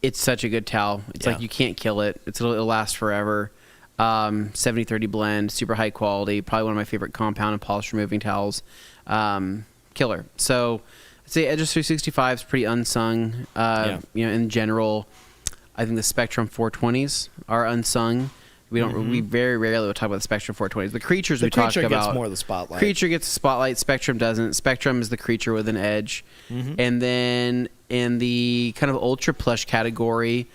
It's such a good towel. It's like you can't kill it. It'll last forever. 70-30 blend, super high quality, probably one of my favorite compound and polish removing towels. Killer. So I'd say Edgeless 365 is pretty unsung. In general, I think the Spectrum 420s are unsung. We don't. We very rarely will talk about the Spectrum 420s. The creatures we talk about. Creature gets more of the spotlight. Creature gets the spotlight. Spectrum doesn't. Spectrum is the creature with an edge. And then in the kind of ultra plush category,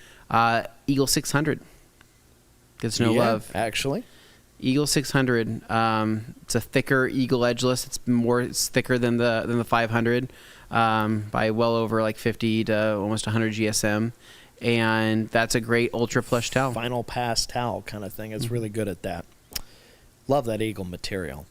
Eagle 600 gets no love. Actually, Eagle 600. It's a thicker Eagle edgeless. It's thicker than the 500 by well over like 50 to almost 100 GSM. And that's a great ultra plush towel. Final pass towel kind of thing. It's really good at that. Love that Eagle material.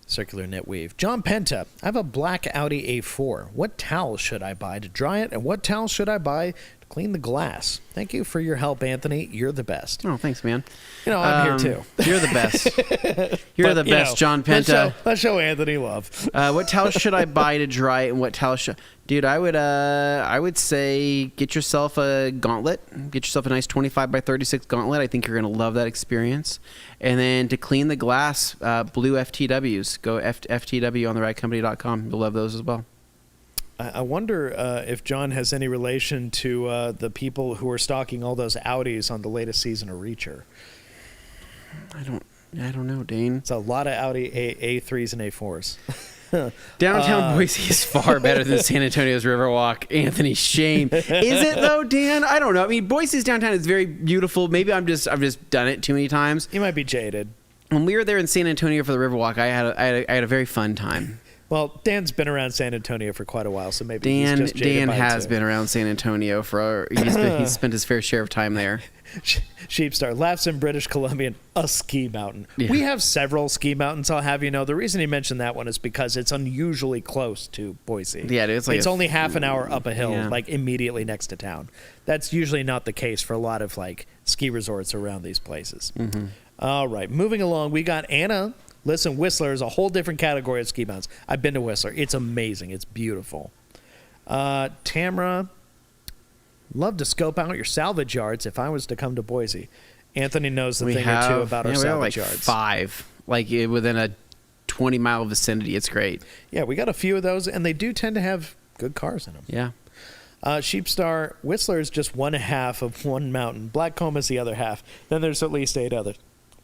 Circular knit weave. John Penta, I have a black Audi A4. What towel should I buy to dry it, and what towel should I buy to clean the glass. Thank you for your help, Anthony. You're the best. Oh, thanks, man. I'm here too. You're the best. You're the best, John Penta. Let's show Anthony love. What towel should I buy to dry it, and what towel should... Dude, I would say get yourself a gauntlet. Get yourself a nice 25 by 36 gauntlet. I think you're going to love that experience. And then to clean the glass, blue FTWs. Go FTW on the radcompany.com. You'll love those as well. I wonder if John has any relation to the people who are stocking all those Audis on the latest season of Reacher. I don't know, Dane. It's a lot of Audi A3s and A4s. Downtown Boise is far better than San Antonio's Riverwalk. Anthony, shame. Is it though, Dan? I don't know. I mean, Boise's downtown is very beautiful. Maybe I've just done it too many times. You might be jaded. When we were there in San Antonio for the Riverwalk, I had a very fun time. Well, Dan's been around San Antonio for quite a while, so maybe Dan he's just jaded by it has too. been around San Antonio he's spent his fair share of time there. Sheepstar laughs in British Columbia, a ski mountain. Yeah. We have several ski mountains, I'll have you know. The reason he mentioned that one is because it's unusually close to Boise. Yeah, dude, it's only half an hour up a hill, yeah. like immediately next to town. That's usually not the case for a lot of like ski resorts around these places. Mm-hmm. All right, moving along, we got Anna. Listen, Whistler is a whole different category of ski mountains. I've been to Whistler. It's amazing. It's beautiful. Tamara, love to scope out your salvage yards if I was to come to Boise. Anthony knows a thing or two about our we have salvage like yards. 5, like within a 20-mile vicinity. It's great. Yeah, we got a few of those, and they do tend to have good cars in them. Yeah. Sheepstar, Whistler is just one half of one mountain. Blackcomb is the other half. Then there's at least 8 others.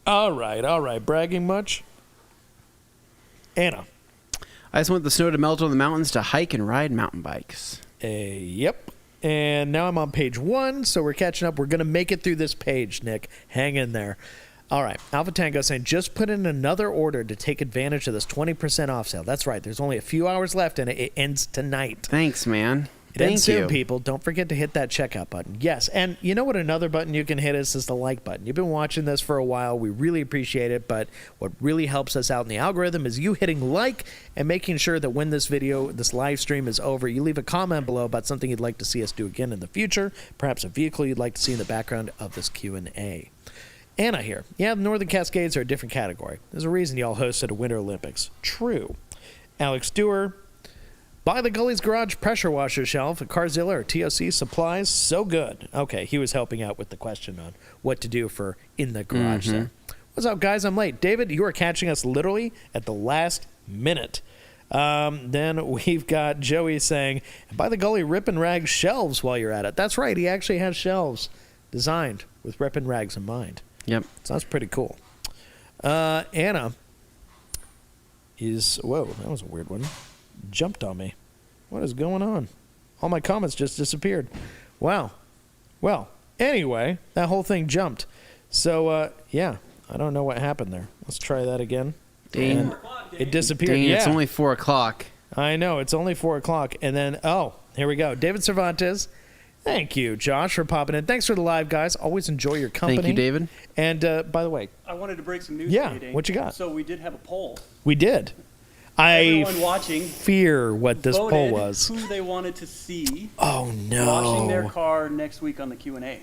All right. Bragging much? Anna. I just want the snow to melt on the mountains to hike and ride mountain bikes. Yep. And now I'm on page 1, so we're catching up. We're going to make it through this page, Nick. Hang in there. All right. Alpha Tango saying, just put in another order to take advantage of this 20% off sale. That's right. There's only a few hours left, and it ends tonight. Thanks, man. It ends soon, you. people. Don't forget to hit that checkout button. Yes, and you know what another button you can hit is the like button. You've been watching this for a while. We really appreciate it, but what really helps us out in the algorithm is you hitting like and making sure that when this live stream is over, you leave a comment below about something you'd like to see us do again in the future, perhaps a vehicle you'd like to see in the background of this Q&A. Anna here. Yeah, the Northern Cascades are a different category. There's a reason y'all hosted a Winter Olympics. True. Alex Dewar. Buy the Gully's Garage pressure washer shelf at Carzilla or TOC Supplies. So good. Okay, he was helping out with the question on what to do for in the garage there. What's up, guys? I'm late. David, you are catching us literally at the last minute. Then we've got Joey saying, buy the Gully Rip and Rag shelves while you're at it. That's right. He actually has shelves designed with Rip and Rags in mind. Yep. So that's pretty cool. Anna is... Whoa, that was a weird one. Jumped on me. What is going on? All my comments just disappeared. Wow. Well, anyway, that whole thing jumped. So, yeah, I don't know what happened there. Let's try that again. Dane. It disappeared. Dane, yeah. it's only 4 o'clock. I know. It's only 4 o'clock. And then, here we go. David Cervantes. Thank you, Josh, for popping in. Thanks for the live, guys. Always enjoy your company. Thank you, David. And, by the way. I wanted to break some news Yeah, to you, Dane. what you got? So we did have a poll. We did. Everyone watching fear what this poll voted was. who they wanted to see Oh, no. washing their car next week on the Q&A.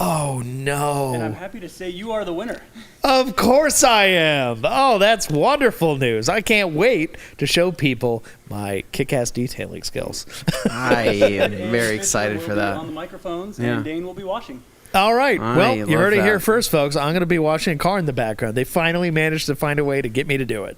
Oh, no. And I'm happy to say you are the winner. Of course I am. Oh, that's wonderful news. I can't wait to show people my kick-ass detailing skills. I am And very Fisher excited will for be that. on the microphones, Yeah. and Dane will be washing. All right. Well, you love heard it here that. first, folks. I'm going to be washing a car in the background. They finally managed to find a way to get me to do it.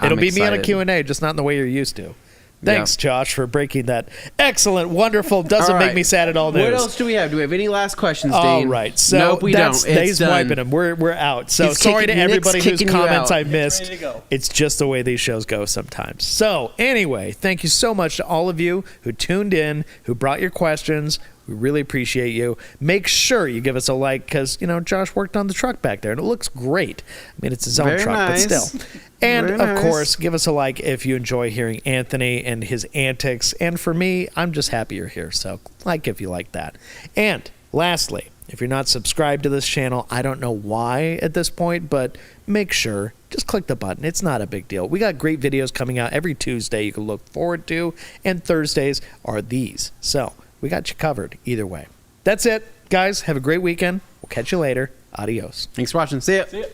It'll I'm be me on a excited. Q&A, just not in the way you're used to. Thanks, Josh, for breaking that excellent, wonderful, doesn't All make right. me sad at all news. What else do we have? Do we have any last questions, All Dane? right. So nope, we don't. that's It's Dave's done. wiping them. We're out. So He's sorry to kicking- Nick's everybody whose kicking you comments out. I It's missed. ready to go. It's just the way these shows go sometimes. So anyway, thank you so much to all of you who tuned in, who brought your questions. We really appreciate you. Make sure you give us a like because, Josh worked on the truck back there, and it looks great. I mean, it's his own Very truck, nice. but still. And, Very of nice. course, give us a like if you enjoy hearing Anthony and his antics. And for me, I'm just happy you're here. So like if you like that. And lastly, if you're not subscribed to this channel, I don't know why at this point, but make sure. Just click the button. It's not a big deal. We got great videos coming out every Tuesday you can look forward to, and Thursdays are these. So We got you covered either way. That's it. Guys, have a great weekend. We'll catch you later. Adios. Thanks for watching. See ya. See ya.